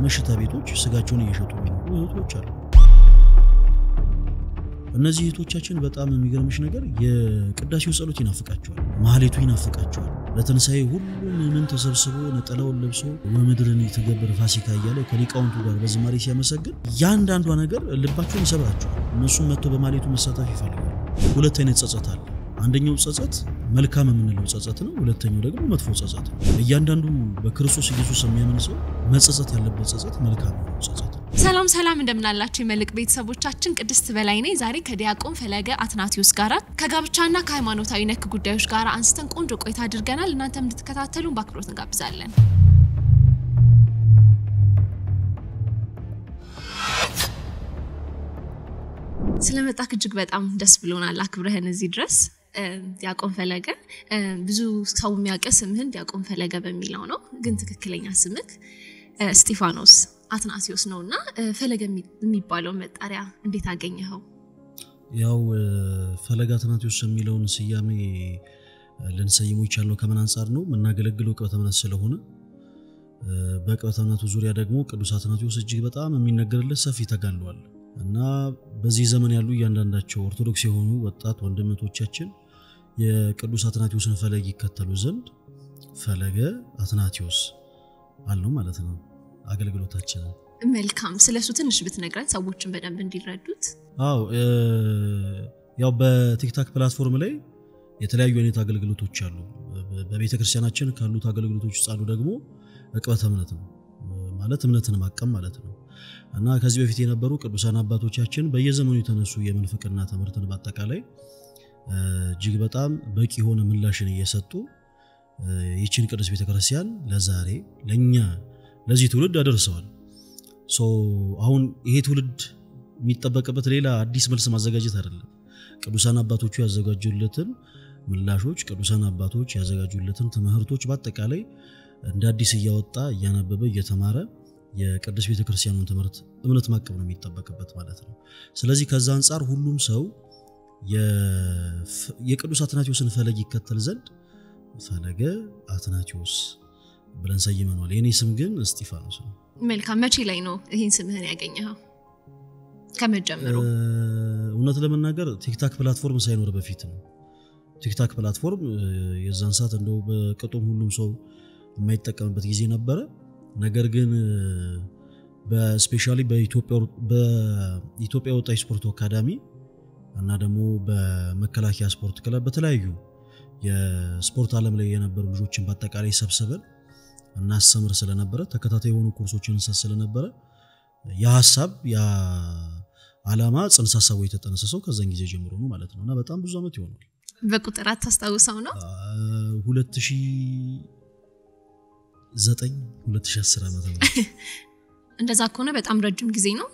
መሽታ ቤቶች ስጋቸውን እየሸጡ የሚኖሩ እህቶች አሉ። እነዚህ እህቶቻችን በጣም የሚገርምሽ ነገር የቅዳሴው ጸሎት ይናፍቃቸዋል፣ ማህሌቱ ይናፍቃቸዋል። ለተንሳኤ ሁሉም ምን ተሰብስቦ ነጠላውን ለብሶ ወምድርን ይተገበር ፋሲካ እያለ ከሊቃውንቱ ጋር በዝማሬ ሲያመሰግን ያንዳንዷ ነገር ልባቸውን ይሰብራቸዋል። እነሱም መጥተው በማህሌቱ መሳተፍ ይፈልጋሉ። ሁለት አይነት ጸጸት አለ። አንደኛው ጸጸት መልካም የምንለው ጸጸት ነው፣ ሁለተኛው ደግሞ መጥፎ ጸጸት ነው። እያንዳንዱ በክርስቶስ ኢየሱስ የሚያምን ሰው መጸጸት ያለበት ጸጸት መልካም ነው ጸጸት። ሰላም እንደምናላችሁ የመልክ ቤተሰቦቻችን፣ ቅድስት በላይ ነኝ። ዛሬ ከዲያቆን ፈለገ አትናቴዎስ ጋር ከጋብቻና ከሃይማኖታዊ ነክ ጉዳዮች ጋር አንስተን ቆንጆ ቆይታ አድርገናል። እናንተም እንድትከታተሉን በአክብሮት እንጋብዛለን። ስለመጣክ እጅግ በጣም ደስ ብሎናል። አክብረህን እዚህ ድረስ ዲያቆን ፈለገ ብዙ ሰው የሚያውቅ ስምህን ዲያቆን ፈለገ በሚለው ነው፣ ግን ትክክለኛ ስምህ እስጢፋኖስ አትናቴዎስ ነውና ፈለገ የሚባለው መጣሪያ እንዴት አገኘኸው? ያው ፈለገ አትናቴዎስ የሚለውን ስያሜ ለንሰይሞ ይቻለው ከመን አንፃር ነው መናገለግለው ቅበተ እምነት ስለሆነ በቅበተ እምነቱ ዙሪያ ደግሞ ቅዱስ አትናቴዎስ እጅግ በጣም የሚነገርለት ሰፊ ተጋድሏል እና በዚህ ዘመን ያሉ እያንዳንዳቸው ኦርቶዶክስ የሆኑ ወጣት ወንድሞቻችን የቅዱስ አትናቴዎስን ፈለግ ይከተሉ ዘንድ ፈለገ አትናቴዎስ አለው ማለት ነው አገልግሎታችን። መልካም፣ ስለሱ ትንሽ ብትነግረን ሰዎችን በደንብ እንዲረዱት። ያው በቲክቶክ ፕላትፎርም ላይ የተለያዩ አይነት አገልግሎቶች አሉ። በቤተክርስቲያናችን ካሉት አገልግሎቶች ጻሉ ደግሞ ቅበተ እምነት ነው ማለት እምነትን ማቀም ማለት ነው እና ከዚህ በፊት የነበሩ ቅዱሳን አባቶቻችን በየዘመኑ የተነሱ የምንፍቅና ትምህርትን በአጠቃላይ እጅግ በጣም በቂ ሆነ ምላሽን እየሰጡ ይህችን ቅዱስ ቤተክርስቲያን ለዛሬ ለኛ ለዚህ ትውልድ አደረሰዋል። አሁን ይሄ ትውልድ የሚጠበቅበት ሌላ አዲስ መልስ ማዘጋጀት አይደለም። ቅዱሳን አባቶቹ ያዘጋጁለትን ምላሾች፣ ቅዱሳን አባቶች ያዘጋጁለትን ትምህርቶች በአጠቃላይ እንደ አዲስ እያወጣ እያነበበ እየተማረ የቅዱስ ቤተክርስቲያኑን ትምህርት እምነት ማቀብ ነው የሚጠበቅበት ማለት ነው። ስለዚህ ከዛ አንፃር ሁሉም ሰው የቅዱስ አትናቴዎስን ፈለግ ይከተል ዘንድ ፈለገ አትናቴዎስ ብለን ሰይመናል። የኔ ስም ግን እስጢፋኖስ ነው። መልካም፣ መቼ ላይ ነው ይሄን ስምህን ያገኘኸው? ከመጀመሩ እውነት ለመናገር ቲክቶክ ፕላትፎርም ሳይኖር በፊት ነው። ቲክቶክ ፕላትፎርም የዛን ሰዓት እንደው በቅጡም ሁሉም ሰው የማይጠቀምበት ጊዜ ነበር። ነገር ግን በስፔሻሊ በኢትዮጵያ ወጣት ስፖርት አካዳሚ እና ደግሞ በመከላከያ ስፖርት ክለብ በተለያዩ የስፖርት ዓለም ላይ የነበሩ ልጆችን በአጠቃላይ ሰብስበን እና አስተምር ስለነበረ ተከታታይ የሆኑ ኮርሶችን እንሰጥ ስለነበረ የሐሳብ ዓላማ ጽንሰ ሐሳቡ የተጠነሰሰው ከዛን ጊዜ ጀምሮ ነው ማለት ነውና በጣም ብዙ አመት ይሆናል። በቁጥር አታስታውሰው ነው? 2010 ዓመት ነው። እንደዛ ከሆነ በጣም ረጅም ጊዜ ነው።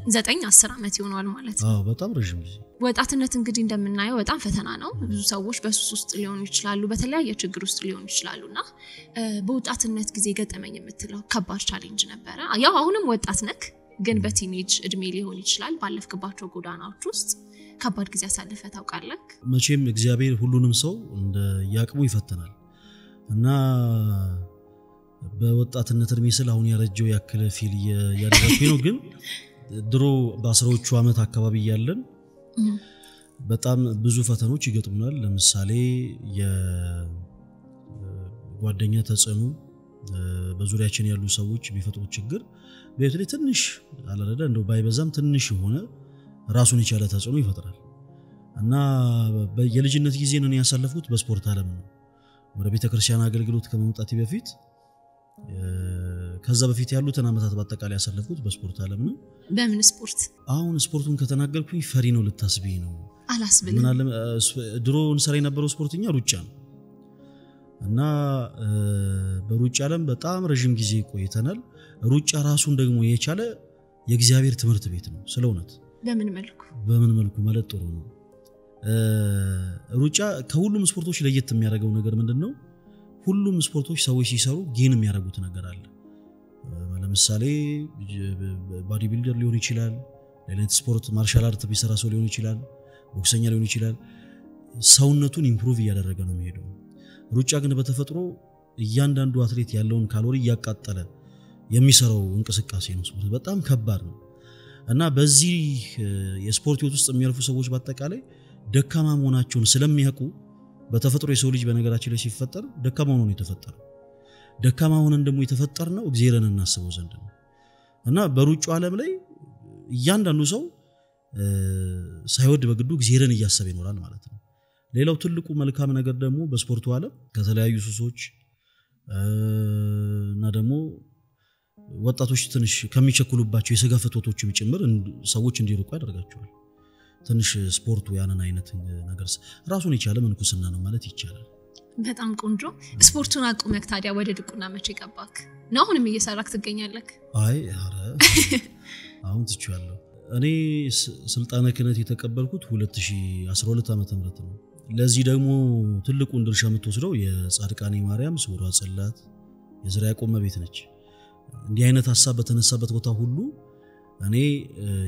9-10 አመት ይሆናል ማለት ነው። በጣም ረጅም ጊዜ። ወጣትነት እንግዲህ እንደምናየው በጣም ፈተና ነው። ብዙ ሰዎች በሱስ ውስጥ ሊሆኑ ይችላሉ፣ በተለያየ ችግር ውስጥ ሊሆኑ ይችላሉና በወጣትነት ጊዜ ገጠመኝ የምትለው ከባድ ቻሌንጅ ነበረ? ያው አሁንም ወጣት ነክ፣ ግን በቲኔጅ እድሜ ሊሆን ይችላል። ባለፍክባቸው ጎዳናዎች ውስጥ ከባድ ጊዜ አሳልፈ ታውቃለህ? መቼም እግዚአብሔር ሁሉንም ሰው እንደ ያቅሙ ይፈተናል እና በወጣትነት እድሜ ስለ አሁን ያረጀው ያክለ ፊል ያደረኩ ነው። ግን ድሮ በአስራዎቹ አመት አካባቢ ያለን በጣም ብዙ ፈተኖች ይገጥሙናል። ለምሳሌ የጓደኛ ተጽዕኖ፣ በዙሪያችን ያሉ ሰዎች ቢፈጥሩት ችግር በየትለ ትንሽ አላረዳ እንደው ባይበዛም ትንሽ የሆነ ራሱን የቻለ ተጽዕኖ ይፈጥራል እና የልጅነት ጊዜ ነው ያሳለፉት በስፖርት ዓለም ነው። ወደ ቤተክርስቲያን አገልግሎት ከመምጣቴ በፊት ከዛ በፊት ያሉትን አመታት በአጠቃላይ ያሳለፉት በስፖርት ዓለም ነው። በምን ስፖርት? አሁን ስፖርቱን ከተናገርኩኝ ፈሪ ነው ልታስበይ ነው። አላስብልም። ምን አለ ድሮ እንሰራ የነበረው ስፖርትኛ ሩጫ ነው እና በሩጫ ዓለም በጣም ረጅም ጊዜ ቆይተናል። ሩጫ ራሱን ደግሞ የቻለ የእግዚአብሔር ትምህርት ቤት ነው ስለውነት። በምን መልኩ ማለት ጥሩ ነው። ሩጫ ከሁሉም ስፖርቶች ለየት የሚያደርገው ነገር ምንድነው? ሁሉም ስፖርቶች ሰዎች ሲሰሩ ጌን የሚያደርጉት ነገር አለ። ለምሳሌ ባዲ ቢልደር ሊሆን ይችላል፣ ሌላት ስፖርት ማርሻል አርት ቢሰራ ሰው ሊሆን ይችላል፣ ቦክሰኛ ሊሆን ይችላል። ሰውነቱን ኢምፕሩቭ እያደረገ ነው የሚሄደው። ሩጫ ግን በተፈጥሮ እያንዳንዱ አትሌት ያለውን ካሎሪ ያቃጠለ የሚሰራው እንቅስቃሴ ነው ስፖርት በጣም ከባድ ነው እና በዚህ የስፖርት ህይወት ውስጥ የሚያልፉ ሰዎች በአጠቃላይ ደካማ መሆናቸውን ስለሚያውቁ በተፈጥሮ የሰው ልጅ በነገራችን ላይ ሲፈጠር ደካማ ሆኖ ነው የተፈጠረው ደካማ ሆነን ደግሞ የተፈጠርነው እግዚአብሔርን እናስበው ዘንድ ነው እና በሩጫው ዓለም ላይ እያንዳንዱ ሰው ሳይወድ በግዱ እግዚአብሔርን እያሰበ ይኖራል ማለት ነው ሌላው ትልቁ መልካም ነገር ደግሞ በስፖርቱ ዓለም ከተለያዩ ሱሶች እና ደግሞ ወጣቶች ትንሽ ከሚቸኩሉባቸው የስጋ ፍትወቶችም ጭምር ሰዎች እንዲርቁ ያደርጋቸዋል ትንሽ ስፖርቱ ያንን አይነት ነገር ራሱን የቻለ ምንኩስና ነው ማለት ይቻላል በጣም ቆንጆ ስፖርቱን አቁመክ ታዲያ ወደ ድቁና መቼ ገባክ ነው አሁንም እየሰራክ ትገኛለህ አይ አረ አሁን ትችያለሁ እኔ ስልጣነ ክህነት የተቀበልኩት 2012 ዓመተ ምህረት ነው ለዚህ ደግሞ ትልቁን ድርሻ የምትወስደው የጻድቃኔ ማርያም ስውሯ ጽላት የዘራ ያቆመ ቤት ነች እንዲህ አይነት ሐሳብ በተነሳበት ቦታ ሁሉ እኔ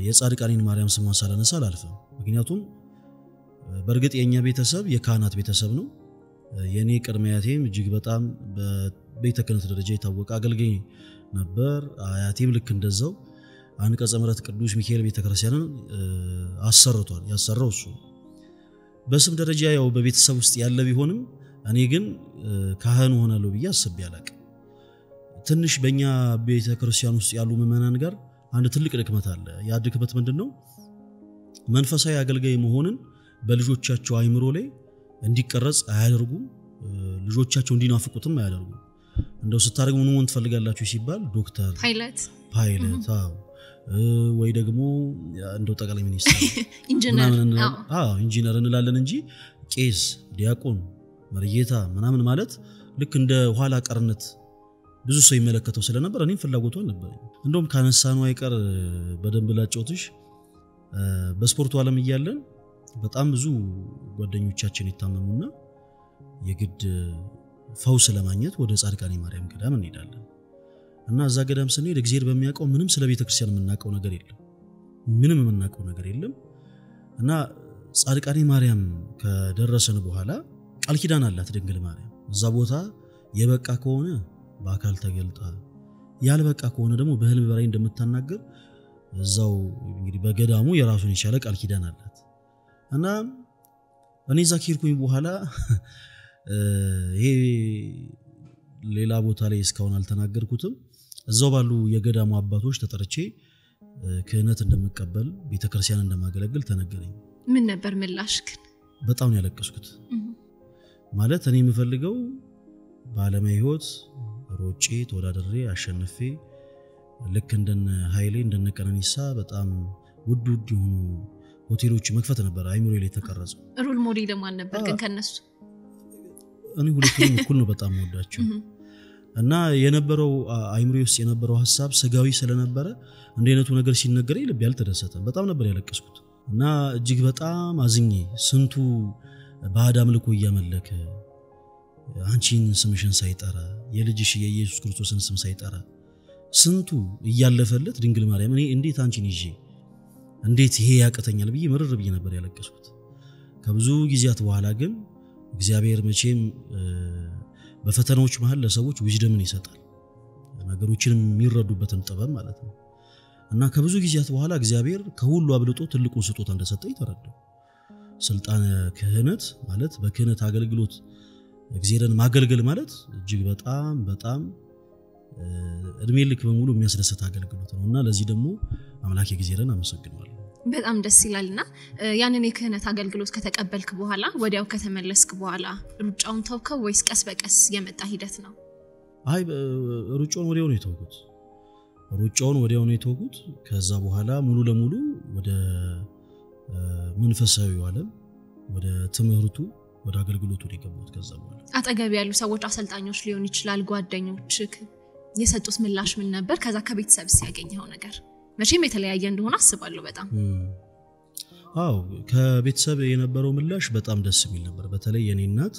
የጻድቃኔን ማርያም ስሟን ሳላነሳ አላልፈም ምክንያቱም በርግጥ የኛ ቤተሰብ የካህናት ቤተሰብ ነው የኔ ቅድሚያቴም እጅግ በጣም በቤተ ክህነት ደረጃ የታወቀ አገልጋይ ነበር አያቴም ልክ እንደዛው አንቀጸ ምሕረት ቅዱስ ሚካኤል ቤተክርስቲያንን አሰርቷል ያሰራው እሱ በስም ደረጃ ያው በቤተሰብ ውስጥ ያለ ቢሆንም እኔ ግን ካህን ሆናለሁ ብዬ አስቤ አላቅም ትንሽ በእኛ ቤተክርስቲያን ውስጥ ያሉ ምዕመናን ጋር አንድ ትልቅ ድክመት አለ ያ ድክመት ምንድነው መንፈሳዊ አገልጋይ መሆንን በልጆቻቸው አይምሮ ላይ እንዲቀረጽ አያደርጉም ልጆቻቸው እንዲናፍቁትም አያደርጉም እንደው ስታረግ ምን ሆነ ትፈልጋላችሁ ሲባል ዶክተር ፓይለት ወይ ደግሞ እንደው ጠቅላይ ሚኒስትር ኢንጂነር እንላለን እንጂ ቄስ ዲያቆን መርጌታ ምናምን ማለት ልክ እንደ ኋላ ቀርነት ብዙ ሰው ይመለከተው ስለነበር እኔም ፍላጎቱ አልነበረኝ እንደውም ካነሳኑ አይቀር በደንብ ላጫውትሽ በስፖርቱ ዓለም ይያለን በጣም ብዙ ጓደኞቻችን ይታመሙና የግድ ፈውስ ለማግኘት ወደ ጻድቃኔ ማርያም ገዳም እንሄዳለን እና እዛ ገዳም ስንሄድ እግዚአብሔር በሚያውቀው ምንም ስለ ቤተክርስቲያን የምናውቀው ነገር የለም ምንም የምናውቀው ነገር የለም እና ጻድቃኔ ማርያም ከደረሰን በኋላ ቃል ኪዳን አላት ድንግል ማርያም እዛ ቦታ የበቃ ከሆነ በአካል ተገልጣ ያልበቃ ከሆነ ደግሞ በህልም በራይ እንደምታናገር እዛው እንግዲህ በገዳሙ የራሱን የቻለ ቃል ኪዳን አላት እና እኔ ዛኪርኩኝ በኋላ ይሄ ሌላ ቦታ ላይ እስካሁን አልተናገርኩትም እዛው ባሉ የገዳሙ አባቶች ተጠርቼ ክህነት እንደምቀበል ቤተክርስቲያን እንደማገለግል ተነገረኝ ምን ነበር ምላሽክ በጣም ያለቀስኩት ማለት እኔ የምፈልገው በዓለመ ህይወት ሮጬ ተወዳድሬ አሸንፌ ልክ እንደነ ኃይሌ እንደነ ቀነኒሳ በጣም ውድ የሆኑ ሆቴሎች መክፈት ነበር አይምሮ ላይ ተቀረጸ ሩል ሞዴል ማን ነበር ግን ከነሱ እኔ ሁለቱም እኩል ነው በጣም ወዳቸው እና የነበረው አይምሮ ውስጥ የነበረው ሐሳብ ስጋዊ ስለነበረ እንደነቱ ነገር ሲነገረኝ ልብ ያልተደሰተ በጣም ነበር ያለቀስኩት እና እጅግ በጣም አዝኜ ስንቱ በአዳም ልኮ ያመለከ አንቺን ስምሽን ሳይጠራ የልጅሽ የኢየሱስ ክርስቶስን ስም ሳይጠራ ስንቱ እያለፈለት ድንግል ማርያም እኔ እንዴት አንቺን ይዤ እንዴት ይሄ ያቀተኛል ብዬ መረር ብዬ ነበር ያለቀስኩት ከብዙ ጊዜያት በኋላ ግን እግዚአብሔር መቼም በፈተናዎች መሃል ለሰዎች ዊዝደምን ይሰጣል ነገሮችን የሚረዱበትን ጥበብ ማለት ነው እና ከብዙ ጊዜያት በኋላ እግዚአብሔር ከሁሉ አብልጦ ትልቁን ስጦታ እንደሰጠኝ ተረዳው ስልጣነ ክህነት ማለት በክህነት አገልግሎት እግዚአብሔርን ማገልገል ማለት እጅግ በጣም በጣም እድሜ ልክ በሙሉ የሚያስደስት አገልግሎት ነውና ለዚህ ደግሞ አምላክ እግዚአብሔርን አመሰግናለሁ በጣም ደስ ይላልና ያንን የክህነት አገልግሎት ከተቀበልክ በኋላ ወዲያው ከተመለስክ በኋላ ሩጫውን ተውከው ወይስ ቀስ በቀስ የመጣ ሂደት ነው አይ ሩጫውን ወዲያው ነው የተውኩት ከዛ በኋላ ሙሉ ለሙሉ ወደ መንፈሳዊ ዓለም ወደ ትምህርቱ ወደ አገልግሎቱ ሊገቡት ከዛ በኋላ አጠገብ ያሉ ሰዎች አሰልጣኞች ሊሆን ይችላል ጓደኞችክ የሰጡት ምላሽ ምን ነበር ከዛ ከቤተሰብስ ያገኘው ነገር መቼም የተለያየ እንደሆነ አስባለሁ በጣም አው ከቤተሰብ የነበረው ምላሽ በጣም ደስ የሚል ነበር በተለይ የኔ እናት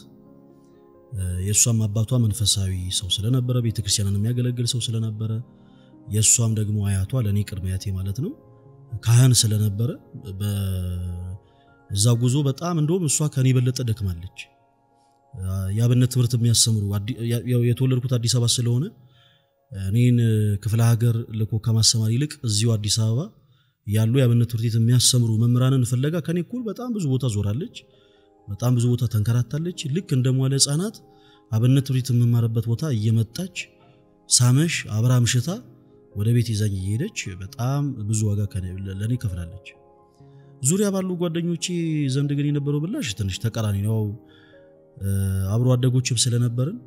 የሷም አባቷ መንፈሳዊ ሰው ስለነበረ ቤተክርስቲያንን የሚያገለግል ሰው ስለነበረ የሷም ደግሞ አያቷ ለኔ ቅድሚያቴ ማለት ነው ካህን ስለነበረ በዛ ጉዞ በጣም እንደውም እሷ ከኔ በለጠ ደክማለች ያብነት ትምህርት የሚያስተምሩ የተወለድኩት አዲስ አበባ ስለሆነ እኔን ክፍለ ሀገር ልኮ ከማሰማር ይልቅ እዚሁ አዲስ አበባ ያሉ ያብነት ትምህርት ቤት የሚያስተምሩ መምህራንን ፍለጋ ከኔ እኩል በጣም ብዙ ቦታ ዞራለች በጣም ብዙ ቦታ ተንከራታለች ልክ እንደሟለ ህፃናት አብነት ትምህርት የምማርበት ቦታ እየመጣች ሳመሽ አብራ ምሽታ ወደ ቤት ይዛኝ እየሄደች በጣም ብዙ ዋጋ ለኔ ከፍላለች ዙሪያ ባሉ ጓደኞቼ ዘንድ ግን የነበረው ብላሽ ትንሽ ተቃራኒ ነው አብሮ አደጎችም ስለነበርን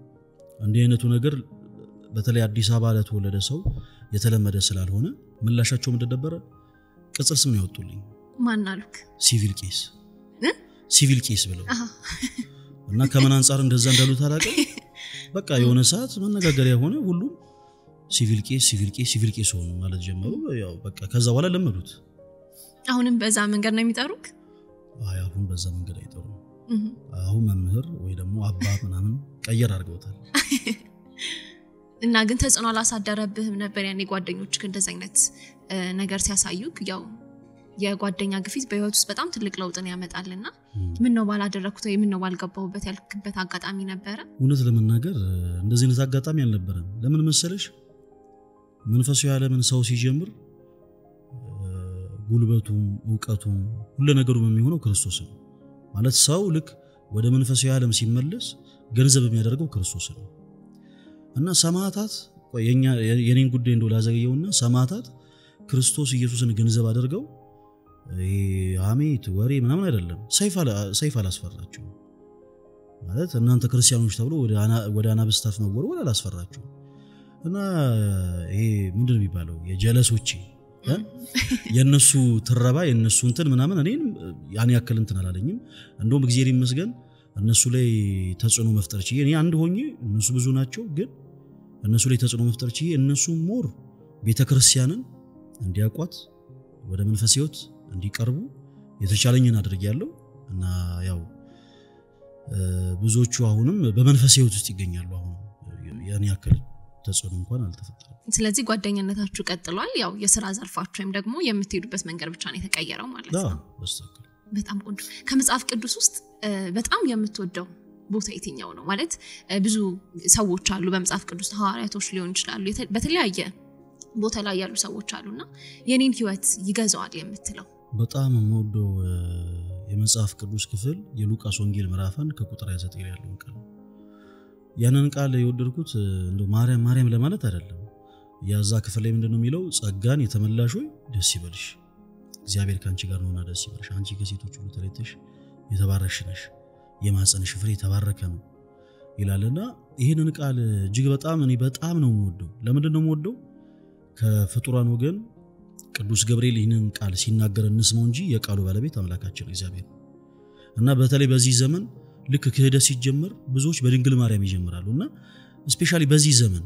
እንዲህ አይነቱ ነገር በተለይ አዲስ አበባ ለተወለደ ሰው የተለመደ ስላልሆነ ምላሻቸው ምን እንደነበረ ቅጽል ስም ነው ያወጡልኝ ማን አሉክ ሲቪል ኬስ ብለው እና ከመን አንፃር እንደዛ እንዳሉት አላቀም በቃ የሆነ ሰዓት መነጋገሪያ ሆነ ሁሉ ሲቪል ኬስ ሆነ ማለት ጀመሩ ያው በቃ ከዛ በኋላ ለመዱት አሁንም በዛ መንገድ ነው የሚጠሩክ አሁን በዛ መንገድ አይጠሩ አሁን መምህር ወይ ደግሞ አባ ምናምን ቀየር አድርገውታል እና ግን ተጽዕኖ አላሳደረብህም ነበር ያኔ ጓደኞችክ እንደዛ አይነት ነገር ሲያሳዩክ ያው የጓደኛ ግፊት በህይወት ውስጥ በጣም ትልቅ ለውጥን ያመጣልና ምን ነው ባላደረኩት ወይ ምን ነው ባልገባውበት ያልክበት አጋጣሚ ነበር እውነት ለመናገር እንደዚህ አይነት አጋጣሚ አልነበረም ለምን መሰለሽ መንፈሳዊ ዓለምን ሰው ሲጀምር ጉልበቱም ዕውቀቱም ሁሉ ነገሩም የሚሆነው ክርስቶስ ነው ማለት ሰው ልክ ወደ መንፈሳዊ ዓለም ሲመለስ ገንዘብ የሚያደርገው ክርስቶስ ነው እና ሰማዕታት የኔን ጉዳይ እንደው ላዘገየውና ሰማዕታት ክርስቶስ ኢየሱስን ገንዘብ አድርገው አሜት ወሬ ምናምን አይደለም ሰይፍ አላስፈራቸው ማለት እናንተ ክርስቲያኖች ተብሎ ወደ አናብስታፍ መወርወር አላስፈራቸው እና ይሄ ምንድነው የሚባለው የጀለሶች የነሱ ትረባ የነሱ እንትን ምናምን እኔን ያን ያክል እንትን አላለኝም እንደውም እግዚአብሔር ይመስገን እነሱ ላይ ተጽዕኖ መፍጠር ይችላል እኔ አንድ ሆኜ እነሱ ብዙ ናቸው ግን እነሱ ላይ ተጽዕኖ መፍጠር ይችላል እነሱ ሞር ቤተክርስቲያንን እንዲያቋት ወደ መንፈስ ሕይወት እንዲቀርቡ የተቻለኝን አድርጌያለሁ እና ያው ብዙዎቹ አሁንም በመንፈስ ሕይወት ውስጥ ይገኛሉ አሁን ያን ያክል ተጽዕኖ እንኳን አልተፈጠረም ስለዚህ ጓደኝነታችሁ ቀጥሏል ያው የሥራ ዘርፋችሁም ደግሞ የምትሄዱበት መንገድ ብቻ ነው የተቀየረው ማለት ነው በስተቀር በጣም ቆንጆ ከመጽሐፍ ቅዱስ ውስጥ በጣም የምትወደው ቦታ የትኛው ነው ማለት ብዙ ሰዎች አሉ በመጽሐፍ ቅዱስ ሐዋርያቶች ሊሆን ይችላሉ በተለያየ ቦታ ላይ ያሉ ሰዎች አሉና የኔን ህይወት ይገዛዋል የምትለው በጣም የምወደው የመጽሐፍ ቅዱስ ክፍል የሉቃስ ወንጌል ምዕራፍ 1 ከቁጥር 29 ያለው ቃል ያንን ቃል የወደድኩት እንደው ማርያም ለማለት አይደለም ያዛ ክፍል ላይ ምንድነው የሚለው ጸጋን የተመላሽ ሆይ ደስ ይበልሽ እግዚአብሔር ካንቺ ጋር ነውና ደስ ይበልሽ አንቺ ከሴቶች ሁሉ ተለይተሽ የተባረክሽ ነሽ የማህፀንሽ ፍሬ የተባረከ ነው ይላልና ይሄንን ቃል እጅግ በጣም ነው የምወደው ለምንድነው የምወደው ከፍጡራን ወገን ቅዱስ ገብርኤል ይህንን ቃል ሲናገር እንስማው እንጂ የቃሉ ባለቤት አምላካችን እግዚአብሔር እና በተለይ በዚህ ዘመን ልክ ክህደት ሲጀመር ብዙዎች በድንግል ማርያም ይጀምራሉና ስፔሻሊ በዚህ ዘመን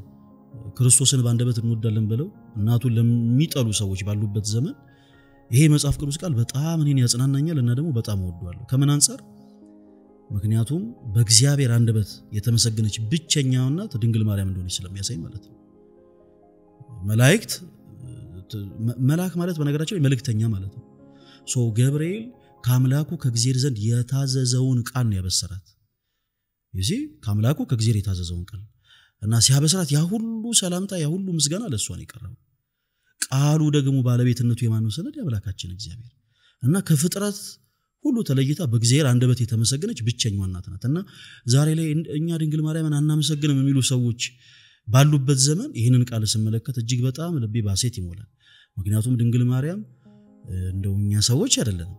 ክርስቶስን ባንደበት እንወዳለን ብለው እናቱን ለሚጠሉ ሰዎች ባሉበት ዘመን ይሄ መጽሐፍ ቅዱስ ቃል በጣም እኔን ያጽናናኛል እና ደግሞ በጣም ወደዋለሁ ከምን አንፃር ምክንያቱም በእግዚአብሔር አንደበት የተመሰገነች ብቸኛው እናት ድንግል ማርያም እንደሆነች ስለሚያሳይ ማለት ነው መላእክት መልአክ ማለት በነገራችን ላይ መልእክተኛ ማለት ነው ገብርኤል ከአምላኩ ከእግዚአብሔር ዘንድ የታዘዘውን ቃል ነው ያበሰራት ይዚ ከአምላኩ ከእግዚአብሔር የታዘዘውን ቃል እና ሲያበስራት ያ ሁሉ ሰላምታ ያ ሁሉ ምስጋና ለሷ ነው የቀረበው ቃሉ ደግሞ ባለቤትነቱ የማን ነው ሰነድ ያምላካችን እግዚአብሔር እና ከፍጥረት ሁሉ ተለይታ በእግዚአብሔር አንደበት የተመሰገነች ብቸኛዋ እናት ናትና ዛሬ ላይ እኛ ድንግል ማርያምን አናመሰግንም የሚሉ ሰዎች ባሉበት ዘመን ይሄንን ቃል ስመለከት እጅግ በጣም ልቤ ባሴት ይሞላል ምክንያቱም ድንግል ማርያም እንደውኛ ሰዎች አይደለም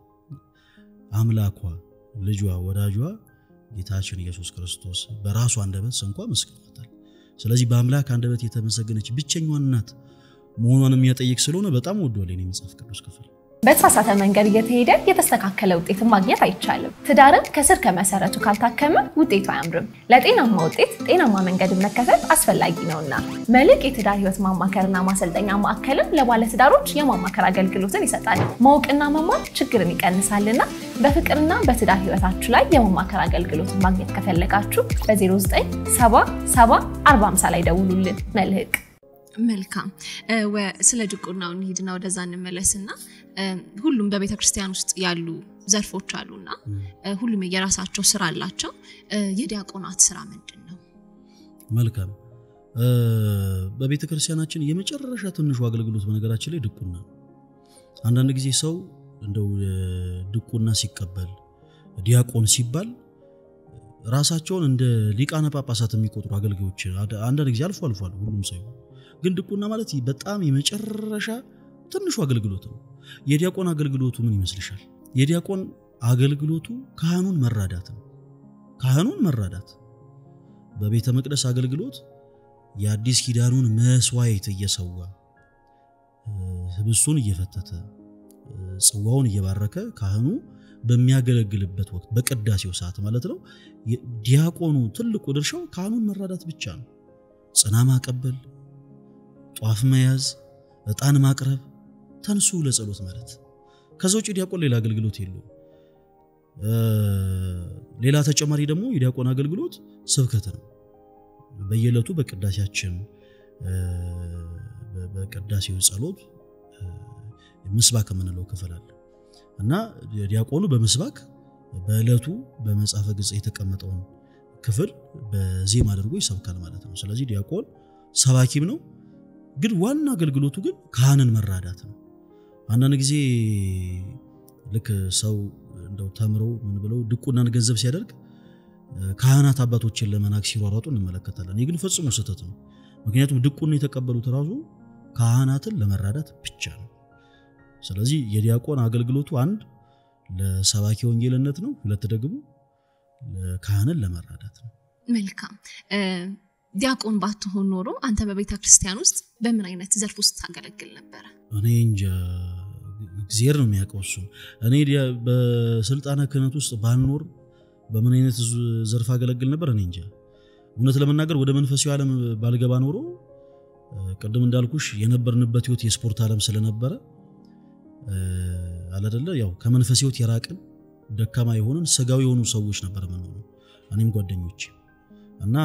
አምላኳ ልጇ ወዳጇ ጌታችን ኢየሱስ ክርስቶስ በራሱ አንደበት እንኳን መስክሯታል ስለዚህ በአምላክ አንደበት የተመሰገነች ብቸኛዋ እናት መሆኗን የሚያጠይቅ ስለሆነ በጣም ወደዋለሁ እኔ መጽሐፍ ቅዱስ ክፍል በተሳሳተ መንገድ እየተሄደ የተስተካከለ ውጤት ማግኘት አይቻልም ትዳርን ከስር ከመሰረቱ ካልታከመ ውጤቱ አያምርም ለጤናማ ውጤት ጤናማ መንገድ መከተል አስፈላጊ ነውና መልክ የትዳር ህይወት ማማከርና ማሰልጠኛ ማዕከልም ለባለትዳሮች የማማከር አገልግሎትን ይሰጣል ማወቅና መማር ችግርን ይቀንሳልና በፍቅርና በትዳር ህይወታችሁ ላይ የማማከር አገልግሎትን ማግኘት ከፈለጋችሁ በ09774050 ላይ ደውሉልን መልህቅ መልካም ስለ ድቁናው እንሂድና ወደዛ እንመለስና ሁሉም በቤተክርስቲያን ውስጥ ያሉ ዘርፎች አሉና ሁሉም የራሳቸው ስራ አላቸው የዲያቆናት ስራ ምንድነው መልካም በቤተክርስቲያናችን የመጨረሻ ትንሹ አገልግሎት በነገራችን ላይ ድቁና አንዳንድ ጊዜ ሰው እንደው ድቁና ሲቀበል ዲያቆን ሲባል ራሳቸውን እንደ ሊቃነ ጳጳሳት የሚቆጥሩ አገልጋዮች አንዳንድ ጊዜ አልፎ ሁሉም ሰው ግን ድቁና ማለት በጣም የመጨረሻ ትንሹ አገልግሎት ነው የዲያቆን አገልግሎቱ ምን ይመስልሻል የዲያቆን አገልግሎቱ ካህኑን መራዳት ነው ካህኑን መራዳት በቤተ መቅደስ አገልግሎት የአዲስ ኪዳኑን መስዋዕት እየሰዋ ህብስቱን እየፈተተ ጽዋውን እየባረከ ካህኑ በሚያገለግልበት ወቅት በቅዳሴው ሰዓት ማለት ነው ዲያቆኑ ትልቁ ድርሻው ካህኑን መራዳት ብቻ ነው ጽና ማቀበል ጧፍ መያዝ ዕጣን ማቅረብ ተንሱ ለጸሎት ማለት ከዛው ዲያቆን ሌላ አገልግሎት የለውም ሌላ ተጨማሪ ደግሞ የዲያቆን አገልግሎት ስብከት ነው በየለቱ በቅዳሴያችን በቅዳሴው ጸሎት ምስባክ ምንለው ክፍል አለ እና ዲያቆኑ በመስባክ በእለቱ በመጽሐፈ ግጽ የተቀመጠውን ክፍል በዜማ አድርጎ ይሰብካል ማለት ነው ስለዚህ ዲያቆን ሰባኪም ነው ግን ዋና አገልግሎቱ ግን ካህንን መራዳት ነው አንዳንድ ጊዜ ልክ ሰው እንደው ተምሮ ምን ብለው ድቁናን ገንዘብ ሲያደርግ ካህናት አባቶችን ለመናክ ሲሯሯጡ እንመለከታለን ይህ ግን ፈጽሞ ስህተት ነው ምክንያቱም ድቁና የተቀበሉት ራሱ ካህናትን ለመራዳት ብቻ ነው ስለዚህ የዲያቆን አገልግሎቱ አንድ ለሰባኪ ወንጌልነት ነው ሁለት ደግሞ ለካህንን ለመራዳት ነው መልካም ዲያቆን ባትሆን ኖሮ አንተ በቤተ ክርስቲያን ውስጥ በምን አይነት ዘርፍ ውስጥ ታገለግል ነበር እኔ እንጃ እግዚአብሔር ነው የሚያውቀው እሱ እኔ በስልጣነ ክህነት ውስጥ ባልኖር በምን አይነት ዘርፍ አገለግል ነበር እኔ እንጃ እውነት ለመናገር ወደ መንፈሳዊ ዓለም ባልገባ ኖሮ ቀደም እንዳልኩሽ የነበርንበት ህይወት የስፖርት ዓለም ስለነበረ አላደለ ያው ከመንፈሳዊ ህይወት የራቅን ደካማ የሆነን ስጋዊ የሆኑ ሰዎች ነበር የምንሆነው እኔም ጓደኞቼ እና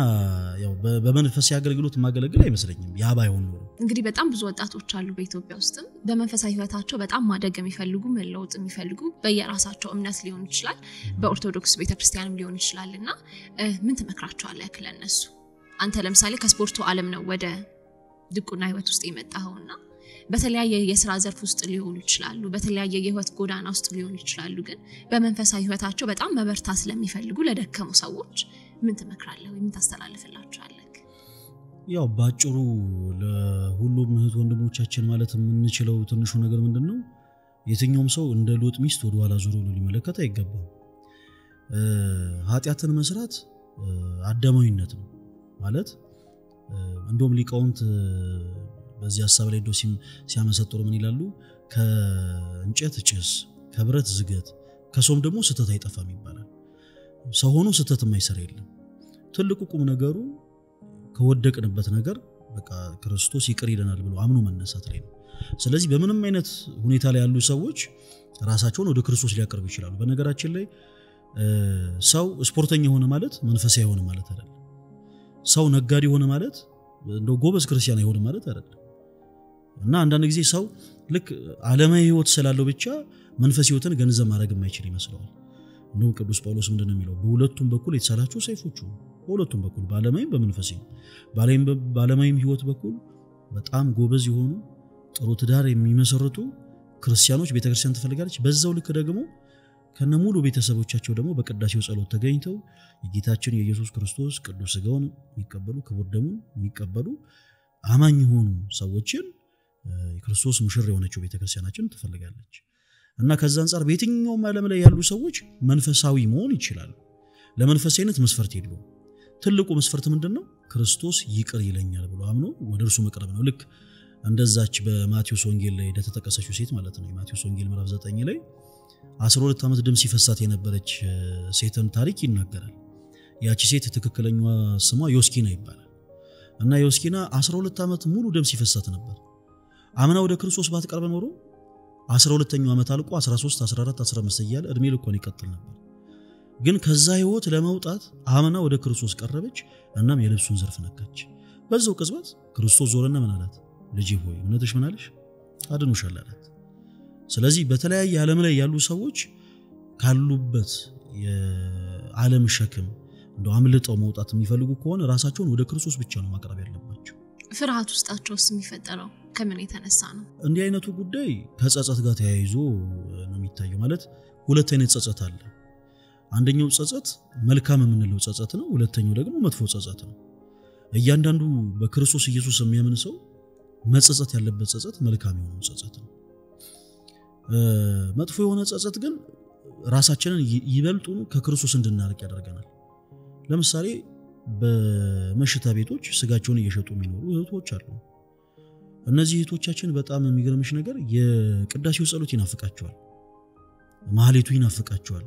ያው በመንፈሳዊ አገልግሎት ማገለግል አይመስለኝም ያ ባይሆን ኖሮ እንግዲህ በጣም ብዙ ወጣቶች አሉ በኢትዮጵያ ውስጥ በመንፈሳዊ ህይወታቸው በጣም ማደግ የሚፈልጉ መለወጥ የሚፈልጉ በየራሳቸው እምነት ሊሆን ይችላል በኦርቶዶክስ ቤተክርስቲያንም ሊሆን ይችላልና ምን ተመክራቸዋለህ ለነሱ አንተ ለምሳሌ ከስፖርቱ ዓለም ነው ወደ ድቁና ህይወት ውስጥ የመጣኸውና በተለያየ የሥራ ዘርፍ ውስጥ ሊሆኑ ይችላሉ በተለያየ የህይወት ጎዳና ውስጥ ሊሆኑ ይችላሉ ግን በመንፈሳዊ ህይወታቸው በጣም መበርታት ስለሚፈልጉ ለደከሙ ሰዎች ምን ተመክራለህ ወይ ምን ታስተላልፍላቸዋለህ ያው ባጭሩ ለሁሉም እህት ወንድሞቻችን ማለት የምንችለው ትንሹ ነገር ምንድነው የትኛውም ሰው እንደ ሎጥ ሚስት ወደ ኋላ ዙሮ ሊመለከት አይገባም ኃጢያትን መስራት አዳማዊነት ነው ማለት እንደውም ሊቃውንት በዚህ ሐሳብ ላይ ዶሲም ሲያመሰጥሩ ምን ይላሉ ከእንጨት ጭስ ከብረት ዝገት ከሶም ደግሞ ስተት አይጠፋም ይባላል ሰው ሆኖ ስተት የማይሰራ የለም ትልቁ ቁም ነገሩ ከወደቅንበት ነገር በቃ ክርስቶስ ይቅር ይለናል ብሎ አምኖ መነሳት ላይ ነው ስለዚህ በምንም አይነት ሁኔታ ላይ ያሉ ሰዎች ራሳቸውን ወደ ክርስቶስ ሊያቀርቡ ይችላሉ በነገራችን ላይ ሰው ስፖርተኛ ሆነ ማለት መንፈሳዊ ሆነ ማለት አይደለም ሰው ነጋዴ ሆነ ማለት እንደው ጎበዝ ክርስቲያን ይሆነ ማለት አይደለም እና አንዳንድ ጊዜ ሰው ልክ ዓለማዊ ህይወት ስላለው ብቻ መንፈሳዊ ህይወትን ገንዘብ ማድረግ የማይችል ይመስላል እንደው ቅዱስ ጳውሎስ ምንድነው የሚለው በሁለቱም በኩል የተሳላቸው ሰይፎቹ በሁለቱም በኩል ባለማይም በመንፈሳዊ ባለማይም ህይወት በኩል በጣም ጎበዝ የሆኑ ጥሩ ትዳር የሚመሰርቱ ክርስቲያኖች ቤተክርስቲያን ትፈልጋለች በዛው ልክ ደግሞ ከነሙሉ ቤተሰቦቻቸው ደግሞ በቅዳሴው ጸሎት ተገኝተው የጌታችን የኢየሱስ ክርስቶስ ቅዱስ ሥጋውን የሚቀበሉ ክቡር ደሙን የሚቀበሉ አማኝ የሆኑ ሰዎችን የክርስቶስ ሙሽራ የሆነችው ቤተክርስቲያናችን ትፈልጋለች እና ከዛ አንፃር በየትኛውም ዓለም ላይ ያሉ ሰዎች መንፈሳዊ መሆን ይችላሉ ለመንፈሳዊነት መስፈርት የለውም ትልቁ መስፈርት ምንድነው ክርስቶስ ይቅር ይለኛል ብሎ አምኖ ወደ እርሱ መቅረብ ነው ልክ እንደዛች በማቴዎስ ወንጌል ላይ እንደተጠቀሰችው ሴት ማለት ነው የማቴዎስ ወንጌል ምዕራፍ 9 ላይ 12 ዓመት ደም ሲፈሳት የነበረች ሴትን ታሪክ ይናገራል ያቺ ሴት ትክክለኛዋ ስሟ ዮስኪና ይባላል እና ዮስኪና 12 ዓመት ሙሉ ደም ሲፈሳት ነበር አምና ወደ ክርስቶስ ባትቀርብ ኖሮ 12ኛው ዓመት አልቆ 13 14 15 እያለ እድሜ ልኳን ይቀጥል ነበር ግን ከዛ ህይወት ለማውጣት አምና ወደ ክርስቶስ ቀረበች እናም የልብሱን ዘርፍ ነካች በዛው ቅጽበት ክርስቶስ ዞረና ምን አላት ልጄ ሆይ እምነትሽ ምን አለሽ አድኖሻል አላት ስለዚህ በተለያየ ዓለም ላይ ያሉ ሰዎች ካሉበት የዓለም ሸክም እንደው አምልጠው መውጣት የሚፈልጉ ከሆነ ራሳቸውን ወደ ክርስቶስ ብቻ ነው ማቅረብ ያለባቸው ፍርሃት ውስጣቸውስ የሚፈጠረው ከምን የተነሳ ነው? እንዲህ አይነቱ ጉዳይ ከጸጸት ጋር ተያይዞ ነው የሚታየው። ማለት ሁለት አይነት ጸጸት አለ። አንደኛው ጸጸት መልካም የምንለው ጸጸት ነው፣ ሁለተኛው ደግሞ መጥፎ ጸጸት ነው። እያንዳንዱ በክርስቶስ ኢየሱስ የሚያምን ሰው መጸጸት ያለበት ጸጸት መልካም የሆነ ጸጸት ነው። መጥፎ የሆነ ጸጸት ግን ራሳችንን ይበልጡን ከክርስቶስ እንድናርቅ ያደርገናል። ለምሳሌ በመሽታ ቤቶች ስጋቸውን እየሸጡ የሚኖሩ እህቶች አሉ። እነዚህ እህቶቻችን በጣም የሚገርምሽ ነገር የቅዳሴው ጸሎት ይናፍቃቸዋል፣ ማህሌቱ ይናፍቃቸዋል።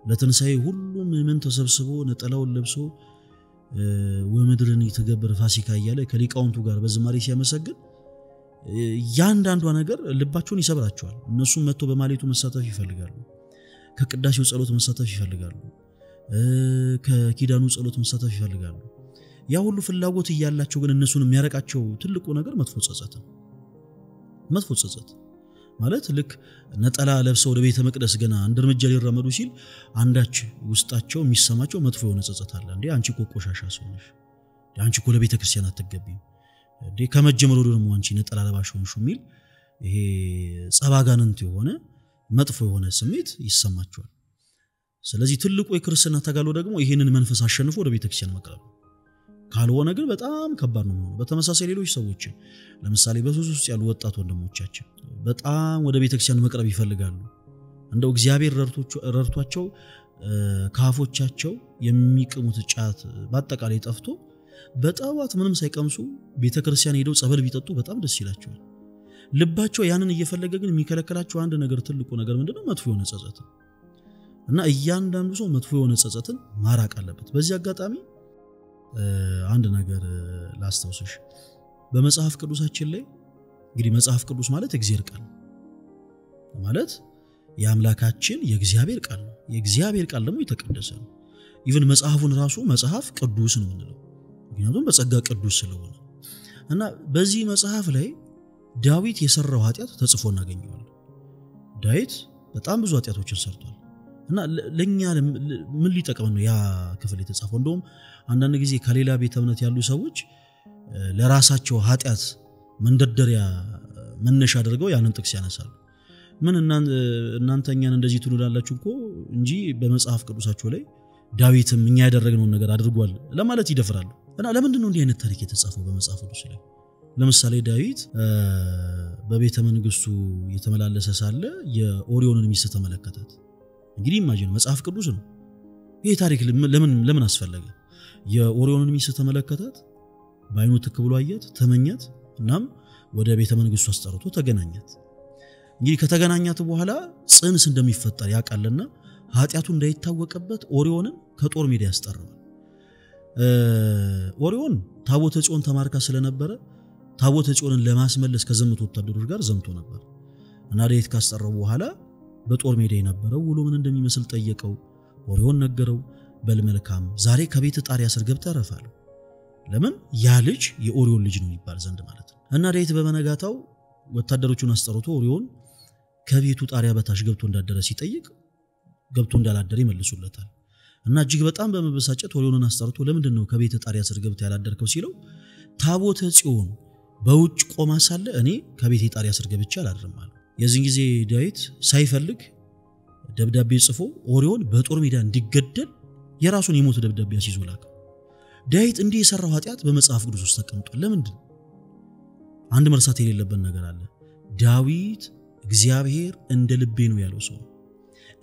ለትንሳኤ ሁሉም ምን ተሰብስቦ ነጠላውን ለብሶ ወምድርን ይተገበር ፋሲካ እያለ ከሊቃውንቱ ጋር በዝማሬ ሲያመሰግን ያንዳንዷ ነገር ልባቸውን ይሰብራቸዋል። እነሱም መጥቶ በማህሌቱ መሳተፍ ይፈልጋሉ፣ ከቅዳሴው ጸሎት መሳተፍ ይፈልጋሉ፣ ከኪዳኑ ጸሎት መሳተፍ ይፈልጋሉ። ያ ሁሉ ፍላጎት እያላቸው ግን እነሱን የሚያረቃቸው ትልቁ ነገር መጥፎ ጸጸት ነው። መጥፎ ጸጸት ማለት ልክ ነጠላ ለብሰው ወደ ቤተ መቅደስ ገና አንድ እርምጃ ሊራመዱ ሲል አንዳች ውስጣቸው የሚሰማቸው መጥፎ የሆነ ጸጸት አለ። እንዴ አንቺ እኮ ቆሻሻ ሰው ነሽ፣ አንቺ እኮ ለቤተ ክርስቲያን አትገቢም፣ እንዴ ከመጀመሩ ደግሞ አንቺ ነጠላ ለባሽ ሆንሽ የሚል ይሄ ጸባጋንንት የሆነ መጥፎ የሆነ ስሜት ይሰማቸዋል። ስለዚህ ትልቁ የክርስትና ተጋድሎ ደግሞ ይሄንን መንፈስ አሸንፎ ወደ ቤተ ክርስቲያን መቅረብ ካልሆነ ግን በጣም ከባድ ነው የሚሆነው። በተመሳሳይ ሌሎች ሰዎች ለምሳሌ በሱስ ውስጥ ያሉ ወጣት ወንድሞቻችን በጣም ወደ ቤተ ክርስቲያን መቅረብ ይፈልጋሉ። እንደው እግዚአብሔር ረድቷቸው ካፎቻቸው የሚቅሙት ጫት በአጠቃላይ ጠፍቶ በጣዋት ምንም ሳይቀምሱ ቤተ ክርስቲያን ሄደው ጸበል ቢጠጡ በጣም ደስ ይላቸዋል። ልባቸው ያንን እየፈለገ ግን የሚከለክላቸው አንድ ነገር ትልቁ ነገር ምንድነው? መጥፎ የሆነ ጸጸት እና እያንዳንዱ ሰው መጥፎ የሆነ ጸጸትን ማራቅ አለበት። በዚህ አጋጣሚ አንድ ነገር ላስታውስሽ። በመጽሐፍ ቅዱሳችን ላይ እንግዲህ መጽሐፍ ቅዱስ ማለት እግዚአብሔር ቃል ማለት የአምላካችን የእግዚአብሔር ቃል ነው። የእግዚአብሔር ቃል ደግሞ የተቀደሰ ነው። ኢቭን መጽሐፉን ራሱ መጽሐፍ ቅዱስ ነው የምንለው ምክንያቱም በጸጋ ቅዱስ ስለሆነ እና በዚህ መጽሐፍ ላይ ዳዊት የሰራው ኃጢያት ተጽፎ እናገኘዋለን። ዳዊት በጣም ብዙ ኃጢያቶችን ሰርቷል እና ለኛ ምን ሊጠቅመን ነው ያ ክፍል የተጻፈው? እንደውም አንዳንድ ጊዜ ከሌላ ቤተ እምነት ያሉ ሰዎች ለራሳቸው ኃጢያት መንደርደሪያ መነሻ አድርገው ያንን ጥቅስ ያነሳሉ። ምን እናንተኛን እንደዚህ ትሉላላችሁ እኮ እንጂ በመጽሐፍ ቅዱሳቸው ላይ ዳዊትም እኛ ያደረግነውን ነገር አድርጓል ለማለት ይደፍራሉ። እና ለምንድን ነው እንዲህ አይነት ታሪክ የተጻፈው በመጽሐፍ ቅዱስ ላይ? ለምሳሌ ዳዊት በቤተ መንግስቱ የተመላለሰ ሳለ የኦሪዮንን ሚስት ተመለከታት። እንግዲህ ኢማጂን መጽሐፍ ቅዱስ ነው ይሄ ታሪክ ለምን አስፈለገ? የኦሪዮንን ሚስት ተመለከታት፣ ባይኑ ተከብሎ አያት፣ ተመኛት፣ እናም ወደ ቤተ መንግስቱ አስጠርቶ ተገናኛት። እንግዲህ ከተገናኛት በኋላ ጽንስ እንደሚፈጠር ያቃልና ኃጢያቱ እንዳይታወቅበት ኦሪዮንን ከጦር ሜዳ ያስጠራዋል። ኦሪዮን ታቦተ ጽዮን ተማርካ ስለነበረ ታቦተ ጽዮንን ለማስመለስ ከዘመቱ ወታደሮች ጋር ዘምቶ ነበር እና ዳዊት ካስጠራው በኋላ በጦር ሜዳ የነበረው ውሎ ምን እንደሚመስል ጠየቀው። ኦሪዮን ነገረው። በልመልካም ዛሬ ከቤት ጣሪያ ስር ገብተህ ረፋል። ለምን ያ ልጅ የኦሪዮን ልጅ ነው ይባል ዘንድ ማለት ነው። እና ዳዊት በመነጋታው ወታደሮቹን አስጠርቶ ኦሪዮን ከቤቱ ጣሪያ በታች ገብቶ እንዳደረ ሲጠይቅ ገብቶ እንዳላደረ ይመልሱለታል። እና እጅግ በጣም በመበሳጨት ኦሪዮንን አስጠርቶ ለምንድነው ከቤት ጣሪያ ስር ገብተህ ያላደርከው ሲለው ታቦተ ጽዮን በውጭ ቆማ ሳለ እኔ ከቤት ጣሪያ ስር ገብቼ አላደርም አለ። የዚህ ጊዜ ዳዊት ሳይፈልግ ደብዳቤ ጽፎ ኦሪዮን በጦር ሜዳ እንዲገደል የራሱን የሞት ደብዳቤ አስይዞ ላከ። ዳዊት እንዲህ የሰራው ኃጢያት በመጽሐፍ ቅዱስ ውስጥ ተቀምጧል። ለምንድን? አንድ መርሳት የሌለበት ነገር አለ። ዳዊት እግዚአብሔር እንደ ልቤ ነው ያለው ሰው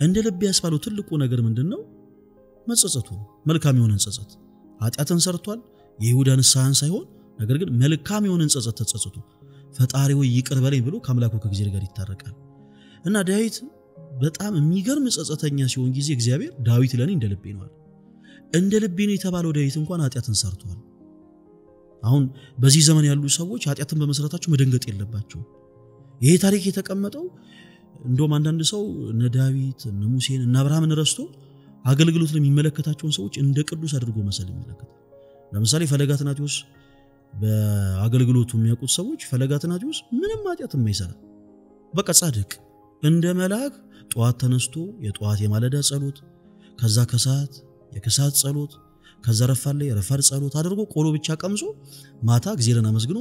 እንደ ልቤ ያስባለው ትልቁ ነገር ምንድነው? መጸጸቱ፣ መልካም የሆነ ጸጸት። ኃጢያትን ሰርቷል የይሁዳ ንስሐን ሳይሆን ነገር ግን መልካም የሆነ ጸጸት ተጸጸቱ ፈጣሪ ሆይ ይቅር በለኝ ብሎ ከአምላኩ ከእግዚአብሔር ጋር ይታረቃል። እና ዳዊት በጣም የሚገርም ጸጸተኛ ሲሆን ጊዜ እግዚአብሔር ዳዊት ለኔ እንደ ልቤ ነው አለ። እንደ ልቤ ነው የተባለው ዳዊት እንኳን ኃጢያትን ሰርቷል። አሁን በዚህ ዘመን ያሉ ሰዎች ኃጢያትን በመሰረታቸው መደንገጥ የለባቸው። ይሄ ታሪክ የተቀመጠው እንደውም አንዳንድ ሰው እነ ዳዊት እነ ሙሴን እና አብርሃምን ረስቶ አገልግሎት ለሚመለከታቸው ሰዎች እንደ ቅዱስ አድርጎ መሰል ይመለከታል። ለምሳሌ ፈለገ አትናቴዎስ በአገልግሎቱ የሚያውቁት ሰዎች ፈለገ አትናቴዎስ ምንም ኃጢያት የማይሰራ በቃ ጻድቅ እንደ መልአክ ጧት ተነስቶ የጧት የማለዳ ጸሎት ከዛ ከሰዓት የከሰዓት ጸሎት ከዛ ረፋር ጸሎት አድርጎ ቆሎ ብቻ ቀምሶ ማታ እግዚአብሔርን አመስግኖ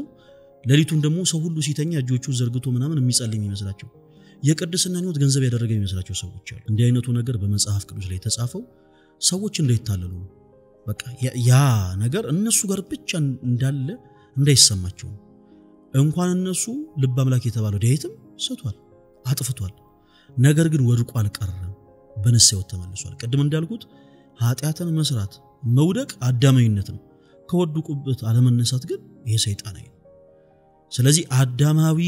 ለሊቱን ደግሞ ሰው ሁሉ ሲተኛ እጆቹን ዘርግቶ ምናምን የሚጸልይ የሚመስላቸው የቅድስና ህይወት ገንዘብ ያደረገ የሚመስላቸው ሰዎች አሉ። እንዲህ አይነቱ ነገር በመጽሐፍ ቅዱስ ላይ ተጻፈው ሰዎች እንዳይታለሉ በቃ ያ ነገር እነሱ ጋር ብቻ እንዳለ እንዳይሰማቸው እንኳን እነሱ ልብ አምላክ የተባለው ዳዊትም ሰቷል አጥፍቷል። ነገር ግን ወድቆ አልቀረም በንስሐው ተመልሷል። ቀድም እንዳልኩት ኃጢያትን መስራት መውደቅ አዳማዊነት ነው። ከወድቁበት አለመነሳት ግን ይሄ ሰይጣናዊ ነው። ስለዚህ አዳማዊ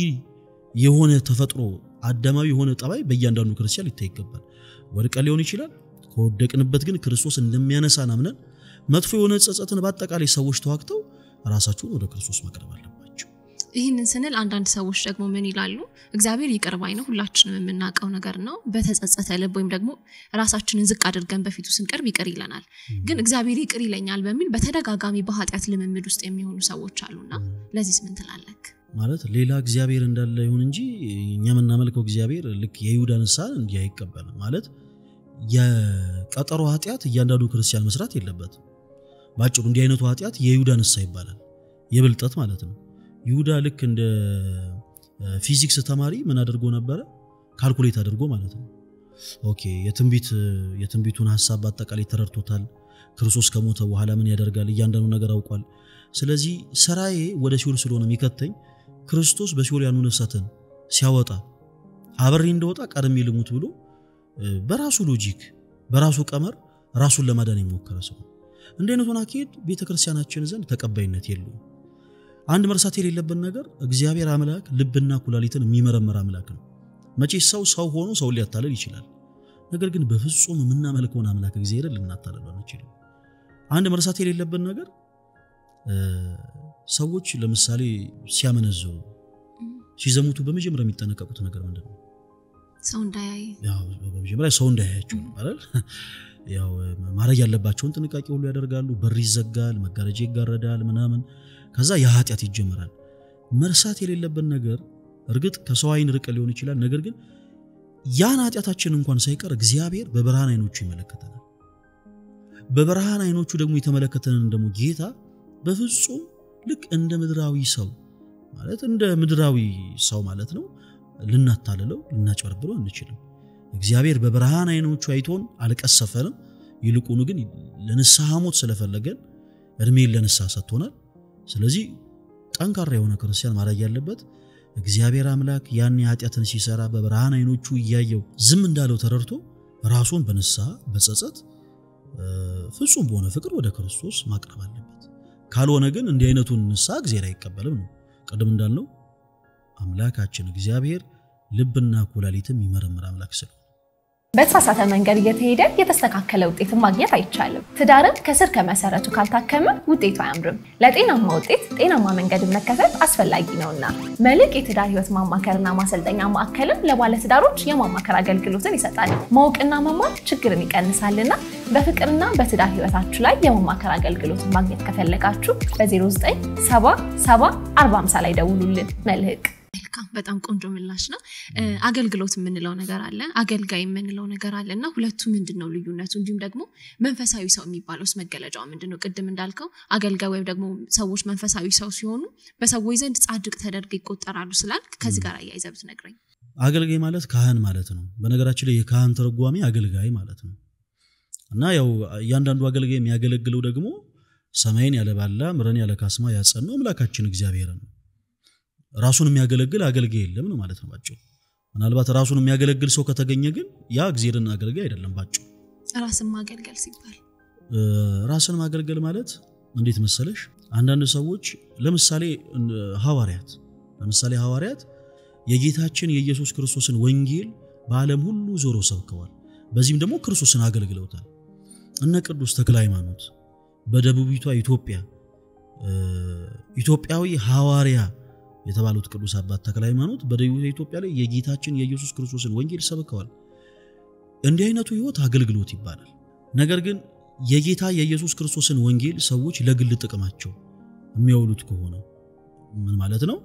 የሆነ ተፈጥሮ አዳማዊ የሆነ ጠባይ በእያንዳንዱ ክርስቲያን ሊታይ ይገባል። ወድቀን ሊሆን ይችላል። ከወደቅንበት ግን ክርስቶስ እንደሚያነሳን አምነን መጥፎ የሆነ ጸጸትን በአጠቃላይ ሰዎች ተዋክተው ራሳቸውን ወደ ክርስቶስ ማቅረብ አለባቸው። ይህንን ስንል አንዳንድ ሰዎች ደግሞ ምን ይላሉ? እግዚአብሔር ይቅር ባይ ነው፣ ሁላችንም የምናውቀው ነገር ነው። በተጸጸተ ልብ ወይም ደግሞ ራሳችንን ዝቅ አድርገን በፊቱ ስንቀርብ ይቅር ይለናል። ግን እግዚአብሔር ይቅር ይለኛል በሚል በተደጋጋሚ በኃጢያት ልምምድ ውስጥ የሚሆኑ ሰዎች አሉና ለዚህ ምን ትላለህ? ማለት ሌላ እግዚአብሔር እንዳለ ይሁን እንጂ እኛ የምናመልከው እግዚአብሔር ልክ የይሁዳ ንስሐን እንዲህ አይቀበልም። ማለት የቀጠሮ ኃጢያት እያንዳንዱ ክርስቲያን መስራት የለበትም። ባጭሩ እንዲህ አይነቱ ኃጢያት የይሁዳ ንስሐ ይባላል። የብልጠት ማለት ነው። ይሁዳ ልክ እንደ ፊዚክስ ተማሪ ምን አድርጎ ነበር? ካልኩሌት አድርጎ ማለት ነው። ኦኬ የትንቢቱን ሐሳብ በአጠቃላይ ተረድቶታል። ክርስቶስ ከሞተ በኋላ ምን ያደርጋል እያንዳንዱ ነገር አውቋል። ስለዚህ ስራዬ ወደ ሲኦል ስለሆነ የሚከተኝ ክርስቶስ በሲኦል ያኑ ነፍሳትን ሲያወጣ አብሬ እንደወጣ ቀድሜ ልሙት ብሎ በራሱ ሎጂክ በራሱ ቀመር ራሱን ለማዳን የሞከረ ሰው እንደ አይነቱን አካሄድ ቤተክርስቲያናችን ዘንድ ተቀባይነት የለውም። አንድ መርሳት የሌለበት ነገር እግዚአብሔር አምላክ ልብና ኩላሊትን የሚመረምር አምላክ ነው። መቼስ ሰው ሆኖ ሰው ሊያታለል ይችላል። ነገር ግን በፍጹም የምናመልከውን አምላክ እግዚአብሔር ልናታለለው አንችልም። አንድ መርሳት የሌለበት ነገር ሰዎች ለምሳሌ ሲያመነዘሩ ሲዘሙቱ በመጀመሪያ የሚጠነቀቁት ነገር ምንድነው? ሰው እንዳያይ። ያው በመጀመሪያ ሰው እንዳያያቸው አይደል? ያው ማረግ ያለባቸውን ጥንቃቄ ሁሉ ያደርጋሉ። በር ይዘጋል፣ መጋረጃ ይጋረዳል ምናምን። ከዛ የኃጢያት ይጀምራል። መርሳት የሌለበት ነገር እርግጥ ከሰው አይን ርቀ ሊሆን ይችላል። ነገር ግን ያን ኃጢያታችን እንኳን ሳይቀር እግዚአብሔር በብርሃን አይኖቹ ይመለከተናል። በብርሃን አይኖቹ ደግሞ የተመለከተንን ደግሞ ጌታ በፍጹም ልክ እንደ ምድራዊ ሰው ማለት ነው ልናታልለው ልናጨርብረው አንችልም። እግዚአብሔር በብርሃን አይኖቹ አይቶን አልቀሰፈንም። ይልቁኑ ግን ለንስሐ ሞት ስለፈለገን እድሜን ለንስሐ ሰጥቶናል። ስለዚህ ጠንካራ የሆነ ክርስቲያን ማድረግ ያለበት እግዚአብሔር አምላክ ያን ኃጢያትን ሲሰራ በብርሃን አይኖቹ እያየው ዝም እንዳለው ተረድቶ ራሱን በንስሐ በጸጸት ፍጹም በሆነ ፍቅር ወደ ክርስቶስ ማቅረብ አለበት። ካልሆነ ግን እንዲህ አይነቱን ንስሐ እግዚአብሔር አይቀበልም ነው። ቀደም እንዳልነው አምላካችን እግዚአብሔር ልብና ኩላሊትን የሚመረምር አምላክ ስለሆነ በተሳሳተ መንገድ እየተሄደ የተስተካከለ ውጤት ማግኘት አይቻልም። ትዳርን ከስር ከመሰረቱ ካልታከመ ውጤቱ አያምርም። ለጤናማ ውጤት ጤናማ መንገድን መከተል አስፈላጊ ነውና መልሕቅ የትዳር ህይወት ማማከርና ማሰልጠኛ ማዕከልም ለባለትዳሮች የማማከር አገልግሎትን ይሰጣል። ማወቅና መማር ችግርን ይቀንሳልና በፍቅርና በትዳር ህይወታችሁ ላይ የማማከር አገልግሎትን ማግኘት ከፈለጋችሁ በ0977 4050 ላይ ደውሉልን። መልሕቅ በጣም ቆንጆ ምላሽ ነው። አገልግሎት የምንለው ነገር አለ፣ አገልጋይ የምንለው ነገር አለና ሁለቱ ምንድነው ልዩነቱ? እንዲሁም ደግሞ መንፈሳዊ ሰው የሚባለውስ መገለጫው ምንድነው? ቅድም እንዳልከው አገልጋይ ወይም ደግሞ ሰዎች መንፈሳዊ ሰው ሲሆኑ በሰዎች ዘንድ ጻድቅ ተደርገው ይቆጠራሉ ስላልክ ከዚህ ጋር አያይዘህ ብትነግረኝ። አገልጋይ ማለት ካህን ማለት ነው። በነገራችን ላይ የካህን ተርጓሚ አገልጋይ ማለት ነው። እና ያው እያንዳንዱ አገልጋይ የሚያገለግለው ደግሞ ሰማይን ያለባላ ምድርን ያለ ካስማ ያጸናው አምላካችን እግዚአብሔር ነው። ራሱን የሚያገለግል አገልጋይ የለም ነው ማለት ነው ባጭሩ። ምናልባት ራሱን የሚያገለግል ሰው ከተገኘ ግን ያ እግዚአብሔርን አገልጋይ አይደለም ባጭሩ። ራስን ማገልገል ሲባል ራስን ማገልገል ማለት እንዴት መሰለሽ? አንዳንድ ሰዎች ለምሳሌ ሐዋርያት የጌታችን የኢየሱስ ክርስቶስን ወንጌል በዓለም ሁሉ ዞሮ ሰብከዋል። በዚህም ደግሞ ክርስቶስን አገልግለውታል። እነ ቅዱስ ተክለ ሃይማኖት በደቡቢቷ ኢትዮጵያዊ ሐዋርያ የተባሉት ቅዱስ አባት ተክለ ሃይማኖት በደቡብ ኢትዮጵያ ላይ የጌታችን የኢየሱስ ክርስቶስን ወንጌል ሰብከዋል። እንዲህ አይነቱ ህይወት አገልግሎት ይባላል። ነገር ግን የጌታ የኢየሱስ ክርስቶስን ወንጌል ሰዎች ለግል ጥቅማቸው የሚያውሉት ከሆነ ምን ማለት ነው?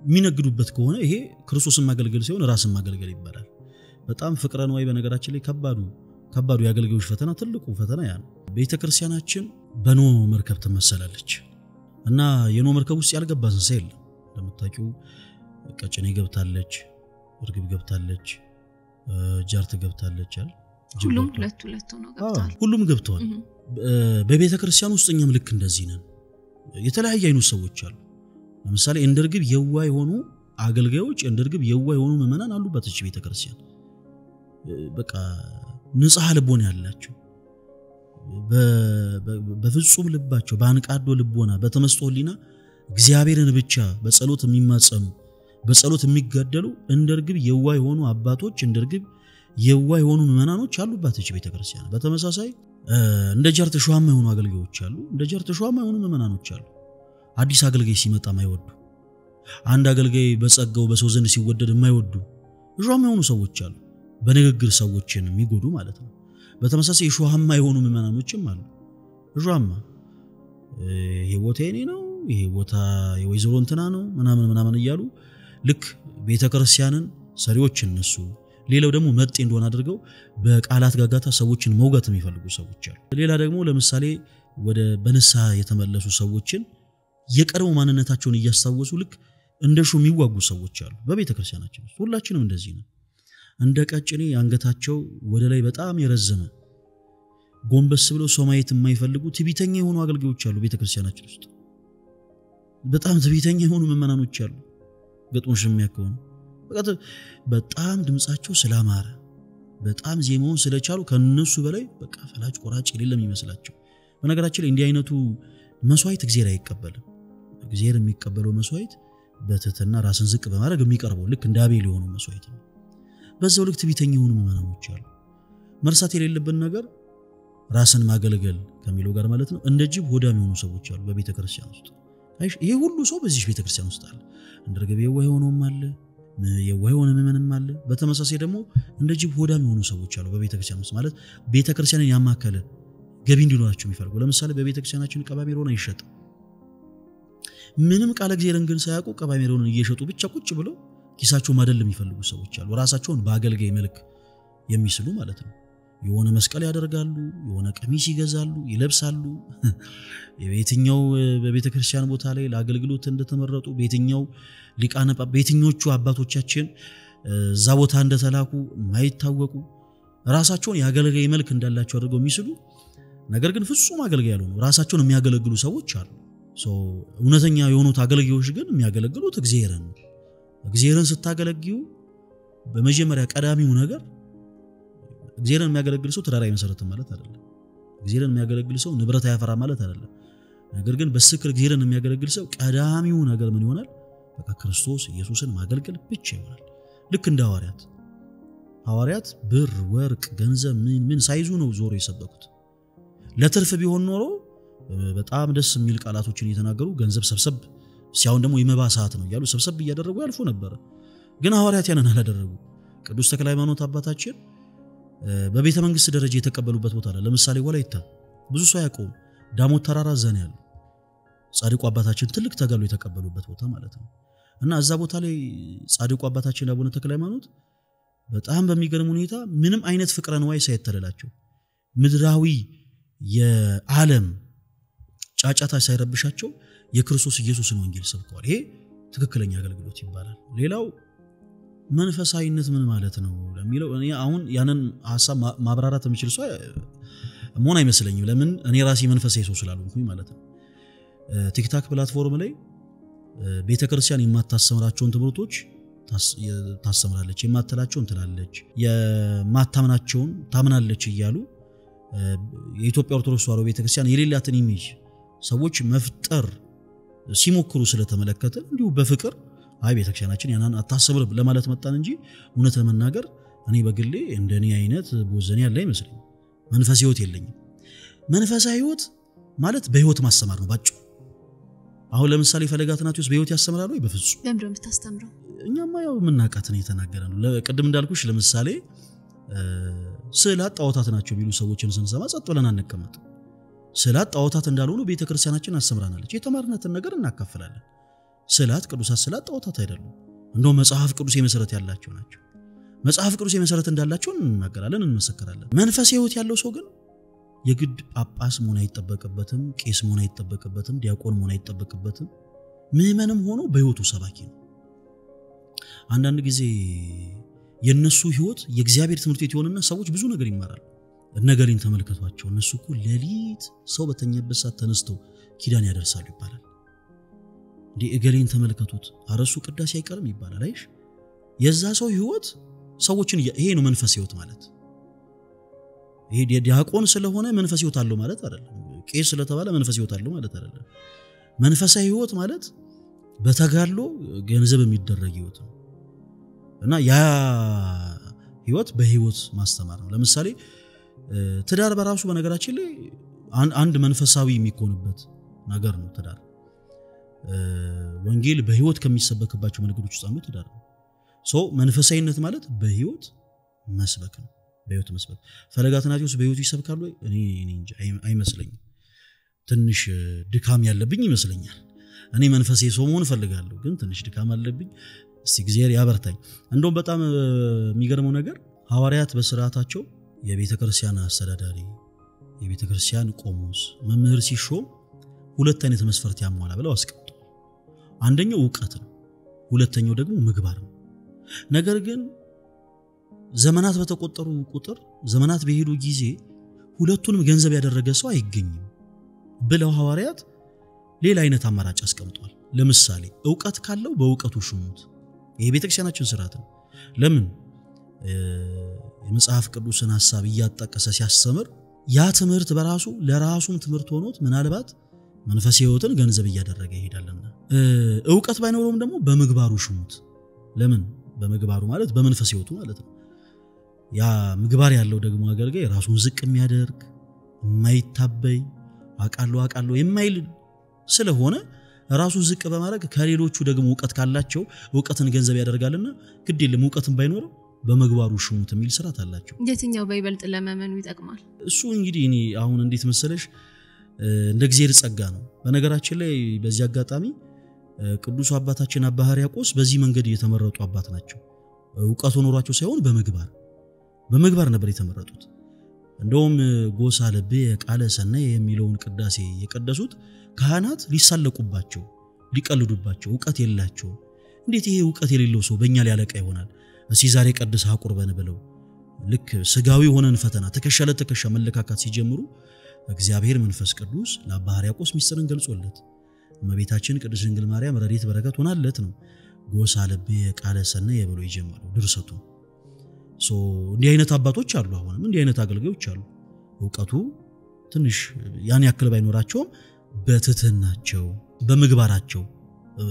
የሚነግዱበት ከሆነ ይሄ ክርስቶስን ማገልገል ሳይሆን ራስን ማገልገል ይባላል። በጣም ፍቅረን ወይ በነገራችን ላይ ከባዱ የአገልጋዮች ፈተና ትልቁ ፈተና ያ ነው። ቤተክርስቲያናችን በኖ መርከብ ተመሰላለች እና የኖ መርከብ ውስጥ ያልገባ እንስሳ የለም ለምታውቂው ቀጭኔ ገብታለች እርግብ ገብታለች ጃርት ገብታለች አይደል ሁሉም ሁለት ነው ገብታል ሁሉም ገብተዋል በቤተ ክርስቲያን ውስጥ እኛም ልክ እንደዚህ ነን የተለያየ አይነት ሰዎች አሉ ለምሳሌ እንደርግብ የዋይ ሆኑ አገልጋዮች እንደርግብ የዋይ ሆኑ ምእመናን አሉበት እቺ ቤተ ክርስቲያን በቃ ንጹህ ልቦና ያላቸው በፍጹም ልባቸው ባንቃዶ ልቦና በተመስጦ ህሊና እግዚአብሔርን ብቻ በጸሎት የሚማጸኑ በጸሎት የሚጋደሉ እንደርግብ የዋይ ሆኑ አባቶች እንደርግብ የዋይ ሆኑ ምእመናኖች አሉበት እቺ ቤተ ክርስቲያን በተመሳሳይ እንደ ጃርት ሸዋማ የሆኑ አገልጋዮች አሉ እንደ ጃርት ሸዋማ የሆኑ ምእመናኖች አሉ አዲስ አገልጋይ ሲመጣ ማይወዱ አንድ አገልጋይ በጸጋው በሰው ዘንድ ሲወደድ የማይወዱ ሸዋማ የሆኑ ሰዎች አሉ በንግግር ሰዎችን የሚጎዱ ማለት ነው በተመሳሳይ ሸዋማ የሆኑ ምእመናኖችም አሉ ሸዋማ ይሄ ቦታ የኔ ነው ይሄ ቦታ የወይዘሮ እንትና ነው ምናምን እያሉ ልክ ቤተ ክርስቲያንን ሰሪዎች እነሱ ሌላው ደግሞ መጤ እንደሆነ አድርገው በቃላት ጋጋታ ሰዎችን መውጋት የሚፈልጉ ሰዎች አሉ ሌላ ደግሞ ለምሳሌ ወደ በንስሐ የተመለሱ ሰዎችን የቀድሞ ማንነታቸውን እያስታወሱ ልክ እንደሹ የሚዋጉ ሰዎች አሉ በቤተ ክርስቲያናችን ሁላችንም እንደዚህ ነው እንደ ቀጭኔ አንገታቸው ወደ ላይ በጣም የረዘመ ጎንበስ ብለው ሰማያት የማይፈልጉ ትቢተኛ የሆኑ አገልጋዮች አሉ ቤተ ክርስቲያናችን ውስጥ በጣም ትቢተኛ የሆኑ ምእመናኖች አሉ ገጥሞሽ የሚያከው በጣም ድምጻቸው ስላማረ በጣም ዜማውን ስለቻሉ ከነሱ በላይ በቃ ፈላጭ ቆራጭ የሌለም ይመስላቸው በነገራችን ላይ እንዲህ አይነቱ መስዋዕት እግዚአብሔር አይቀበልም እግዚአብሔር የሚቀበለው መስዋዕት በትህትና ራስን ዝቅ በማድረግ የሚቀርበው ልክ እንደ አቤል የሆነው መስዋዕት ነው በዛው ልክ ትቢተኛ የሆኑ ምእመናኖች አሉ መርሳት የሌለብን ነገር ራስን ማገልገል ከሚለው ጋር ማለት ነው እንደ ጅብ ሆዳም የሆኑ ሰዎች አሉ በቤተ ክርስቲያን ውስጥ አይሽ ይሄ ሁሉ ሰው በዚህ ቤተ ክርስቲያን ውስጥ አለ እንደርግብ የዋህ ሆኖም አለ የዋህ ሆነ ምእመንም አለ በተመሳሳይ ደግሞ እንደ ጅብ ሆዳም የሆኑ ሰዎች አሉ በቤተ ክርስቲያን ውስጥ ማለት ቤተ ክርስቲያንን ያማከለ ገቢ እንዲኖራቸው የሚፈልጉ ለምሳሌ በቤተ ክርስቲያናችን ቀባሜሮን አይሸጥ ምንም ቃል እግዚአብሔርን ግን ሳያውቁ ቀባሜሮን እየሸጡ ብቻ ቁጭ ብለው ኪሳቸው ማደል የሚፈልጉ ሰዎች አሉ ራሳቸውን በአገልጋይ መልክ የሚስሉ ማለት ነው የሆነ መስቀል ያደርጋሉ የሆነ ቀሚስ ይገዛሉ ይለብሳሉ የቤትኛው በቤተ ክርስቲያን ቦታ ላይ ለአገልግሎት እንደተመረጡ ቤትኛው ሊቃነ ቤትኞቹ አባቶቻችን እዛ ቦታ እንደተላኩ ማይታወቁ ራሳቸውን ያገልጋይ መልክ እንዳላቸው አድርገው የሚስሉ ነገር ግን ፍጹም አገልጋይ ያልሆኑ ራሳቸውን የሚያገለግሉ ሰዎች አሉ እውነተኛ የሆኑት አገልጋዮች ግን የሚያገለግሉት እግዚአብሔርን ስታገለግዩ በመጀመሪያ ቀዳሚው ነገር እግዚአብሔርን የሚያገለግል ሰው ትዳር አይመሰርትም ማለት አይደለም እግዚአብሔርን የሚያገለግል ሰው ንብረት ያፈራ ማለት አይደለም ነገር ግን በስክር እግዚአብሔርን የሚያገለግል ሰው ቀዳሚው ነገር ምን ይሆናል በቃ ክርስቶስ ኢየሱስን ማገልገል ብቻ ይሆናል ልክ እንደ ሐዋርያት ብር ወርቅ ገንዘብ ምን ሳይዙ ነው ዞሮ የሰበኩት ለትርፍ ቢሆን ኖሮ በጣም ደስ የሚል ቃላቶችን እየተናገሩ ገንዘብ ሰብሰብ ሲያውን ደግሞ የመባ ሰዓት ነው ያሉ ሰብሰብ እያደረጉ ያልፉ ነበር ግን ሐዋርያት ያንን አላደረጉ ቅዱስ ተክለ ሃይማኖት አባታችን በቤተ መንግስት ደረጃ የተቀበሉበት ቦታ አለ ለምሳሌ ወላይታ ብዙ ሰው ያውቀው ዳሞት ተራራ ዘነ ያለው ጻድቁ አባታችን ትልቅ ተጋሉ የተቀበሉበት ቦታ ማለት ነው እና እዛ ቦታ ላይ ጻድቁ አባታችን አቡነ ተክለ ሃይማኖት በጣም በሚገርም ሁኔታ ምንም አይነት ፍቅረ ነዋይ ሳይተለላቸው ምድራዊ የዓለም ጫጫታ ሳይረብሻቸው የክርስቶስ ኢየሱስን ወንጌል ሰብከዋል ይሄ ትክክለኛ አገልግሎት ይባላል ሌላው መንፈሳዊነት ምን ማለት ነው ለሚለው እኔ አሁን ያንን ሐሳብ ማብራራት የሚችል ሰው መሆን አይመስለኝም ለምን እኔ ራሴ መንፈሳዊ ሰው ስላልሆንኩኝ ማለት ነው ቲክታክ ፕላትፎርም ላይ ቤተክርስቲያን የማታስተምራቸውን ትምህርቶች ታስተምራለች የማትላቸውን ትላለች የማታምናቸውን ታምናለች እያሉ የኢትዮጵያ ኦርቶዶክስ ተዋሕዶ ቤተክርስቲያን የሌላትን ኢሜጅ ሰዎች መፍጠር ሲሞክሩ ስለተመለከተ እንዲሁ በፍቅር አይ ቤተክርስቲያናችን ያናን አታሰብም ለማለት መጣን እንጂ እውነት ለመናገር እኔ በግሌ እንደኔ አይነት ቦዘኔ ያለ አይመስልኝ መንፈሳዊ ህይወት የለኝም መንፈሳዊ ህይወት ማለት በህይወት ማስተማር ነው ባጭሩ አሁን ለምሳሌ ፈለጋትናቲውስ በህይወት ያስተምራሉ ወይ በፍጹም ለምንድነው የምታስተምረው እኛማ ያው ምናቃተን የተናገረን ለቅድም እንዳልኩሽ ለምሳሌ ስዕላት ጣዖታት ናቸው ቢሉ ሰዎችን ስንሰማ ጸጥ ብለን አንቀመጥ ስዕላት ጣዖታት እንዳልሆኑ ቤተክርስቲያናችን አስተምራናለች የተማርናትን ነገር እናካፍላለን ስዕላት ቅዱሳት ስዕላት ጣዖታት አይደሉም እንደው መጽሐፍ ቅዱስ የመሰረት ያላቸው ናቸው መጽሐፍ ቅዱስ የመሰረት እንዳላቸው እንናገራለን እንመሰክራለን መንፈሳዊ ህይወት ያለው ሰው ግን የግድ ጳጳስ መሆን አይጠበቅበትም ቄስ መሆን አይጠበቅበትም ዲያቆን መሆን አይጠበቅበትም ምእመንም ሆኖ በህይወቱ ሰባኪ ነው አንዳንድ ጊዜ የነሱ ህይወት የእግዚአብሔር ትምህርት ቤት ይሆንና ሰዎች ብዙ ነገር ይማራሉ እነገሊን ተመልከቷቸው እነሱ እኮ ሌሊት ሰው በተኛበት ሰዓት ተነስተው ኪዳን ያደርሳሉ ይባላል እንዴ እገሊን ተመልከቱት አረሱ ቅዳሴ አይቀርም ይባላል አይሽ የዛ ሰው ህይወት ሰዎችን ይሄ ነው መንፈስ ህይወት ማለት ይሄ ዲያቆን ስለሆነ መንፈስ ህይወት አለው ማለት አይደለም ቄስ ስለተባለ መንፈስ ህይወት አለው ማለት አይደለም መንፈሳዊ ህይወት ማለት በተጋድሎ ገንዘብ የሚደረግ ህይወት ነው እና ያ ህይወት በህይወት ማስተማር ነው ለምሳሌ ትዳር በራሱ በነገራችን ላይ አንድ መንፈሳዊ የሚኮንበት ነገር ነው ትዳር ወንጌል በህይወት ከሚሰበክባቸው መንገዶች ውስጥ አንዱ ትዳር ነው መንፈሳዊነት ማለት በህይወት መስበክ ነው በህይወት መስበክ ፈለጋትናቲውስ በህይወቱ ይሰብካሉ እኔ እንጂ አይመስለኝም ትንሽ ድካም ያለብኝ ይመስለኛል እኔ መንፈሴ ሰው መሆን ፈልጋለሁ ግን ትንሽ ድካም አለብኝ እስቲ እግዚአብሔር ያበርታኝ እንደውም በጣም የሚገርመው ነገር ሐዋርያት በስርዓታቸው የቤተክርስቲያን አስተዳዳሪ የቤተክርስቲያን ቆሞስ መምህር ሲሾም ሁለት አይነት መስፈርት ያሟላ ብለው አስቀምጠዋል አንደኛው ዕውቀት ነው ሁለተኛው ደግሞ ምግባር ነው ነገር ግን ዘመናት በተቆጠሩ ቁጥር ዘመናት በሄዱ ጊዜ ሁለቱንም ገንዘብ ያደረገ ሰው አይገኝም ብለው ሐዋርያት ሌላ አይነት አማራጭ አስቀምጠዋል ለምሳሌ ዕውቀት ካለው በዕውቀቱ ሹሙት ይሄ ቤተክርስቲያናችን ስርዓት ነው ለምን የመጽሐፍ ቅዱስን ሐሳብ ያጣቀሰ ሲያስተምር ያ ትምህርት በራሱ ለራሱም ትምህርት ሆኖት ምናልባት መንፈሳዊ ህይወትን ገንዘብ ያደረገ ይሄዳልና ዕውቀት ባይኖርም ደግሞ በምግባሩ ሹሙት ለምን በምግባሩ ማለት በመንፈሳዊ ህይወቱ ማለት ነው ያ ምግባር ያለው ደግሞ አገልጋይ ራሱን ዝቅ የሚያደርግ የማይታበይ አቃሉ የማይል ስለሆነ ራሱ ዝቅ በማድረግ ከሌሎቹ ደግሞ ዕውቀት ካላቸው ዕውቀትን ገንዘብ ያደርጋልና ግድ የለም ዕውቀትን ባይኖር በመግባሩ ሹሙት የሚል ስርዓት አላቸው የትኛው በይበልጥ ለመመኑ ይጠቅማል እሱ እንግዲህ እኔ አሁን እንዴት መሰለሽ እንደ እግዚአብሔር ጸጋ ነው በነገራችን ላይ በዚህ አጋጣሚ ቅዱስ አባታችን አባ ሕርያቆስ በዚህ መንገድ የተመረጡ አባት ናቸው ዕውቀቱ ኖሯቸው ሳይሆን በመግባር ነበር የተመረጡት እንደውም ጎሳ ለቤ ቃለ ሰናይ የሚለውን ቅዳሴ የቀደሱት ካህናት ሊሳለቁባቸው ሊቀልዱባቸው ዕውቀት የላቸው እንዴት ይሄ ዕውቀት የሌለው ሰው በእኛ ሊያለቃ ይሆናል እሲ ዛሬ ቀድስ አቁርበን ብለው ልክ ስጋዊ ሆነን ፈተና ተከሻለ መለካካት ሲጀምሩ እግዚአብሔር መንፈስ ቅዱስ ለአባ ሕርያቆስ ሚስጥርን ገልጾለት እመቤታችን ቅድስት ድንግል ማርያም ረድኤት በረከት ሆናለት ነው ጎሳ ለቤ ቃለ ሰናይ ብሎ ይጀምራሉ ድርሰቱ እንዲህ አይነት አባቶች አሉ አሁንም እንዲህ አይነት አገልጋዮች አሉ ዕውቀቱ ትንሽ ያን ያክል ባይኖራቸውም በትህትናቸው በምግባራቸው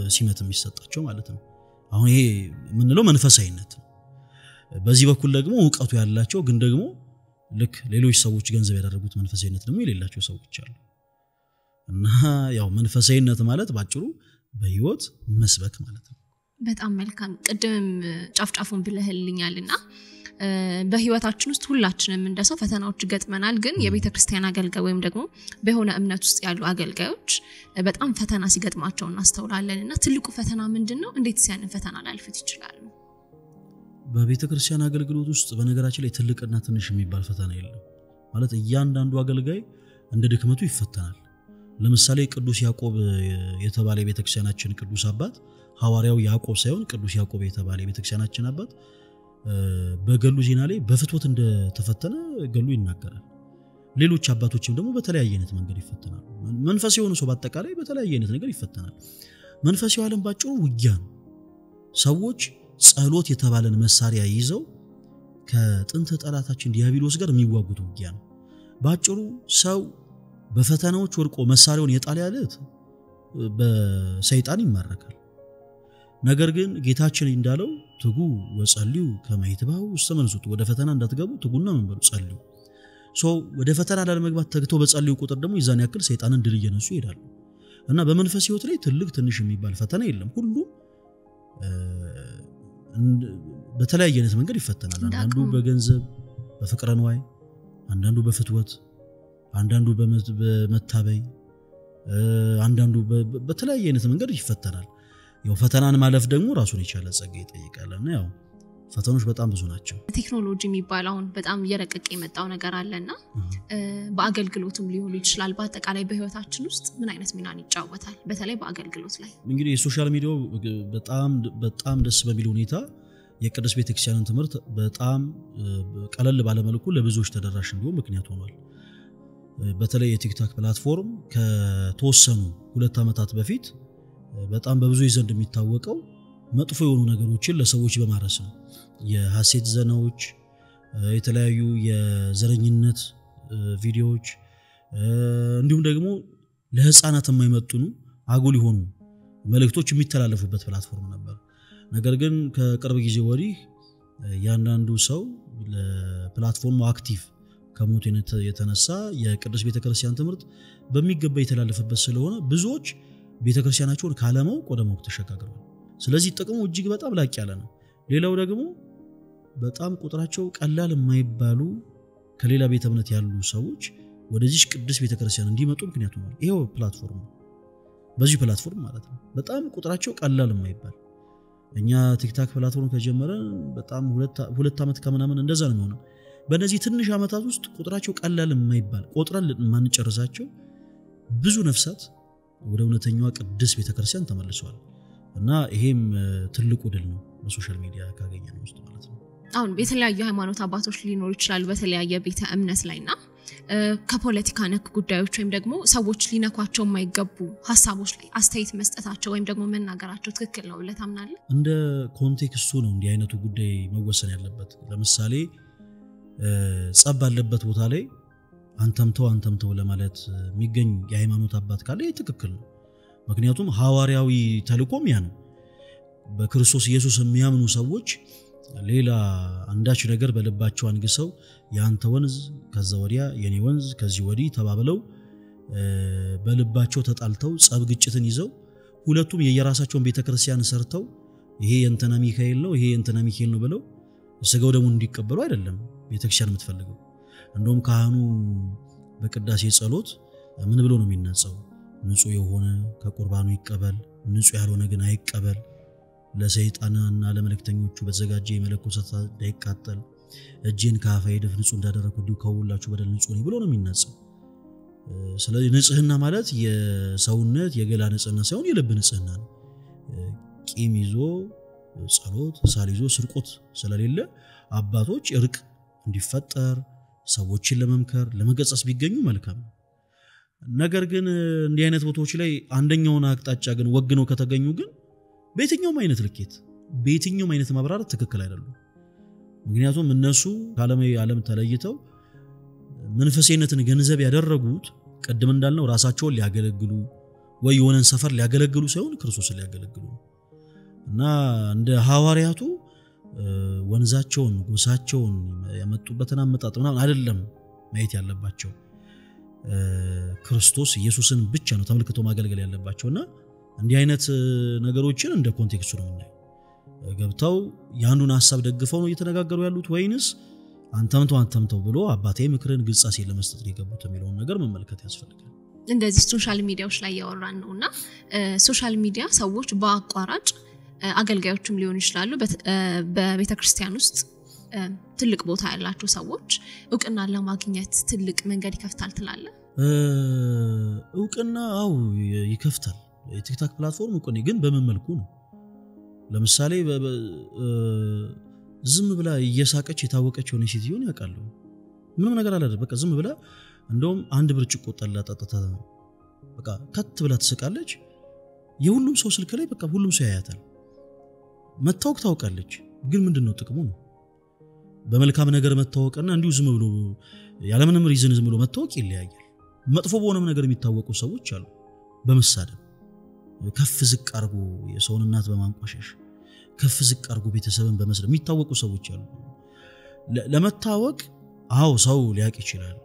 ሲመት የሚሰጣቸው ማለት ነው አሁን ይሄ ምንለው መንፈሳዊነት በዚህ በኩል ደግሞ ዕውቀቱ ያላቸው ግን ደግሞ ልክ ሌሎች ሰዎች ገንዘብ ያደረጉት መንፈሳዊነት ደግሞ የሌላቸው ሰዎች አሉ እና ያው መንፈሳዊነት ማለት ባጭሩ በህይወት መስበክ ማለት ነው በጣም መልካም ቅድም ጫፍጫፉን ብለህልኛልና በህይወታችን ውስጥ ሁላችንም እንደሰው ፈተናዎች ገጥመናል ግን የቤተክርስቲያን አገልጋይ ወይም ደግሞ በሆነ እምነት ውስጥ ያሉ አገልጋዮች በጣም ፈተና ሲገጥማቸው እናስተውላለንና ትልቁ ፈተና ምንድነው እንዴትስ ያንን ፈተና ላልፉት ይችላሉ በቤተክርስቲያን አገልግሎት ውስጥ በነገራችን ላይ ትልቅና ትንሽ የሚባል ፈተና የለም ማለት እያንዳንዱ አገልጋይ እንደ ድክመቱ ይፈተናል ለምሳሌ ቅዱስ ያዕቆብ የተባለ የቤተክርስቲያናችን ቅዱስ አባት ሐዋርያው ያዕቆብ ሳይሆን ቅዱስ ያዕቆብ የተባለ የቤተክርስቲያናችን አባት በገሉ ዜና ላይ በፍትወት እንደተፈተነ ገሉ ይናገራል ሌሎች አባቶችም ደግሞ በተለያየ አይነት መንገድ ይፈተናሉ መንፈስ የሆነ ሰው በአጠቃላይ በተለያየ አይነት ነገር ይፈተናል መንፈስ ዓለም ባጭሩ ውጊያ ነው ሰዎች ጸሎት የተባለን መሳሪያ ይዘው ከጥንት ጠላታችን ዲያብሎስ ጋር የሚዋጉት ውጊያ ነው ባጭሩ ሰው በፈተናዎች ወርቆ መሳሪያውን የጣለ ያለት በሰይጣን ይማረካል ነገር ግን ጌታችን እንዳለው ትጉ ወጸልዩ ከመይትባው ውስተመንሱት ወደ ፈተና እንዳትገቡ ትጉና መንበሩ ጸልዩ ወደ ፈተና ላለመግባት ተግተው በጸልዩ ቁጥር ደግሞ ይዛን ያክል ሰይጣንን ድል እየነሱ ይሄዳሉ እና በመንፈስ ህይወት ላይ ትልቅ ትንሽ የሚባል ፈተና የለም ሁሉ በተለያየ አይነት መንገድ ይፈተናል አንዳንዱ በገንዘብ በፍቅረ ንዋይ አንዳንዱ በፍትወት አንዳንዱ በመታበይ አንዳንዱ በተለያየ አይነት መንገድ ይፈተናል ያው ፈተናን ማለፍ ደግሞ ራሱን የቻለ ጸጋ ይጠይቃልና ያው ፈተኖች በጣም ብዙ ናቸው። ቴክኖሎጂ የሚባለው አሁን በጣም እየረቀቀ የመጣው ነገር አለና በአገልግሎቱም ሊሆን ይችላል በአጠቃላይ በህይወታችን ውስጥ ምን አይነት ሚናን ይጫወታል በተለይ በአገልግሎት ላይ? እንግዲህ የሶሻል ሚዲያው በጣም ደስ በሚል ሁኔታ የቅድስት ቤተክርስቲያንን ትምህርት በጣም ቀለል ባለ መልኩ ለብዙዎች ተደራሽ እንዲሆን ምክንያት ሆኗል። በተለይ የቲክቶክ ፕላትፎርም ከተወሰኑ 2 ዓመታት በፊት በጣም በብዙ ዘንድ የሚታወቀው መጥፎ የሆኑ ነገሮችን ለሰዎች በማረስ ነው። የሐሰት ዘናዎች፣ የተለያዩ የዘረኝነት ቪዲዮዎች እንዲሁም ደግሞ ለህፃናት የማይመጥኑ አጉል የሆኑ መልእክቶች የሚተላለፉበት ፕላትፎርም ነበር። ነገር ግን ከቅርብ ጊዜ ወዲህ ያንዳንዱ ሰው ለፕላትፎርሙ አክቲቭ ከሞት የተነሳ የቅድስት ቤተክርስቲያን ትምህርት በሚገባ የተላለፈበት ስለሆነ ብዙዎች ቤተክርስቲያናቸውን ካለማው ወደ ማወቅ ተሸጋግረዋል። ስለዚህ ጥቅሙ እጅግ በጣም ላቅ ያለ ነው። ሌላው ደግሞ በጣም ቁጥራቸው ቀላል የማይባሉ ከሌላ ቤተ እምነት ያሉ ሰዎች ወደዚህ ቅድስት ቤተክርስቲያን እንዲመጡ ምክንያት ሆኗል። ይሄው ፕላትፎርም በዚህ ፕላትፎርም ማለት ነው በጣም ቁጥራቸው ቀላል የማይባል እኛ ቲክቶክ ፕላትፎርም ከጀመረ በጣም 2 ዓመት ከምናምን እንደዛ ነው የሚሆነው። በእነዚህ ትንሽ ዓመታት ውስጥ ቁጥራቸው ቀላል የማይባል ቆጥረን ማንጨርሳቸው ብዙ ነፍሳት ወደ እውነተኛዋ ቅድስት ቤተክርስቲያን ተመልሰዋል እና ይሄም ትልቁ ድል ነው በሶሻል ሚዲያ ካገኘነው ውስጥ ማለት ነው። አሁን የተለያዩ ሃይማኖት አባቶች ሊኖሩ ይችላሉ በተለያየ ቤተ እምነት ላይና ከፖለቲካ ነክ ጉዳዮች ወይም ደግሞ ሰዎች ሊነኳቸው የማይገቡ ሐሳቦች ላይ አስተያየት መስጠታቸው ወይም ደግሞ መናገራቸው ትክክል ነው ብለህ ታምናለህ? እንደ ኮንቴክስቱ ነው እንዲህ አይነቱ ጉዳይ መወሰን ያለበት። ለምሳሌ ጸብ ባለበት ቦታ ላይ አንተምተው ለማለት የሚገኝ የሃይማኖት አባት ካለ ትክክል ነው። ምክንያቱም ሐዋርያዊ ተልእኮም ያ ነው። በክርስቶስ ኢየሱስ የሚያምኑ ሰዎች ሌላ አንዳች ነገር በልባቸው አንግሰው ያንተ ወንዝ ከዛ ወዲያ የኔ ወንዝ ከዚህ ወዲህ ተባብለው በልባቸው ተጣልተው ጸብ ግጭትን ይዘው ሁለቱም የየራሳቸውን ቤተክርስቲያን ሰርተው ይሄ የእንተና ሚካኤል ነው ይሄ የእንተና ሚካኤል ነው ብለው ስጋው ደግሞ እንዲቀበሉ አይደለም ቤተክርስቲያን የምትፈልገው። እንደውም ካህኑ በቅዳሴ ጸሎት ምን ብሎ ነው የሚነጸው? ንጹህ የሆነ ከቁርባኑ ይቀበል፣ ንጹህ ያልሆነ ግን አይቀበል፣ ለሰይጣንና ለመለክተኞቹ በተዘጋጀ የመለኮት እሳት እንዳይቃጠል እጄን ከአፌ ይደፍ ንጹህ እንዳደረኩ እንዲሁ ከሁላችሁ በደል ንጹህ ነኝ ብሎ ነው የሚነጸው። ስለዚህ ንጽህና ማለት የሰውነት የገላ ንጽህና ሳይሆን የልብ ንጽህና ነው። ቂም ይዞ ጸሎት ሳል ይዞ ስርቆት ስለሌለ አባቶች እርቅ እንዲፈጠር ሰዎችን ለመምከር ለመገጸጽ ቢገኙ መልካም። ነገር ግን እንዲህ አይነት ቦታዎች ላይ አንደኛውን አቅጣጫ ግን ወግነው ከተገኙ ግን በየትኛውም አይነት ልኬት በየትኛውም አይነት ማብራራት ትክክል አይደሉም። ምክንያቱም እነሱ ከዓለማዊ ዓለም ተለይተው መንፈሳዊነትን ገንዘብ ያደረጉት ቀደም እንዳልነው ራሳቸውን ሊያገለግሉ ወይ የሆነን ሰፈር ሊያገለግሉ ሳይሆን ክርስቶስን ሊያገለግሉ እና እንደ ሐዋርያቱ ወንዛቸውን ጎሳቸውን ያመጡበትን አመጣጥ ምናምን አይደለም ማየት ያለባቸው። ክርስቶስ ኢየሱስን ብቻ ነው ተመልክቶ ማገልገል ያለባቸውና እንዲህ አይነት ነገሮችን እንደ ኮንቴክስቱ ነው የምናየው። ገብተው ያንዱን ሐሳብ ደግፈው ነው እየተነጋገሩ ያሉት ወይንስ አንተምተው ብሎ አባቴ ምክርን ግጻሴ ለመስጠት የገቡት የሚለውን ነገር መመልከት ያስፈልጋል። እንደዚህ ሶሻል ሚዲያዎች ላይ ያወራን ነውና ሶሻል ሚዲያ ሰዎች በአቋራጭ አገልጋዮችም ሊሆኑ ይችላሉ በቤተክርስቲያን ውስጥ ትልቅ ቦታ ያላቸው ሰዎች እውቅና ለማግኘት ትልቅ መንገድ ይከፍታል ትላለህ? እውቅና ይከፍታል። የቲክቶክ ፕላትፎርም እውቅና ግን በምን መልኩ ነው? ለምሳሌ ዝም ብላ እየሳቀች የታወቀች ሆነ ሴትዮ ነው ያውቃሉ። ምንም ነገር አላደረገ በቃ ዝም ብላ እንደውም አንድ ብርጭቆ ጠላ ጠጥታ በቃ ከት ብላ ትስቃለች። የሁሉም ሰው ስልክ ላይ በቃ ሁሉም ሰው ያያታል። መታወቅ ታውቃለች። ግን ምንድነው ጥቅሙ ነው? በመልካም ነገር መታወቅና እንዲሁ ዝም ብሎ ያለምንም ሪዝን ዝም ብሎ መታወቅ ይለያያል። መጥፎ በሆነም ነገር የሚታወቁ ሰዎች አሉ። በመሳደብ ከፍ ዝቅ አርጎ የሰውን እናት በማንቋሸሽ ከፍ ዝቅ አርጎ ቤተሰብን በመስደብ የሚታወቁ ሰዎች አሉ። ለመታወቅ ሰው ሊያቅ ይችላል።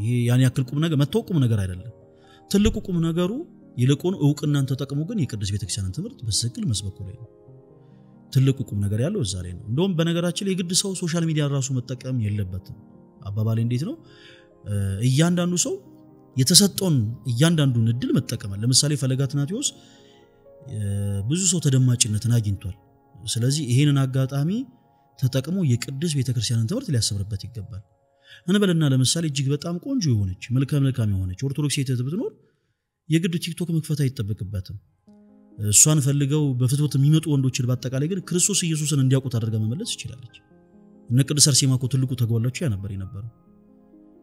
ይሄ ያን ያክል ቁም ነገር መታወቁም ነገር አይደለም። ትልቁ ቁም ነገሩ ይልቁን እውቅናን ተጠቅሞ ግን የቅድስት ቤተክርስቲያንን ትምህርት በትክክል መስበኩ ላይ ነው። ትልቁ ቁም ነገር ያለው እዛ ላይ ነው። እንደውም በነገራችን ላይ የግድ ሰው ሶሻል ሚዲያ ራሱ መጠቀም የለበትም። አባባሌ እንዴት ነው? እያንዳንዱ ሰው የተሰጠውን እያንዳንዱን እድል መጠቀም አለ። ለምሳሌ ፈለገ አትናቴዎስ ብዙ ሰው ተደማጭነትን አግኝቷል። ስለዚህ ይሄንን አጋጣሚ ተጠቅሞ የቅዱስ ቤተክርስቲያንን ትምህርት ሊያሰብርበት ይገባል እንበልና ለምሳሌ እጅግ በጣም ቆንጆ የሆነች መልካም የሆነች ኦርቶዶክስ ሴት ብትኖር የግድ ቲክቶክ መክፈት አይተበቅበትም እሷን ፈልገው በፍትወት የሚመጡ ወንዶችን በአጠቃላይ ግን ክርስቶስ ኢየሱስን እንዲያውቁ ታደርጋ መመለስ ይችላልች እነ ቅድስት አርሴማ እኮ ትልቁ ተግባራቸው ያ ነበር የነበረው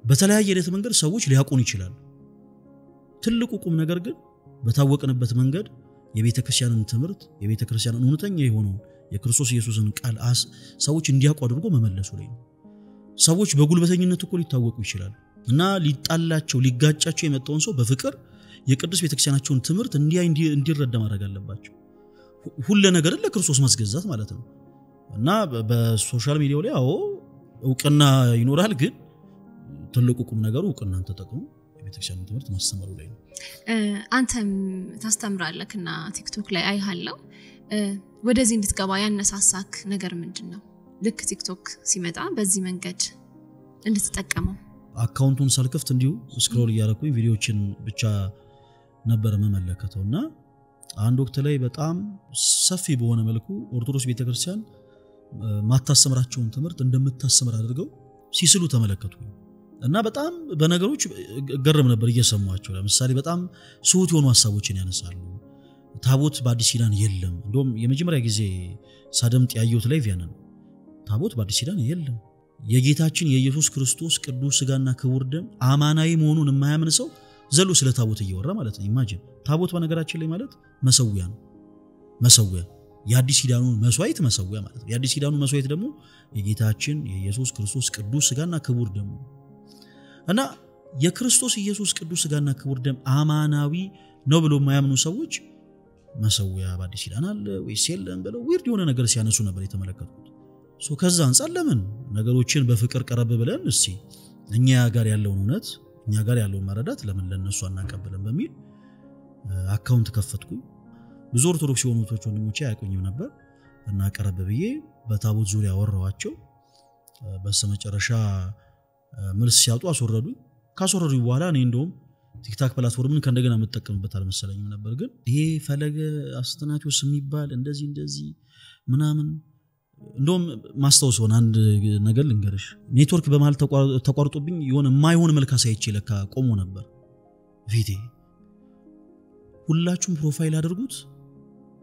በተለያየ አይነት መንገድ ሰዎች ሊያቆኑ ይችላሉ ትልቁ ቁም ነገር ግን በታወቀንበት መንገድ የቤተክርስቲያንን ትምህርት የቤተክርስቲያንን እውነተኛ የሆነው የክርስቶስ ኢየሱስን ቃል ሰዎች እንዲያውቁ አድርጎ መመለሱ ላይ ነው ሰዎች በጉልበተኝነት እኮ ሊታወቁ ይችላሉ እና ሊጣላቸው ሊጋጫቸው የመጣውን ሰው በፍቅር የቅዱስ ቤተክርስቲያናቸውን ትምህርት እንዲረዳ ማድረግ አለባቸው ሁሉ ነገር ለክርስቶስ ማስገዛት ማለት ነው እና በሶሻል ሚዲያው ላይ እውቅና ይኖራል ግን ትልቁ ቁም ነገሩ እውቅናን ተጠቅሞ የቤተክርስቲያንን ትምህርት ማስተማሩ ላይ ነው አንተም ታስተምራለህና ቲክቶክ ላይ አይሃለው ወደዚህ እንድትገባ ያነሳሳክ ነገር ምንድነው ልክ ቲክቶክ ሲመጣ በዚህ መንገድ እንድትጠቀመው አካውንቱን ሳልከፍት እንዲሁ ስክሮል ያረኩኝ ቪዲዮዎችን ብቻ ነበር መመለከተውና አንድ ወቅት ላይ በጣም ሰፊ በሆነ መልኩ ኦርቶዶክስ ቤተክርስቲያን ማታስተምራቸውን ትምህርት እንደምታስተምር አድርገው ሲስሉ ተመለከቱኝ እና በጣም በነገሮች ገረም ነበር እየሰማቸው ለምሳሌ በጣም ሱት የሆኑ ሐሳቦችን ያነሳሉ ታቦት በአዲስ ኪዳን የለም እንደውም የመጀመሪያ ጊዜ ሳደምጥ ያየሁት ላይቭ ያንን ታቦት በአዲስ ኪዳን የለም የጌታችን የኢየሱስ ክርስቶስ ቅዱስ ሥጋና ክቡር ደም አማናዊ መሆኑን የማያምን ሰው ዘሎ ስለ ታቦት እየወራ ማለት ነው ኢማጂን ታቦት በነገራችን ላይ ማለት መሰዊያ ነው መሰዊያ የአዲስ ኪዳኑ መስዋዕት መሰዊያ ማለት ነው የአዲስ ኪዳኑ መስዋዕት ደግሞ የጌታችን የኢየሱስ ክርስቶስ ቅዱስ ሥጋና ክቡር ደም እና የክርስቶስ ኢየሱስ ቅዱስ ሥጋና ክቡር ደም አማናዊ ነው ብሎ የማያምኑ ሰዎች መሰዊያ በአዲስ ኪዳን አለ ወይስ የለም ብለው ዊርድ የሆነ ነገር ሲያነሱ ነበር የተመለከቱት ከዛ አንፃር ለምን ነገሮችን በፍቅር ቀረብ ብለን እስቲ እኛ ጋር ያለውን እውነት እኛ ጋር ያለውን መረዳት ለምን ለነሱ አናቀበለም በሚል አካውንት ከፈትኩኝ ብዙ ኦርቶዶክስ የሆኑቶች ወንድሞቼ ያቆኙኝ ነበር እና ቀረብ ብዬ በታቦት ዙሪያ ወራዋቸው በሰመጨረሻ መልስ ሲያጡ አስወረዱኝ ካስወረዱኝ በኋላ እኔ እንደውም ቲክታክ ፕላትፎርምን ከእንደገና መጠቀምበት አልመሰለኝም ነበር ግን ይሄ ፈለገ አስተናቲዎስ የሚባል እንደዚህ ምናምን እንደውም ማስተዋወስውን አንድ ነገር ልንገርሽ ኔትወርክ በመሃል ተቋርጦብኝ የሆነ ማይሆን መልካሳ አይቼ ለካ ቆሞ ነበር ቪዲ ሁላችሁም ፕሮፋይል አድርጉት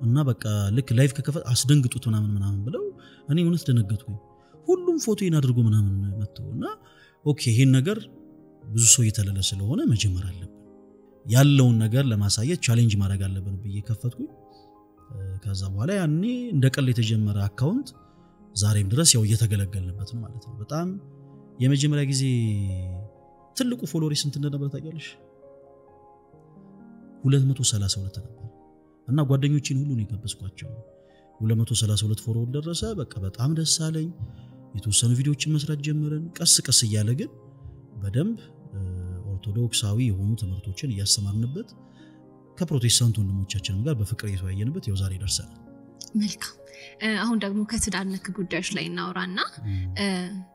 እና በቃ ልክ ላይቭ ከከፈት አስደንግጡት ምናምን ብለው እኔ እውነት ደነገጥኩኝ ሁሉም ፎቶዬን አድርጎ ምናምን መጥተውና ኦኬ ይሄን ነገር ብዙ ሰው እየተለለ ስለሆነ መጀመር አለብን ያለውን ነገር ለማሳየት ቻሌንጅ ማድረግ አለብን ብዬ ከፈትኩኝ ከዛ በኋላ ያኔ እንደቀል የተጀመረ አካውንት ዛሬም ድረስ ያው እየተገለገልንበት ነው ማለት ነው በጣም የመጀመሪያ ጊዜ ትልቁ ፎሎወር ስንት እንደነበር ታውቂያለሽ 232 ነበር እና ጓደኞቼን ሁሉ ነው የጋበዝኳቸው 232 ፎሎወር ደረሰ በቃ በጣም ደስ አለኝ የተወሰኑ ቪዲዮዎችን መስራት ጀመርን ቀስ እያለ ግን በደንብ ኦርቶዶክሳዊ የሆኑ ትምህርቶችን እያስተማርንበት ከፕሮቴስታንት ወንድሞቻችን ጋር በፍቅር እየተወያየንበት ያው ዛሬ ደርሰናል መልካም አሁን ደግሞ ከትዳር ነክ ጉዳዮች ላይ እናወራና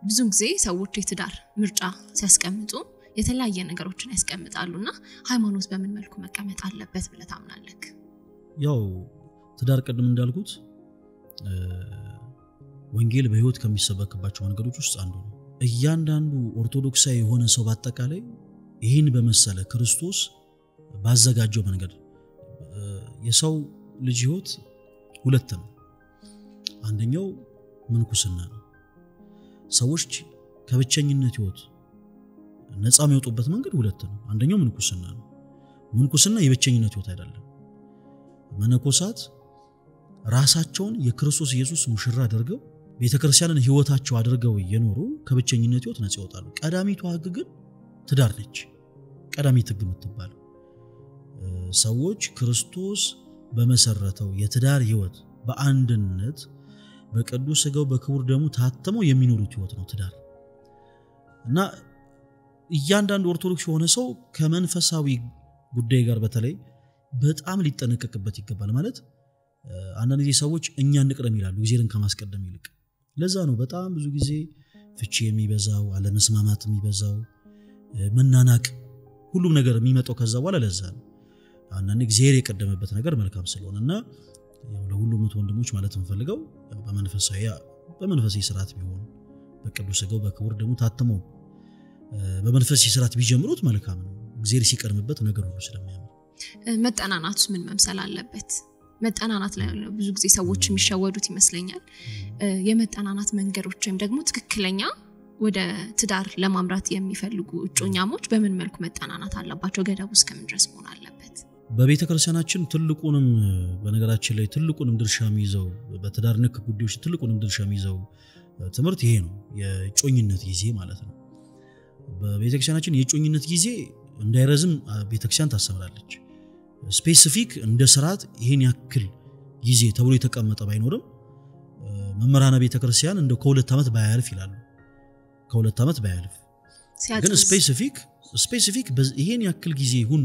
ብዙ ጊዜ ሰዎች የትዳር ምርጫ ሲያስቀምጡ የተለያየ ነገሮችን ያስቀምጣሉና ሃይማኖት በምን መልኩ መቀመጥ አለበት ብለህ ታምናለህ ያው ትዳር ቀደም እንዳልኩት ወንጌል በህይወት ከሚሰበክባቸው መንገዶች ውስጥ አንዱ ነው እያንዳንዱ ኦርቶዶክሳዊ የሆነ ሰው በአጠቃላይ ይህን በመሰለ ክርስቶስ ባዘጋጀው መንገድ የሰው ልጅ ህይወት ሁለት ነው አንደኛው ምንኩስና ነው ሰዎች ከብቸኝነት ህይወት ነፃ የሚወጡበት መንገድ ሁለት ነው አንደኛው ምንኩስና ነው ምንኩስና የብቸኝነት ህይወት አይደለም መነኮሳት ራሳቸውን የክርስቶስ ኢየሱስ ሙሽራ አድርገው ቤተክርስቲያንን ህይወታቸው አድርገው የኖሩ ከብቸኝነት ህይወት ነፃ ይወጣሉ ቀዳሚቱ ህግ ግን ትዳር ነች ቀዳሚት ህግ የምትባል ሰዎች ክርስቶስ በመሰረተው የትዳር ህይወት በአንድነት በቅዱስ ሥጋው በክቡር ደሙ ታተመው የሚኖሩት ህይወት ነው ትዳር እና እያንዳንዱ ኦርቶዶክስ የሆነ ሰው ከመንፈሳዊ ጉዳይ ጋር በተለይ በጣም ሊጠነቀቅበት ይገባል ማለት አንዳንድ ጊዜ ሰዎች እኛ እንቅደም ይላሉ እግዚአብሔርን ከማስቀደም ይልቅ ለዛ ነው በጣም ብዙ ጊዜ ፍቺ የሚበዛው አለመስማማት የሚበዛው መናናቅ ሁሉም ነገር የሚመጣው ከዛ በኋላ ለዛ ነው አንዳንድ እግዚአብሔር የቀደመበት ነገር መልካም ስለሆነና ያው ለሁሉም ወንድሞች ማለት እንፈልገው ያው በመንፈሳዊ በመንፈሳዊ ስርዓት ቢሆን በቅዱስ ሥጋው በክቡር ደሙ ታተመው በመንፈሳዊ ስርዓት ቢጀምሩት መልካም ነው እግዚአብሔር ሲቀርምበት ነገር ሁሉ ስለሚያምር መጠናናቱስ ምን መምሰል አለበት መጠናናት ላይ ብዙ ጊዜ ሰዎች የሚሸወዱት ይመስለኛል የመጠናናት መንገዶች ወይም ደግሞ ትክክለኛ ወደ ትዳር ለማምራት የሚፈልጉ እጮኛሞች በምን መልኩ መጠናናት አለባቸው ገደቡ እስከምን ድረስ መሆን አለበት በቤተክርስቲያናችን ትልቁንም በነገራችን ላይ ትልቁንም ድርሻ የሚይዘው በትዳር ንክ ጉዳዮች ትልቁንም ድርሻ የሚይዘው ትምህርት ይሄ ነው የጮኝነት ጊዜ ማለት ነው በቤተክርስቲያናችን የጮኝነት ጊዜ እንዳይረዝም ቤተክርስቲያን ታሰምራለች ስፔሲፊክ እንደ ስርዓት ይሄን ያክል ጊዜ ተብሎ የተቀመጠ ባይኖርም መምህራነ ቤተክርስቲያን እንደ ከሁለት ዓመት ባያልፍ ይላሉ ከሁለት ዓመት ባያልፍ ግን ስፔሲፊክ ይሄን ያክል ጊዜ ይሁን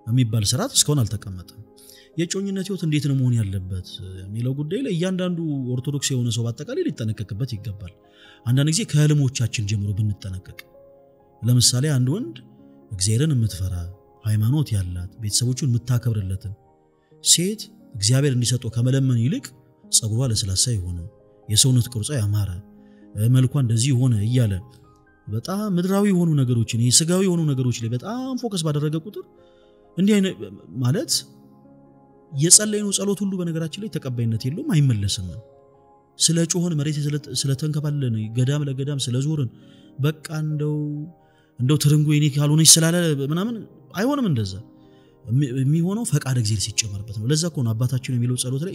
የሚባል ስርዓት እስካሁን አልተቀመጠም የጮኝነት ህይወት እንዴት ነው መሆን ያለበት የሚለው ጉዳይ ላይ እያንዳንዱ ኦርቶዶክስ የሆነ ሰው በአጠቃላይ ሊጠነቀቅበት ይገባል አንዳንድ ጊዜ ከህልሞቻችን ጀምሮ ብንጠነቀቅ ለምሳሌ አንድ ወንድ እግዚአብሔርን የምትፈራ ሃይማኖት ያላት ቤተሰቦቹን የምታከብርለትን ሴት እግዚአብሔር እንዲሰጠው ከመለመን ይልቅ ጸጉሯ ለስላሳ ይሆነ የሰውነት ቅርጿ ያማረ መልኳ እንደዚህ ሆነ እያለ በጣም ምድራዊ የሆኑ ነገሮችን የስጋዊ የሆኑ ነገሮች ላይ በጣም ፎከስ ባደረገ ቁጥር እንዲህ አይነት ማለት የጸለይነው ጸሎት ሁሉ በነገራችን ላይ ተቀባይነት የለውም አይመለስም ስለ ጮሆን መሬት ስለተንከባለን ገዳም ለገዳም ስለዞርን በቃ እንደው ትርንጎ የኔ ካልሆነች ስላለ ምናምን አይሆንም እንደዛ የሚሆነው ፈቃድ እግዚአብሔር ሲጨመርበት ነው ለዛ እኮ ነው አባታችን የሚለው ጸሎት ላይ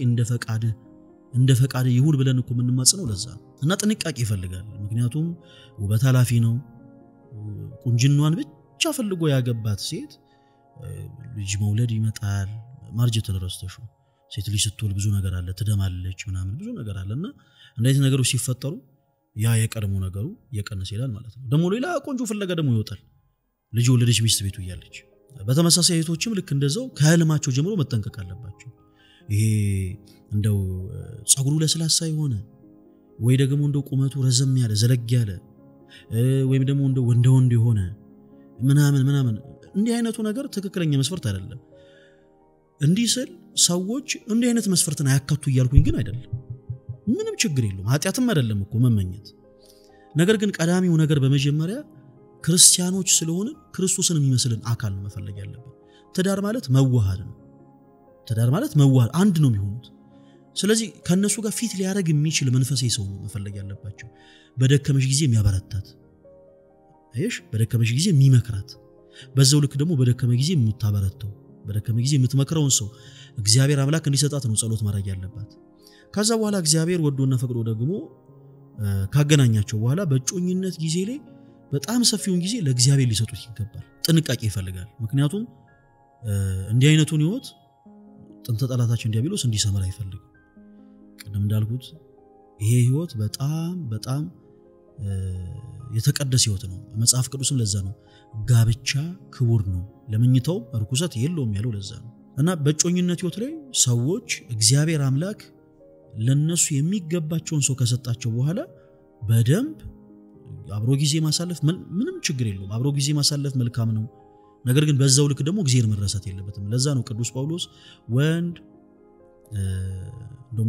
እንደ ፈቃድ ይሁን ብለን እኮ የምንማጽነው ለዛ እና ጥንቃቄ ይፈልጋል ምክንያቱም ውበት ኃላፊ ነው ቁንጅናዋን ብቻ ፈልጎ ያገባት ሴት ልጅ መውለድ ይመጣል ማርጀትን ረስተሹ ሴት ልጅ ስትወልድ ብዙ ነገር አለ ትደማለች ምናምን ብዙ ነገር አለና እንደዚህ ነገሮች ሲፈጠሩ ያ የቀድሞ ነገሩ የቀነሰ ይላል ማለት ነው ደሞ ሌላ ቆንጆ ፍለጋ ደሞ ይወጣል ልጅ ወለደች ሚስት ቤቱ ይያለች በተመሳሳይ ሴቶችም ልክ እንደዛው ከህልማቸው ጀምሮ መጠንቀቅ አለባቸው ይሄ እንደው ጸጉሩ ለስላሳ ይሆነ ወይ ደግሞ እንደው ቁመቱ ረዘም ያለ ዘለግ ያለ ወይም ደግሞ እንደው ወንድ ይሆነ ምናምን እንዲህ አይነቱ ነገር ትክክለኛ መስፈርት አይደለም እንዲህ ስል ሰዎች እንዲህ አይነት መስፈርትን አያካቱ ይያልኩኝ ግን አይደለም ምንም ችግር የለውም ኃጢያትም አይደለም እኮ መመኘት ነገር ግን ቀዳሚው ነገር በመጀመሪያ ክርስቲያኖች ስለሆነ ክርስቶስን የሚመስልን አካል ነው መፈለግ ያለበት ትዳር ማለት መዋሃድ ነው ትዳር ማለት መዋሃድ አንድ ነው የሚሆኑት ስለዚህ ከነሱ ጋር ፊት ሊያረግ የሚችል መንፈሳዊ ሰው ነው መፈለግ ያለባቸው በደከመሽ ጊዜ የሚያበረታት አይሽ በደከመሽ ጊዜ የሚመክራት በዛው ልክ ደግሞ በደከመ ጊዜ የምታበረታው በደከመ ጊዜ የምትመክረውን ሰው እግዚአብሔር አምላክ እንዲሰጣት ነው ጸሎት ማድረግ ያለባት ከዛ በኋላ እግዚአብሔር ወዶና ፈቅዶ ደግሞ ካገናኛቸው በኋላ በጮኝነት ጊዜ ላይ በጣም ሰፊውን ጊዜ ለእግዚአብሔር ሊሰጡት ይገባል ጥንቃቄ ይፈልጋል ምክንያቱም እንዲህ አይነቱን ህይወት ጥንተ ጠላታችን ዲያብሎስ እንዲሰመር አይፈልግም ቀደም እንዳልኩት ይሄ ህይወት በጣም የተቀደሰ ህይወት ነው መጽሐፍ ቅዱስም ለዛ ነው ጋብቻ ክቡር ነው ለመኝታው ርኩሰት የለውም ያለው ለዛ ነው እና በጮኝነት ህይወት ላይ ሰዎች እግዚአብሔር አምላክ ለነሱ የሚገባቸውን ሰው ከሰጣቸው በኋላ በደንብ አብሮ ጊዜ ማሳለፍ ምንም ችግር የለውም አብሮ ጊዜ ማሳለፍ መልካም ነው ነገር ግን በዛው ልክ ደግሞ እግዚአብሔር መረሳት የለበትም ለዛ ነው ቅዱስ ጳውሎስ ወንድ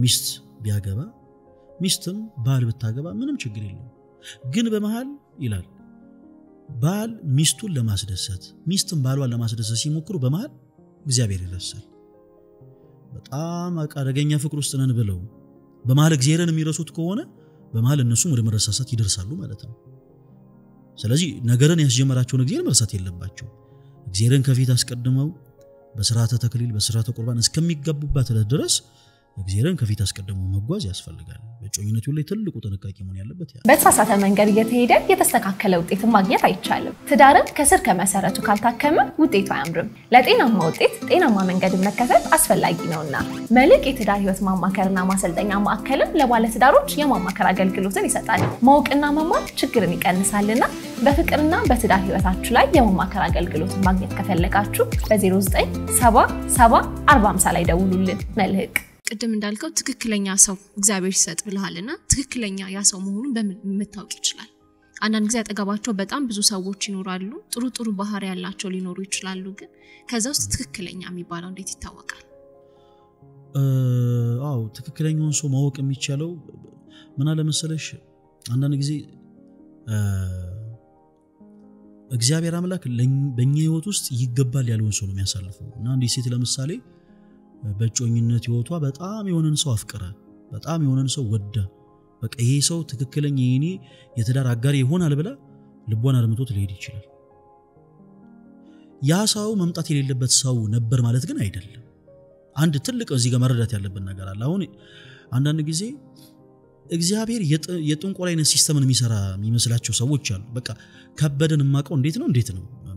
ሚስት ቢያገባ ሚስትም ባል ብታገባ ምንም ችግር የለውም ግን በመሃል ይላል ባል ሚስቱን ለማስደሰት ሚስትም ባሏን ለማስደሰት ሲሞክሩ በመሃል እግዚአብሔር ይረሳል በጣም አቃደገኛ ፍቅር ውስጥ ነን ብለው በመሃል እግዚአብሔርን የሚረሱት ከሆነ በመሃል እነሱም ወደ መረሳሳት ይደርሳሉ ማለት ነው ስለዚህ ነገርን ያስጀመራቸውን እግዚአብሔር መርሳት የለባቸው እግዚአብሔርን ከፊት አስቀድመው በሥርዓተ ተክሊል በሥርዓተ ቁርባን እስከሚገቡበት ድረስ እግዚአብሔርን ከፊት አስቀድመው መጓዝ ያስፈልጋል በጮኝነቱ ላይ ትልቁ ጥንቃቄ መሆን ያለበት ያ በተሳሳተ መንገድ እየተሄደ የተስተካከለ ውጤት ማግኘት አይቻልም ትዳርን ከስር ከመሰረቱ ካልታከመ ውጤቱ አያምርም ለጤናማ ውጤት ጤናማ መንገድ መከተል አስፈላጊ ነውና መልክ የትዳር ህይወት ማማከርና ማሰልጠኛ ማዕከልም ለባለትዳሮች የማማከር አገልግሎትን ይሰጣል ማወቅና መማር ችግርን ይቀንሳልና በፍቅርና በትዳር ህይወታችሁ ላይ የማማከር አገልግሎትን ማግኘት ከፈለጋችሁ በ0977 4050 ላይ ደውሉልን መልህቅ ቅድም እንዳልከው ትክክለኛ ሰው እግዚአብሔር ይሰጥ ብለሃልና ትክክለኛ ያ ሰው መሆኑን በመታወቅ ይችላል አንዳንድ ጊዜ አጠገባቸው በጣም ብዙ ሰዎች ይኖራሉ ጥሩ ባህሪ ያላቸው ሊኖሩ ይችላሉ ግን ከዛ ውስጥ ትክክለኛ የሚባለው እንዴት ይታወቃል ትክክለኛውን ሰው ማወቅ የሚቻለው ምን አለ መሰለሽ አንዳንድ ጊዜ እግዚአብሔር አምላክ በእኛ ህይወት ውስጥ ይገባል ያለውን ሰው ነው የሚያሳልፈው እና አንዲት ሴት ለምሳሌ በጮኝነት ህይወቷ በጣም የሆነን ሰው አፍቅራ በጣም የሆነን ሰው ወዳ በቃ ይሄ ሰው ትክክለኛ የኔ የትዳር አጋር ይሆናል ብላ ልቧን አድምቶት ሊሄድ ይችላል ያ ሰው መምጣት የሌለበት ሰው ነበር ማለት ግን አይደለም አንድ ትልቅ እዚህ ጋር መረዳት ያለበት ነገር አለ አሁን አንዳንድ ጊዜ እግዚአብሔር የጥንቆላይነት ሲስተምን የሚሰራ የሚመስላቸው ሰዎች አሉ በቃ ከበደን ማቀው እንዴት ነው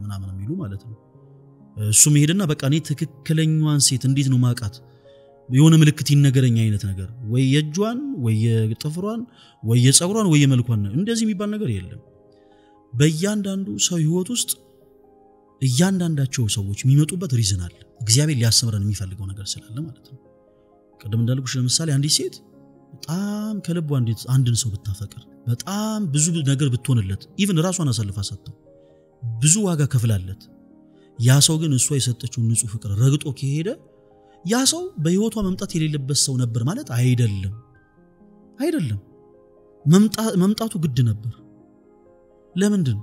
ምናምን የሚሉ ማለት ነው እሱ መሄድና በቃ እኔ ትክክለኛዋን ሴት እንዴት ነው ማቃት የሆነ ምልክት ይነገረኛ አይነት ነገር ወይ የእጇን ወይ የጥፍሯን ወይ የጸጉሯን ወይ የመልኳን እንደዚህ የሚባል ነገር የለም በእያንዳንዱ ሰው ህይወት ውስጥ እያንዳንዳቸው ሰዎች የሚመጡበት ሪዝን አለ እግዚአብሔር ሊያስተምረን የሚፈልገው ነገር ስላለ ማለት ነው ቀደም እንዳልኩሽ ለምሳሌ አንዲት ሴት በጣም ከልቧ አንድን ሰው ብታፈቅር በጣም ብዙ ነገር ብትሆንለት ኢቭን ራሷን አሳልፋ ሰጥተው ብዙ ዋጋ ከፍላለት ያ ሰው ግን እሷ የሰጠችው ንጹህ ፍቅር ረግጦ ከሄደ ያ ሰው በህይወቷ መምጣት የሌለበት ሰው ነበር ማለት አይደለም መምጣቱ ግድ ነበር ለምንድን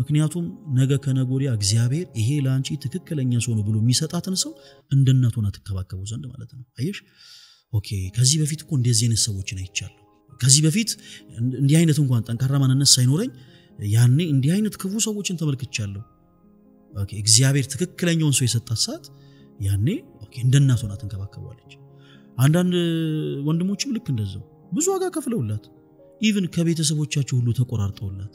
ምክንያቱም ነገ ከነጎሪያ እግዚአብሔር ይሄ ላንቺ ትክክለኛ ሰው ነው ብሎ የሚሰጣትን ሰው እንደናት ሆና ተከባከቡ ዘንድ ማለት ነው አየሽ ኦኬ ከዚህ በፊት እኮ እንደዚህ አይነት ሰዎችን አይቻለሁ ከዚህ በፊት እንዲህ አይነት እንኳን ጠንካራ ማንነት ሳይኖረኝ ያኔ እንዲህ አይነት ክፉ ሰዎችን ተመልክቻለሁ ኦኬ እግዚአብሔር ትክክለኛውን ሰው የሰጣት ሰዓት ያኔ ኦኬ እንደናት ሆና ተንከባከባለች አንዳንድ ወንድሞችም ልክ እንደዛው ብዙ ዋጋ ከፍለውላት ኢቭን ከቤተሰቦቻቸው ሁሉ ተቆራርጠውላት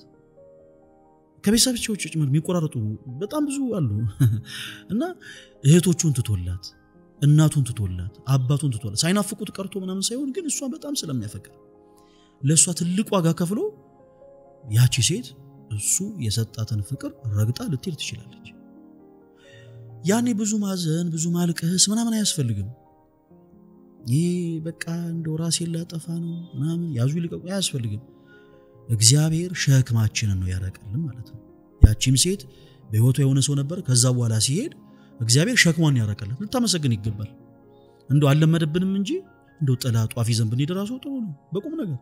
ከቤተሰቦቻቸው ጭምር የሚቆራረጡ በጣም ብዙ አሉ እና እህቶቹን ትቶላት እናቱን ትቶላት አባቱን ትቶላት ሳይናፍቁት ቀርቶ ምናምን ሳይሆን ግን እሷ በጣም ስለሚያፈቅር ለሷ ትልቅ ዋጋ ከፍሎ ያቺ ሴት እሱ የሰጣትን ፍቅር ረግጣ ልትሄድ ትችላለች ያኔ ብዙ ማዘን ብዙ ማልቀስ ምናምን አያስፈልግም ይሄ በቃ እንደው ራሴን ላጠፋ ነው ምናምን ያዙ ይልቀቁ አያስፈልግም እግዚአብሔር ሸክማችንን ነው ያረቀልን ማለት ነው ያቺም ሴት በህይወቷ የሆነ ሰው ነበር ከዛ በኋላ ሲሄድ እግዚአብሔር ሸክሟን ያረቀላት ልታመሰግን ይገባል እንደው አልለመደብንም እንጂ እንደው ጠላቱ አፊዘን ብንደራሱ ጥሩ ነው በቁም ነገር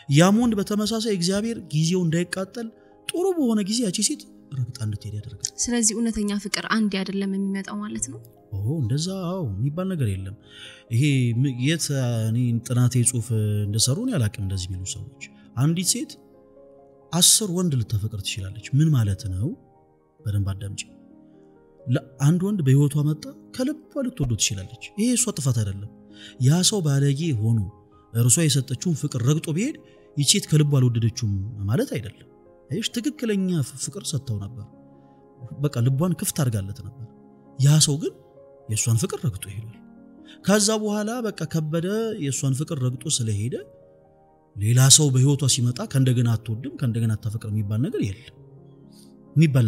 ያሞንድ በተመሳሳይ እግዚአብሔር ጊዜው እንዳይቃጠል ጥሩ በሆነ ጊዜ ያቺ ሴት ረግጣ እንድትሄድ ያደርጋል ስለዚህ እውነተኛ ፍቅር አንድ አይደለም የሚመጣው ማለት ነው እንደዛው የሚባል ነገር የለም ይሄ የት እኔ ጥናቴ ጽሁፍ እንደሰሩ ነው ያላቅም እንደዚህ የሚሉ ሰዎች አንዲት ሴት 10 ወንድ ልትፈቅር ትችላለች ምን ማለት ነው በደንብ አዳምጪ ለአንድ ወንድ በህይወቷ መጣ ከልቧ ልትወደው ትችላለች ይሄ እሷ ጥፋት አይደለም ያ ሰው ባለጌ ሆኖ እርሷ የሰጠችውን ፍቅር ረግጦ ቢሄድ ይቺት ከልቧ አልወደደችውም ማለት አይደለም አይሽ ትክክለኛ ፍቅር ሰጥተው ነበር በቃ ልቧን ክፍት አድርጋለት ነበር ያ ሰው ግን የሷን ፍቅር ረግጦ ሄዷል ከዛ በኋላ በቃ ከበደ የሷን ፍቅር ረግጦ ስለሄደ ሌላ ሰው በህይወቷ ሲመጣ ከእንደገና አትወድም ከእንደገና አታፈቅር የሚባል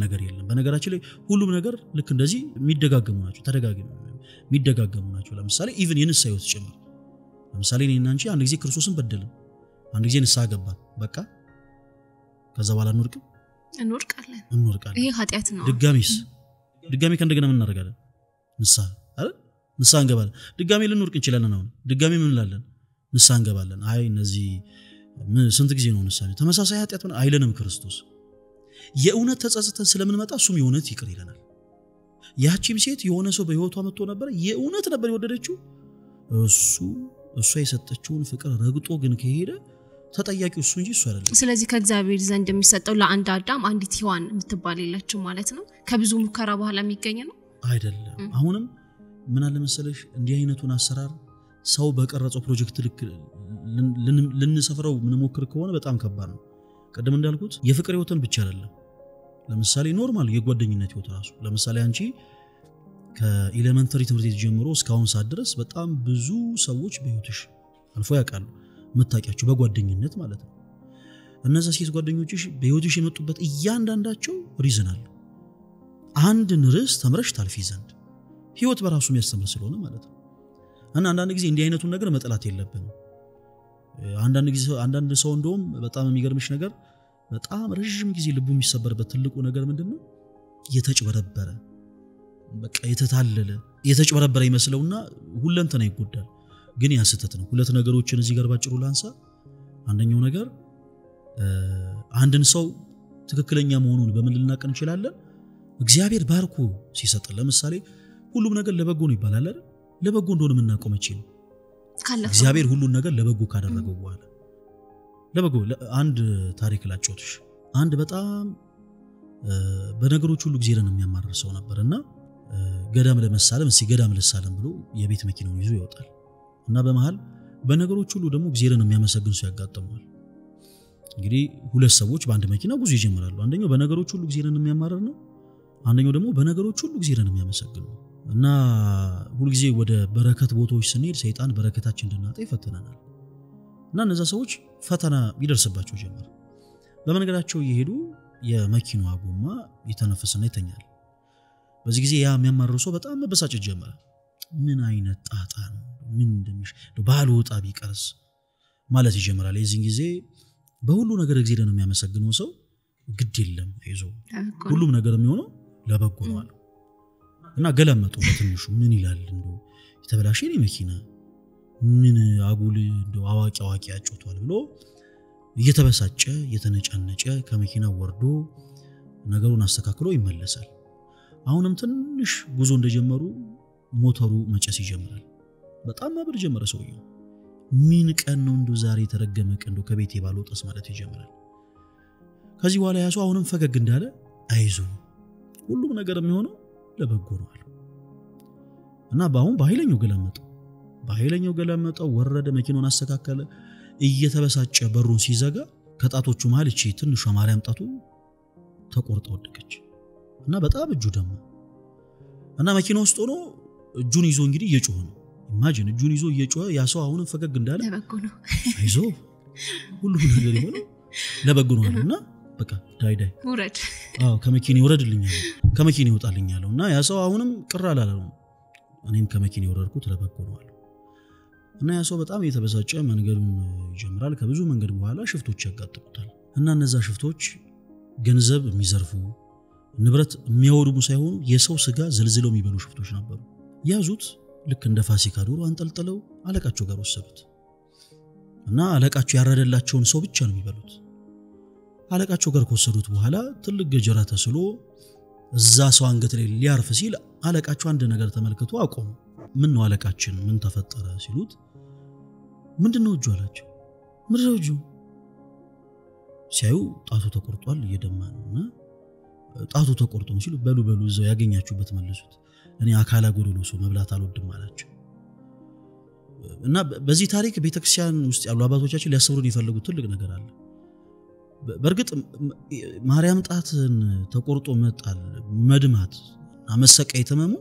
ነገር የለም በነገራችን ላይ ሁሉም ነገር ልክ እንደዚህ የሚደጋገሙ ናቸው ለምሳሌ ኢቭን የንስሐ ህይወት ጭምር ለምሳሌ እኔና አንቺ አንድ ጊዜ ክርስቶስን በደልን አንድ ጊዜ ንስሐ ገባን በቃ ከዛ በኋላ እንወርቃለን ይሄ ኃጢአት ነው ድጋሚ ከእንደገና ምን እናደርጋለን ንስሐ እንገባለን ድጋሚ ልንወርቅ እንችላለን አሁን ድጋሚ ምን እንላለን ንስሐ እንገባለን አይ እነዚህ ስንት ጊዜ ነው ንስሐ ተመሳሳይ ኃጢአት ሆነ አይለንም ክርስቶስ የእውነት ተጸጽተን ስለምንመጣ እሱም የእውነት ይቅር ይለናል ያቺም ሴት የሆነ ሰው በህይወቷ መጥቶ ነበር የእውነት ነበር የወደደችው እሱ የሰጠችውን ፍቅር ረግጦ ግን ከሄደ ተጠያቂው እሱ እንጂ እሱ አይደለም ስለዚህ ከእግዚአብሔር ዘንድ የሚሰጠው ለአንድ አዳም አንዲት ሔዋን የምትባል የለችም ማለት ነው ከብዙ ሙከራ በኋላ የሚገኝ ነው አይደለም አሁንም ምን አለ መሰለሽ እንዲህ አይነቱን አሰራር ሰው በቀረጸው ፕሮጀክት ልክ ልንሰፍረው ምን ሞክር ከሆነ በጣም ከባድ ነው ቀደም እንዳልኩት የፍቅር ህይወትን ብቻ አይደለም ለምሳሌ ኖርማል የጓደኝነት ህይወት ራሱ ለምሳሌ አንቺ ከኤሌመንተሪ ትምህርት ቤት ጀምሮ እስካሁን ሰዓት ድረስ በጣም ብዙ ሰዎች በህይወትሽ አልፎ ያውቃሉ መታቂያቸው በጓደኝነት ማለት ነው እነዛ ሴት ጓደኞችሽ በህይወትሽ የመጡበት እያንዳንዳቸው ሪዝን አለ አንድን ርዕስ ተምረሽ ታልፊ ዘንድ ህይወት በራሱ የሚያስተምር ስለሆነ ማለት ነው እና አንዳንድ ጊዜ እንዲህ አይነቱን ነገር መጠላት የለብንም አንዳንድ ሰው እንደውም በጣም የሚገርምሽ ነገር በጣም ረጅም ጊዜ ልቡ የሚሰበርበት ትልቁ ነገር ምንድነው የተጭበረበረ በቃ የተጭበረበረ ይመስለውና ሁለንተና ይጎዳል ግን ያ ስህተት ነው ሁለት ነገሮችን እዚህ ጋር ባጭሩ ላንሳ አንደኛው ነገር አንድን ሰው ትክክለኛ መሆኑን በምን ልናቀን እንችላለን? እግዚአብሔር ባርኮ ሲሰጥ ለምሳሌ ሁሉም ነገር ለበጎ ነው ይባላል አይደል? ለበጎ እንደሆነ የምናውቀው መቼ ነው? እግዚአብሔር ሁሉን ነገር ለበጎ ካደረገው በኋላ ለበጎ አንድ ታሪክ ላጫውትሽ። አንድ በጣም በነገሮች ሁሉ እግዚአብሔርን የሚያማርር ሰው ነበርና ገዳም ለመሳለም ገዳም ልሳለም ብሎ የቤት መኪናውን ይዞ ይወጣል እና በመሃል በነገሮች ሁሉ ደግሞ እግዚአብሔርን የሚያመሰግን ሰው ያጋጥመዋል። እንግዲህ ሁለት ሰዎች በአንድ መኪና ጉዞ ይጀምራሉ። አንደኛው በነገሮች ሁሉ እግዚአብሔርን የሚያማርር ነው፣ አንደኛው ደግሞ በነገሮች ሁሉ እግዚአብሔርን የሚያመሰግን ነው። እና ሁሉ ጊዜ ወደ በረከት ቦታዎች ስንሄድ ሰይጣን በረከታችን እንድናጣ ይፈተናናል። እና እነዛ ሰዎች ፈተና ይደርስባቸው ጀመር። በመንገዳቸው እየሄዱ የመኪናዋ ጎማ ይተነፍስና ይተኛል። በዚህ ጊዜ ያ የሚያማርር ሰው በጣም መበሳጨት ጀመረ። ምን አይነት ጣጣ ነው? ምን እንደሚሽ ባልወጣ ቢቀርስ ማለት ይጀምራል። የዚህ ጊዜ በሁሉ ነገር እግዚአብሔርን የሚያመሰግነው ሰው ግድ የለም አይዞ ሁሉም ነገር የሚሆነው ለበጎ ነው አለ እና ገለመጡ። በትንሹ ምን ይላል እንደው የተበላሸ ነው መኪና ምን አጉል እንደው አዋቂ ያጮቷል ብሎ እየተበሳጨ እየተነጫነጨ ከመኪናው ወርዶ ነገሩን አስተካክሎ ይመለሳል። አሁንም ትንሽ ጉዞ እንደጀመሩ ሞተሩ መጨስ ይጀምራል። በጣም ማብር ጀመረ ሰውየው። ምን ቀን ነው እንደው ዛሬ ተረገመ ቀን እንደው ከቤቴ ባልወጣስ ማለት ይጀምራል። ከዚህ በኋላ ያሱ አሁንም ፈገግ እንዳለ አይዞ ሁሉም ነገር የሚሆነው ለበጎ ነው አለ እና በኃይለኛው ገለመጠው ወረደ፣ መኪናውን አስተካከለ። እየተበሳጨ በሩን ሲዘጋ ከጣቶቹ መሃል እቺ ትንሿ ማርያም ጣቱ ተቆርጣ ወደቀች እና በጣም እጁ ደማ እና መኪና ውስጥ ሆኖ እጁን ይዞ እንግዲህ እየጮኸ ነው። ኢማጂን እጁን ይዞ እየጮኸ ያ ሰው አሁንም ፈገግ እንዳለ ለበጎ ነው አይዞ ሁሉም ነገር ይሆነው ለበጎ ነው አለና በቃ ዳይ ውረድ ከመኪና ይወረድልኛል ከመኪና ይወጣልኛልና ያ ሰው አሁንም ቅር አላለም። እኔም ከመኪና ይወረድኩት ለበጎ ነው አለ እና ያ ሰው በጣም እየተበሳጨ መንገዱን ይጀምራል። ከብዙ መንገድ በኋላ ሽፍቶች ያጋጥሙታል እና እነዛ ሽፍቶች ገንዘብ የሚዘርፉ ንብረት የሚያወድሙ ሳይሆኑ የሰው ስጋ ዘልዝለው የሚበሉ ሽፍቶች ነበሩ። ያዙት፣ ልክ እንደ ፋሲካ ዶሮ አንጠልጥለው አለቃቸው ጋር ወሰዱት እና አለቃቸው ያረደላቸውን ሰው ብቻ ነው የሚበሉት። አለቃቸው ጋር ከወሰዱት በኋላ ትልቅ ገጀራ ተስሎ እዛ ሰው አንገት ላይ ሊያርፍ ሲል አለቃቸው አንድ ነገር ተመልክቶ አቆሙ። ምን ነው አለቃችን ምን ተፈጠረ ሲሉት ምንድነው እጁ አላቸው። ምንድነው እጁ ሲያዩ ጣቱ ተቆርጧል እየደማ ነውና ጣቱ ተቆርጦ ነው ሲሉ በሉ እዛው ያገኛችሁበት መልሱት፣ እኔ አካላ ጎዶሎ ሰው መብላት አልወድም አላቸው። እና በዚህ ታሪክ ቤተክርስቲያን ውስጥ ያሉ አባቶቻችን ሊያስተምሩን የፈለጉት ትልቅ ነገር አለ። በርግጥ ማርያም ጣትን ተቆርጦ መጣል መድማት አመሰቃይ ተመሙ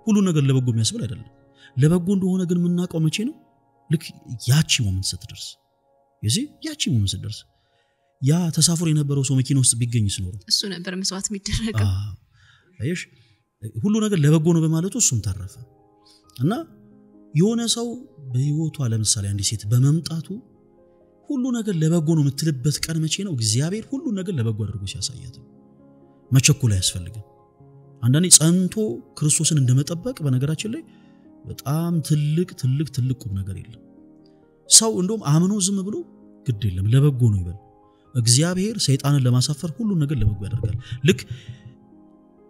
ሁሉ ነገር ለበጎ የሚያስብል አይደለም። ለበጎ እንደሆነ ግን የምናውቀው መቼ ነው? ልክ ያቺ ሞመንት ስትደርስ ያቺ ሞመንት ስትደርስ ያ ተሳፍሮ የነበረው ሰው መኪና ውስጥ ቢገኝስ ኖሮ እሱ ነበር መስዋዕት የሚደረገው። አይሽ ሁሉ ነገር ለበጎ ነው በማለቱ እሱም ተረፈ እና የሆነ ሰው በህይወቷ ለምሳሌ አንዲት ሴት በመምጣቱ ሁሉ ነገር ለበጎ ነው የምትልበት ቀን መቼ ነው? እግዚአብሔር ሁሉ ነገር ለበጎ አድርጎ ሲያሳያት። መቸኮል አያስፈልግም። አንዳንዴ ጸንቶ ክርስቶስን እንደመጠበቅ በነገራችን ላይ በጣም ትልቅ ቁም ነገር የለም። ሰው እንደውም አምኖ ዝም ብሎ ግድ የለም ለበጎ ነው ይበል። እግዚአብሔር ሰይጣንን ለማሳፈር ሁሉ ነገር ለበጎ ያደርጋል። ልክ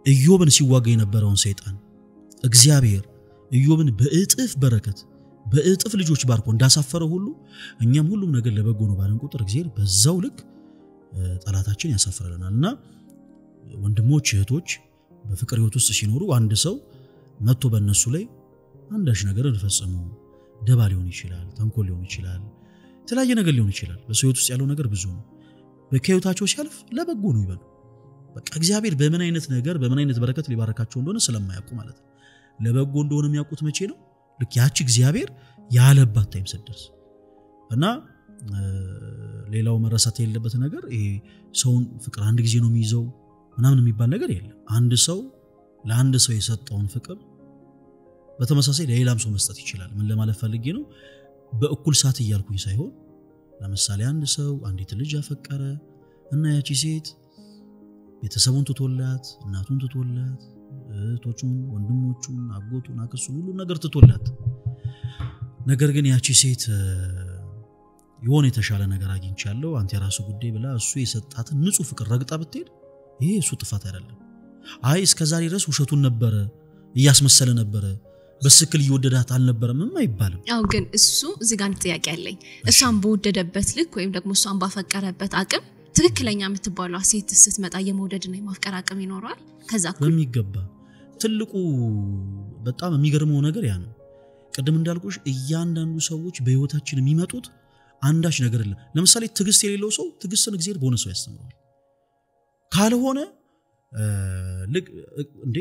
ኢዮብን ሲዋጋ የነበረውን ሰይጣን እግዚአብሔር ኢዮብን በእጥፍ በረከት በእጥፍ ልጆች ባርኮ እንዳሳፈረው ሁሉ እኛም ሁሉ ነገር ለበጎ ነው ባለን ቁጥር እግዚአብሔር በዛው ልክ ጠላታችን ያሳፍረናልና ወንድሞች እህቶች በፍቅር ህይወት ውስጥ ሲኖሩ አንድ ሰው መጥቶ በእነሱ ላይ አንዳች ነገር እንፈጽሙ ደባ ሊሆን ይችላል፣ ተንኮል ሊሆን ይችላል፣ የተለያየ ነገር ሊሆን ይችላል። በሰው ህይወት ውስጥ ያለው ነገር ብዙ ነው። በከህይወታቸው ሲያልፍ ለበጎ ነው ይበሉ። በቃ እግዚአብሔር በምን አይነት ነገር በምን አይነት በረከት ሊባረካቸው እንደሆነ ስለማያውቁ ማለት ነው። ለበጎ እንደሆነ የሚያውቁት መቼ ነው? ልክ ያቺ እግዚአብሔር ያለባት ታይም ሲደርስ እና ሌላው መረሳት የሌለበት ነገር ይሄ ሰውን ፍቅር አንድ ጊዜ ነው የሚይዘው ምናምን የሚባል ነገር የለም። አንድ ሰው ለአንድ ሰው የሰጠውን ፍቅር በተመሳሳይ ለሌላም ሰው መስጠት ይችላል። ምን ለማለት ፈልጌ ነው? በእኩል ሰዓት እያልኩኝ ሳይሆን ለምሳሌ አንድ ሰው አንዲት ልጅ ያፈቀረ እና ያቺ ሴት ቤተሰቡን ትቶላት እናቱን ትቶላት እህቶቹን ወንድሞቹን አጎቱን አክሱን ሁሉ ነገር ትቶላት ነገር ግን ያቺ ሴት የሆነ የተሻለ ነገር አግኝቻለሁ አንተ የራሱ ጉዳይ ብላ እሱ የሰጣትን ንጹህ ፍቅር ረግጣ ብትሄድ ይሄ እሱ ጥፋት አይደለም። አይ እስከዛሬ ድረስ ውሸቱን ነበር እያስመሰለ ነበር በስክል ይወደዳት አልነበረም አይባልም። አው ግን እሱ እዚህ ጋር ጥያቄ አለኝ። እሷን በወደደበት ልክ ወይም ደግሞ እሷን ባፈቀረበት አቅም ትክክለኛ የምትባለው ሴት ስትመጣ የመውደድና የማፍቀር አቅም ይኖራል? ከዛ በሚገባ ትልቁ በጣም የሚገርመው ነገር ያ ነው። ቀደም እንዳልኩሽ እያንዳንዱ ሰዎች በህይወታችን የሚመጡት አንዳች ነገር አለ። ለምሳሌ ትግስት የሌለው ሰው ትግስትን እግዚአብሔር በሆነ ሰው ያስተምረዋል። ካልሆነ እንዴ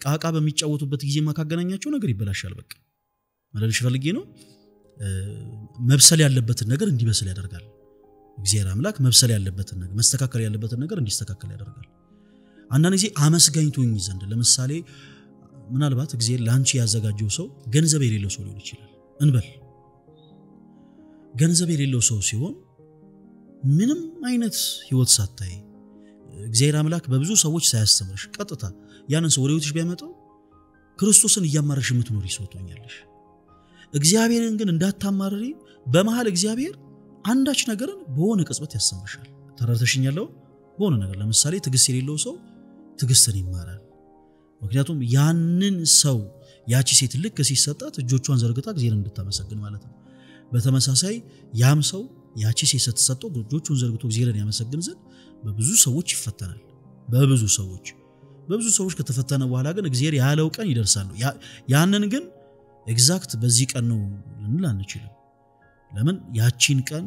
ቃቃ በሚጫወቱበት ጊዜ ማካገናኛቸው ነገር ይበላሻል። በቃ ማለት ፈልጌ ነው መብሰል ያለበትን ነገር እንዲበስል ያደርጋል። እግዚአብሔር አምላክ መብሰል ያለበትን ነገር መስተካከል ያለበትን ነገር እንዲስተካከል ያደርጋል። አንዳንድ ጊዜ አመስጋኝቶኝ ዘንድ ለምሳሌ ምናልባት እግዚአብሔር ላንቺ ያዘጋጀው ሰው ገንዘብ የሌለው ሰው ሊሆን ይችላል እንበል። ገንዘብ የሌለው ሰው ሲሆን ምንም አይነት ህይወት ሳታይ እግዚአብሔር አምላክ በብዙ ሰዎች ሳያስተምርሽ ቀጥታ ያንን ሰው ወደ ህይወትሽ ቢያመጣው ክርስቶስን እያማረሽ የምትኖር ይሰውቶኛልሽ። እግዚአብሔርን ግን እንዳታማርሪ በመሃል እግዚአብሔር አንዳች ነገርን በሆነ ቅጽበት ያስተምርሻል። ተረድተሽኛል? በሆነ ነገር ለምሳሌ ትግስት የሌለው ሰው ትግስትን ይማራል። ምክንያቱም ያንን ሰው ያቺ ሴት ልክ ሲሰጣት እጆቿን ዘርግታ እግዚአብሔርን እንድታመሰግን ማለት ነው። በተመሳሳይ ያም ሰው ያቺ ሴት ስትሰጠው እጆቹን ዘርግቶ እግዚአብሔርን ያመሰግን ዘንድ በብዙ ሰዎች ይፈተናል። በብዙ ሰዎች ከተፈተነ በኋላ ግን እግዚአብሔር ያለው ቀን ይደርሳሉ። ያንን ግን ኤግዛክት በዚህ ቀን ነው ልንል አንችልም። ለምን ያቺን ቀን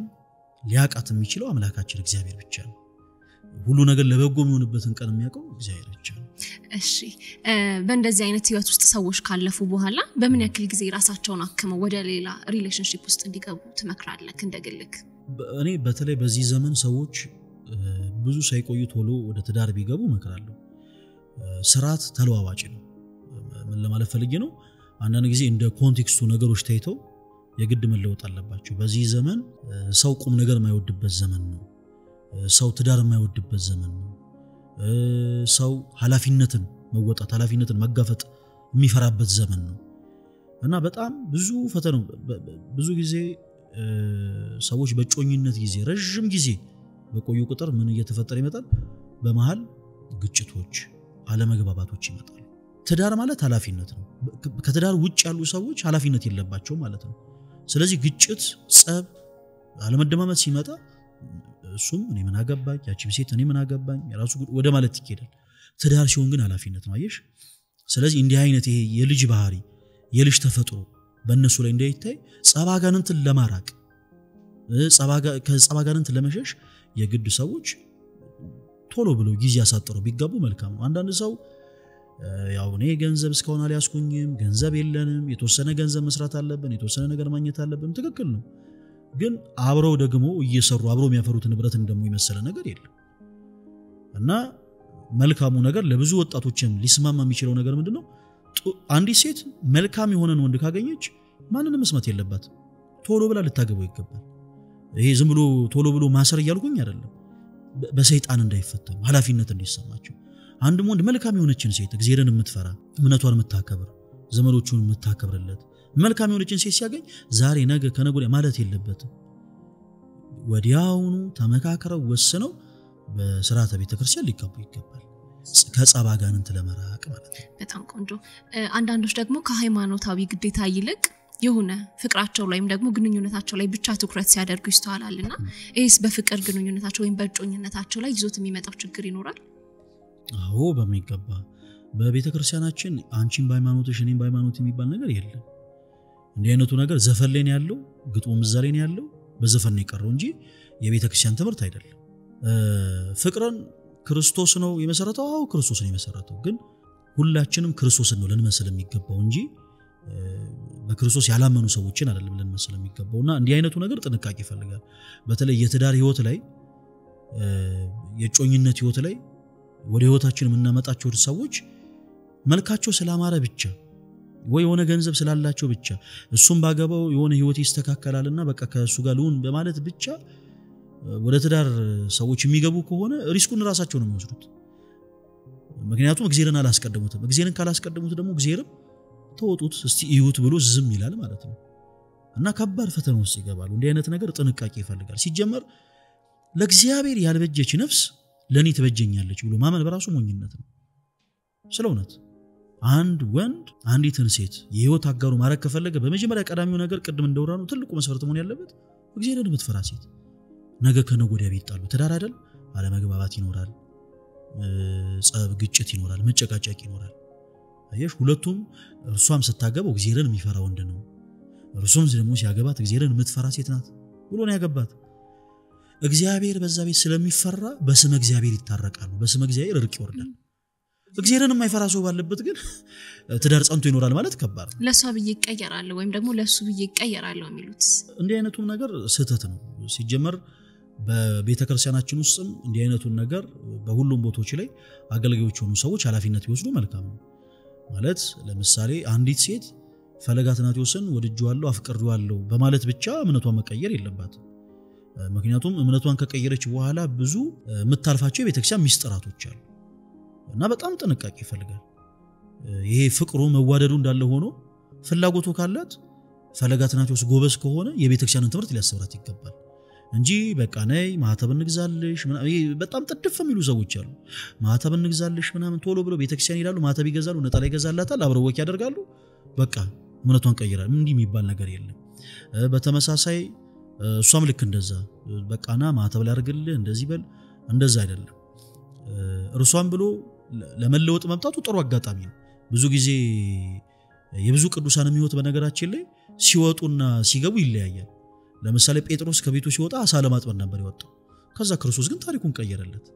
ሊያቃት የሚችለው አምላካችን እግዚአብሔር ብቻ ነው። ሁሉ ነገር ለበጎ የሚሆንበትን ቀን የሚያውቀው እግዚአብሔር ብቻ ነው። እሺ በእንደዚህ አይነት ህይወት ውስጥ ሰዎች ካለፉ በኋላ በምን ያክል ጊዜ ራሳቸውን አክመው ወደ ሌላ ሪሌሽንሺፕ ውስጥ እንዲገቡ ትመክራለህ እንደግልክ? እኔ በተለይ በዚህ ዘመን ሰዎች ብዙ ሳይቆዩ ቶሎ ወደ ትዳር ቢገቡ እመክራለሁ። ስርዓት ተለዋዋጭ ነው። ምን ለማለት ፈልጌ ነው? አንዳንድ ጊዜ እንደ ኮንቴክስቱ ነገሮች ታይተው የግድ መለወጥ አለባቸው። በዚህ ዘመን ሰው ቁም ነገር የማይወድበት ዘመን ነው። ሰው ትዳር የማይወድበት ዘመን ነው። ሰው ኃላፊነትን መወጣት ኃላፊነትን መጋፈጥ የሚፈራበት ዘመን ነው እና በጣም ብዙ ፈተና ብዙ ጊዜ ሰዎች በጮኝነት ጊዜ ረጅም ጊዜ በቆዩ ቁጥር ምን እየተፈጠረ ይመጣል? በመሃል ግጭቶች፣ አለመግባባቶች ይመጣሉ። ትዳር ማለት ኃላፊነት ነው። ከትዳር ውጭ ያሉ ሰዎች ኃላፊነት የለባቸው ማለት ነው። ስለዚህ ግጭት፣ ጸብ፣ አለመደማመጥ ሲመጣ እሱም እኔ ምን አገባኝ ያቺም ሴት እኔ ምን አገባኝ የራሱ ወደ ማለት ይኬዳል። ትዳር ሲሆን ግን ኃላፊነት ነው። አየሽ? ስለዚህ እንዲህ አይነት ይሄ የልጅ ባህሪ የልጅ ተፈጥሮ በእነሱ ላይ እንዳይታይ ጸባጋንንትን ለማራቅ ከጸባጋንንትን ለመሸሽ የግድ ሰዎች ቶሎ ብሎ ጊዜ ያሳጥሩ ቢጋቡ መልካም ነው። አንዳንድ ሰው ያው እኔ ገንዘብ እስካሁን አልያዝኩኝም፣ ገንዘብ የለንም፣ የተወሰነ ገንዘብ መስራት አለብን፣ የተወሰነ ነገር ማግኘት አለብን። ትክክል ነው። ግን አብረው ደግሞ እየሰሩ አብረው የሚያፈሩት ንብረትን ደግሞ ይመሰለ ነገር የለም እና መልካሙ ነገር ለብዙ ወጣቶችም ሊስማማ የሚችለው ነገር ምንድነው? አንዲት ሴት መልካም የሆነን ወንድ ካገኘች ማንንም መስማት የለባት፣ ቶሎ ብላ ልታገባው ይገባል። ይሄ ዝም ብሎ ቶሎ ብሎ ማሰር ይያልኩኝ አይደለም። በሰይጣን እንዳይፈተኑ ኃላፊነት እንዲሰማቸው አንድም ወንድ መልካም የሆነችን ሴት እግዚአብሔርን የምትፈራ እምነቷን የምታከብር ዘመዶቹን የምታከብርለት መልካም የሆነችን ሴት ሲያገኝ ዛሬ ነገ ከነገ ወዲያ ማለት የለበትም። ወዲያውኑ ተመካከረው ወስነው በሥርዓተ ቤተክርስቲያን ሊጋቡ ይገባል። ከጸባጋንንት ለመራቅ ማለት ነው። በጣም ቆንጆ። አንዳንዶች ደግሞ ከሃይማኖታዊ ግዴታ ይልቅ የሆነ ፍቅራቸው ላይም ደግሞ ግንኙነታቸው ላይ ብቻ ትኩረት ሲያደርጉ ይስተዋላልና እስ በፍቅር ግንኙነታቸው ወይም በእጮኝነታቸው ላይ ይዞት የሚመጣው ችግር ይኖራል? አዎ በሚገባ። በቤተክርስቲያናችን አንቺን በሃይማኖትሽ እኔን በሃይማኖት የሚባል ነገር የለም። እንዲህ አይነቱ ነገር ዘፈን ላይ ነው ያለው፣ ግጥሙ ምሳሌ ነው ያለው፣ በዘፈን ነው የቀረው እንጂ የቤተክርስቲያን ትምህርት አይደለም። ፍቅርን ክርስቶስ ነው የመሰረተው። አዎ ክርስቶስ ነው የመሰረተው። ግን ሁላችንም ክርስቶስን ነው ልንመስል የሚገባው እንጂ በክርስቶስ ያላመኑ ሰዎችን አይደለም ልንመስል የሚገባውና እንዲህ አይነቱ ነገር ጥንቃቄ ይፈልጋል። በተለይ የትዳር ህይወት ላይ የጮኝነት ህይወት ላይ ወደ ህይወታችን የምናመጣቸው ሰዎች መልካቸው ስላማረ ብቻ ወይ የሆነ ገንዘብ ስላላቸው ብቻ እሱም ባገባው የሆነ ህይወት ይስተካከላልና በቃ ከሱ ጋር ልሁን በማለት ብቻ ወደ ትዳር ሰዎች የሚገቡ ከሆነ ሪስኩን ራሳቸው ነው የሚወስዱት። ምክንያቱም እግዚአብሔርን አላስቀደሙትም። እግዚአብሔርን ካላስቀደሙት ደግሞ እግዚአብሔርም ተወጡት እስቲ ይሁት ብሎ ዝም ይላል ማለት ነው። እና ከባድ ፈተና ውስጥ ይገባሉ እንዲህ አይነት ነገር ጥንቃቄ ይፈልጋል ሲጀመር ለእግዚአብሔር ያልበጀች ነፍስ ለኔ ትበጀኛለች ብሎ ማመን በራሱ ሞኝነት ነው ስለውነት አንድ ወንድ አንዲትን ሴት የህይወት አጋሩ ማረክ ከፈለገ በመጀመሪያ ቀዳሚው ነገር ቅድም እንደወራነው ትልቁ መስፈርት መሆን ያለበት እግዚአብሔርን የምትፈራ ሴት ነገ ከነጎዲያ ቢጣሉ ትዳር አይደል አለመግባባት ይኖራል ጸብ ግጭት ይኖራል መጨቃጨቅ ይኖራል አየሽ ሁለቱም እርሷም ስታገበው እግዚአብሔርን የሚፈራ ወንድ ነው እርሱም ደግሞ ሲያገባት እግዚአብሔርን የምትፈራ ሴት ናት ብሎ ነው ያገባት እግዚአብሔር በዛ ቤት ስለሚፈራ በስመ እግዚአብሔር ይታረቃሉ በስመ እግዚአብሔር እርቅ ይወርዳል እግዚአብሔርን የማይፈራ ሰው ባለበት ግን ትዳር ጸንቶ ይኖራል ማለት ከባድ ነው ለሷ ብዬ ይቀየራል ወይም ደግሞ ለሱ ብዬ ይቀየራል የሚሉት እንዲህ አይነቱም ነገር ስህተት ነው ሲጀመር በቤተክርስቲያናችን ውስጥም እንዲህ አይነቱን ነገር በሁሉም ቦታዎች ላይ አገልጋዮች ሆኑ ሰዎች ኃላፊነት ይወስዱ መልካም ነው ማለት ለምሳሌ አንዲት ሴት ፈለገ አትናቴዎስን ወድጄዋለሁ አፍቅሬዋለሁ በማለት ብቻ እምነቷን መቀየር የለባት ምክንያቱም እምነቷን ከቀየረች በኋላ ብዙ የምታልፋቸው የቤተክርስቲያን ሚስጥራቶች አሉ እና በጣም ጥንቃቄ ይፈልጋል ይሄ ፍቅሩ መዋደዱ እንዳለ ሆኖ ፍላጎቱ ካላት ፈለገ አትናቴዎስ ጎበዝ ከሆነ የቤተክርስቲያንን ትምህርት ሊያስተምራት ይገባል እንጂ በቃ ነይ ማህተብ እንግዛልሽ በጣም ጥድፍ የሚሉ ሰዎች አሉ ማህተብ እንግዛልሽ ምናምን ቶሎ ብሎ ቤተክርስቲያን ይላሉ ማህተብ ይገዛሉ ነጠላ ይገዛላታል አብረው ወክ ያደርጋሉ በቃ እምነቷን ቀይራል እንዲህ የሚባል ነገር የለም በተመሳሳይ እሷም ልክ እንደዛ በቃና ማህተብ ላርግልህ እንደዚህ በል እንደዛ አይደለም እርሷም ብሎ ለመለወጥ መምጣቱ ጥሩ አጋጣሚ ነው ብዙ ጊዜ የብዙ ቅዱሳን የሚወት በነገራችን ላይ ሲወጡና ሲገቡ ይለያያል ለምሳሌ ጴጥሮስ ከቤቱ ሲወጣ አሳ ለማጥመድ ነበር የወጣው ከዛ ክርስቶስ ግን ታሪኩን ቀየረለት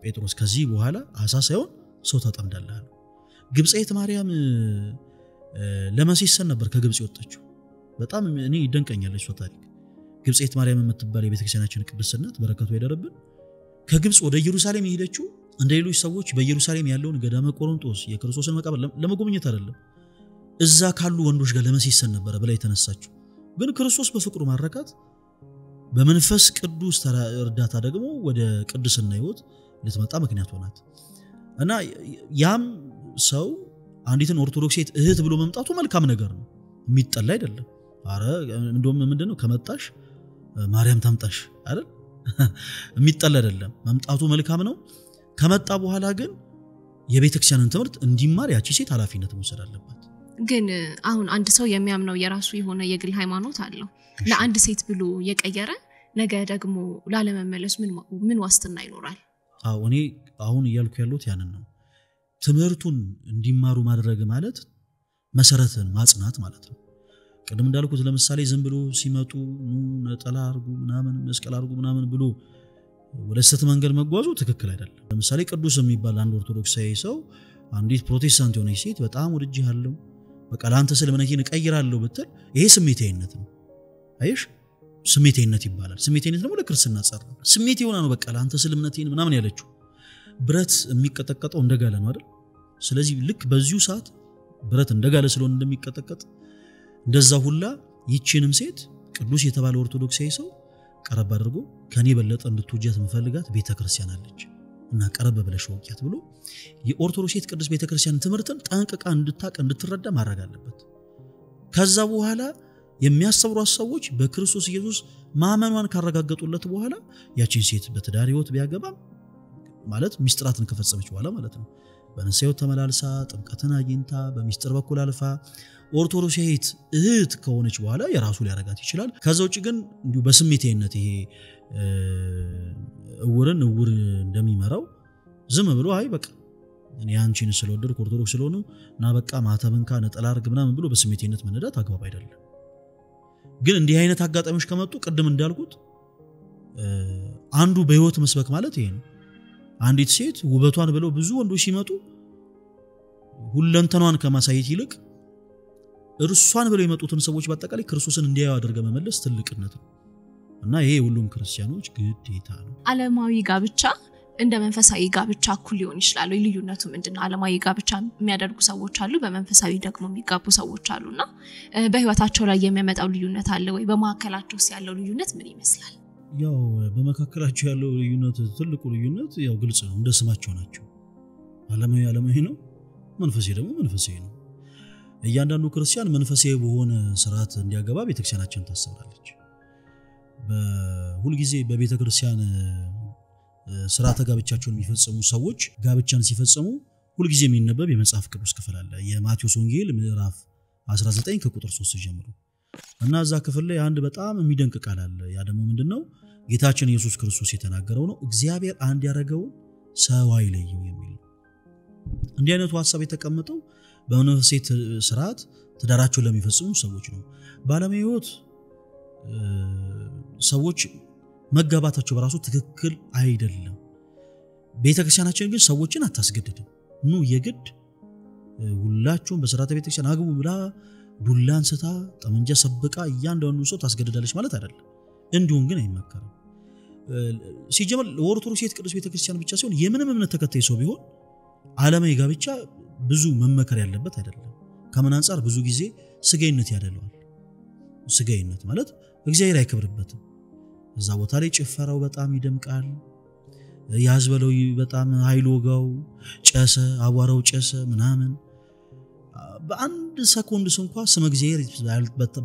ጴጥሮስ ከዚህ በኋላ አሳ ሳይሆን ሰው ተጠምዳለህ ግብጽይት ማርያም ለመሲሰን ነበር ከግብጽ የወጣችው በጣም እኔ ይደንቀኛል እሷ ታሪክ ግብጽይት ማርያም የምትባል የቤተክርስቲያናችን ቅድስት እናት በረከቱ ይደረብን ከግብጽ ወደ ኢየሩሳሌም የሄደችው እንደሌሎች ሰዎች በኢየሩሳሌም ያለውን ገዳመ ቆሮንቶስ የክርስቶስን መቃብር ለመጎብኘት አይደለም እዛ ካሉ ወንዶች ጋር ለመሲሰን ነበር በላይ ተነሳችው ግን ክርስቶስ በፍቅሩ ማረካት በመንፈስ ቅዱስ እርዳታ ደግሞ ወደ ቅድስና ሕይወት ልትመጣ ምክንያት ሆናት እና ያም ሰው አንዲትን ኦርቶዶክስ እህት ብሎ መምጣቱ መልካም ነገር ነው የሚጠላ አይደለም አረ እንደውም ምንድነው ከመጣሽ ማርያም ታምጣሽ አይደል የሚጠላ አይደለም መምጣቱ መልካም ነው ከመጣ በኋላ ግን የቤተክርስቲያንን ትምህርት እንዲማር ያቺ ሴት ኃላፊነት መውሰድ አለባት ግን አሁን አንድ ሰው የሚያምነው የራሱ የሆነ የግል ሃይማኖት አለው ለአንድ ሴት ብሎ የቀየረ ነገ ደግሞ ላለመመለስ ምን ዋስትና ይኖራል እኔ አሁን እያልኩ ያለሁት ያንን ነው ትምህርቱን እንዲማሩ ማድረግ ማለት መሰረትን ማጽናት ማለት ነው ቀደም እንዳልኩት ለምሳሌ ዝም ብሎ ሲመጡ ነጠላ አርጉ ምናምን መስቀል አርጉ ምናምን ብሎ ወደ ሰት መንገድ መጓዙ ትክክል አይደለም ለምሳሌ ቅዱስ የሚባል አንድ ኦርቶዶክሳዊ ሰው አንዲት ፕሮቴስታንት የሆነች ሴት በጣም ወድጄሃለሁ በቃ ላንተ ስለምነኪን ቀይራለሁ ብትል ይሄ ስሜታዊነት ነው አይሽ ስሜታዊነት ይባላል ስሜታዊነት ደግሞ ለክርስትና ጸር ስሜት ይሆና ነው በቃ ላንተ ስለምነኪን ምናምን ያለችው ብረት የሚቀጠቀጠው እንደጋለ ነው አይደል ስለዚህ ልክ በዚሁ ሰዓት ብረት እንደጋለ ስለሆነ እንደሚቀጠቀጥ እንደዛ ሁላ ይቺንም ሴት ቅዱስ የተባለ ኦርቶዶክሳዊ ሰው ቀረብ አድርጎ ከኔ በለጠ እንድትወጃት መፈልጋት ቤተክርስቲያን አለች እና ቀረብ ብለሽ ወቂያት ብሎ የኦርቶዶክስ ሴት ቅዱስ ቤተክርስቲያን ትምህርትን ጠንቅቃ እንድታቅ እንድትረዳ ማድረግ አለበት ከዛ በኋላ የሚያስተምሩ ሰዎች በክርስቶስ ኢየሱስ ማመኗን ካረጋገጡለት በኋላ ያቺን ሴት በትዳር ሕይወት ቢያገባ ማለት ሚስጥራትን ከፈጸመች በኋላ ማለት ነው በንስሐው ተመላልሳ ጥምቀትን አግኝታ በሚስጥር በኩል አልፋ ኦርቶዶክሳዊት እህት ከሆነች በኋላ የራሱ ሊያረጋት ይችላል ከዛ ውጪ ግን እንዲሁ በስሜታዊነት ይሄ እውርን እንደሚመራው ዝም ብሎ አይ በቃ እኔ አንቺን ስለወደድኩ ኦርቶዶክስ ስለሆነ እና በቃ ማተብንካ ነጠላ አርግ ምናምን ብሎ በስሜታዊነት መነዳት አግባብ አይደለም ግን እንዲህ አይነት አጋጣሚዎች ከመጡ ቅድም እንዳልኩት አንዱ በህይወት መስበክ ማለት ይሄ ነው አንዲት ሴት ውበቷን ብለው ብዙ ወንዶች ሲመጡ ሁለንተኗን ከማሳየት ይልቅ እርሷን ብለው የመጡትን ሰዎች በአጠቃላይ ክርስቶስን እንዲያዩ አድርገ መመለስ ትልቅነት ነው እና ይሄ ሁሉም ክርስቲያኖች ግዴታ ነው ዓለማዊ ጋብቻ እንደ መንፈሳዊ ጋብቻ እኩል ሊሆን ይችላል ወይ ልዩነቱ ምንድነው ዓለማዊ ጋብቻ የሚያደርጉ ሰዎች አሉ በመንፈሳዊ ደግሞ የሚጋቡ ሰዎች አሉና በህይወታቸው ላይ የሚያመጣው ልዩነት አለ ወይ በማከላቸው ያለው ልዩነት ምን ይመስላል ያው በመካከላቸው ያለው ልዩነት ትልቁ ልዩነት ያው ግልጽ ነው እንደ ስማቸው ናቸው ዓለማዊ ነው መንፈሳዊ ደግሞ መንፈሳዊ ነው እያንዳንዱ ክርስቲያን መንፈሳዊ በሆነ ስርዓት እንዲያገባ ቤተክርስቲያናችን ታስባለች። በሁሉ ጊዜ በቤተክርስቲያን ስርዓተ ጋብቻቸውን የሚፈጽሙ ሰዎች ጋብቻን ሲፈጽሙ ሁሉ ጊዜ የሚነበብ የመጽሐፍ ቅዱስ ክፍል አለ። የማቴዎስ ወንጌል ምዕራፍ 19 ከቁጥር 3 ጀምሮ እና እዛ ክፍል ላይ አንድ በጣም የሚደንቅ ቃል አለ። ያ ደግሞ ምንድነው? ጌታችን ኢየሱስ ክርስቶስ የተናገረው ነው። እግዚአብሔር አንድ ያደረገው ሰው አይለየው የሚል ነው። እንዲህ አይነቱ ሐሳብ የተቀመጠው በመንፈሳዊ ስርዓት ትዳራቸውን ለሚፈጽሙ ሰዎች ነው። በዓለማዊ ሕይወት ሰዎች መጋባታቸው በራሱ ትክክል አይደለም። ቤተክርስቲያናችን ግን ሰዎችን አታስገድድም። የግድ ሁላችሁም በስርዓተ ቤተክርስቲያን አግቡ ብላ ዱላ አንስታ ጠመንጃ ሰብቃ እያንዳንዱ ሰው ታስገድዳለች ማለት አይደለም። እንዲሁም ግን አይመከርም። ሲጀመር ለኦርቶዶክስ ቅዱስ ቤተክርስቲያን ብቻ ሳይሆን የምንም እምነት ተከታይ ሰው ቢሆን ዓለማዊ ጋብቻ ብዙ መመከር ያለበት አይደለም። ከምን አንፃር ብዙ ጊዜ ስጋይነት ያደለዋል። ስጋይነት ማለት እግዚአብሔር አይከብርበትም። እዛ ቦታ ላይ ጭፈራው በጣም ይደምቃል። ያዝበለው በጣም ኃይሎጋው ጨሰ፣ አቧራው ጨሰ ምናምን በአንድ ሰኮንድ እንኳን ስመ እግዚአብሔር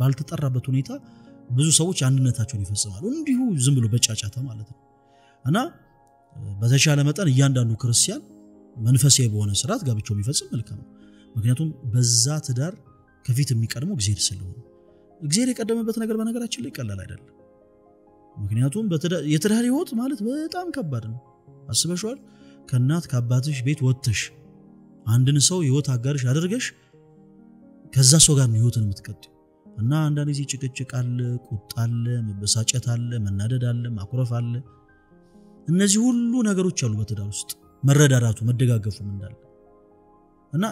ባልተጠራበት ሁኔታ ብዙ ሰዎች አንድነታቸውን ይፈጽማሉ። እንዲሁ ዝም ብሎ በጫጫታ ማለት ነው። እና በተሻለ መጠን እያንዳንዱ ክርስቲያን መንፈሳዊ በሆነ ስርዓት ጋብቻው ቢፈጽም መልካም ነው። ምክንያቱም በዛ ትዳር ከፊት የሚቀድመው እግዚአብሔር ስለሆነ እግዚአብሔር የቀደመበት ነገር በነገራችን ላይ ቀላል አይደለም። ምክንያቱም የትዳር ህይወት ማለት በጣም ከባድ ነው። አስበሽዋል? ከእናት ከአባትሽ ቤት ወጥተሽ አንድን ሰው ህይወት አጋርሽ አድርገሽ ከዛ ሰው ጋር ነው ህይወትን የምትቀጥዩ እና አንዳንድ ጊዜ ጭቅጭቅ አለ፣ ቁጣ አለ፣ መበሳጨት አለ፣ መናደድ አለ፣ ማኩረፍ አለ። እነዚህ ሁሉ ነገሮች አሉ በትዳር ውስጥ መረዳዳቱ መደጋገፉም እንዳለ እና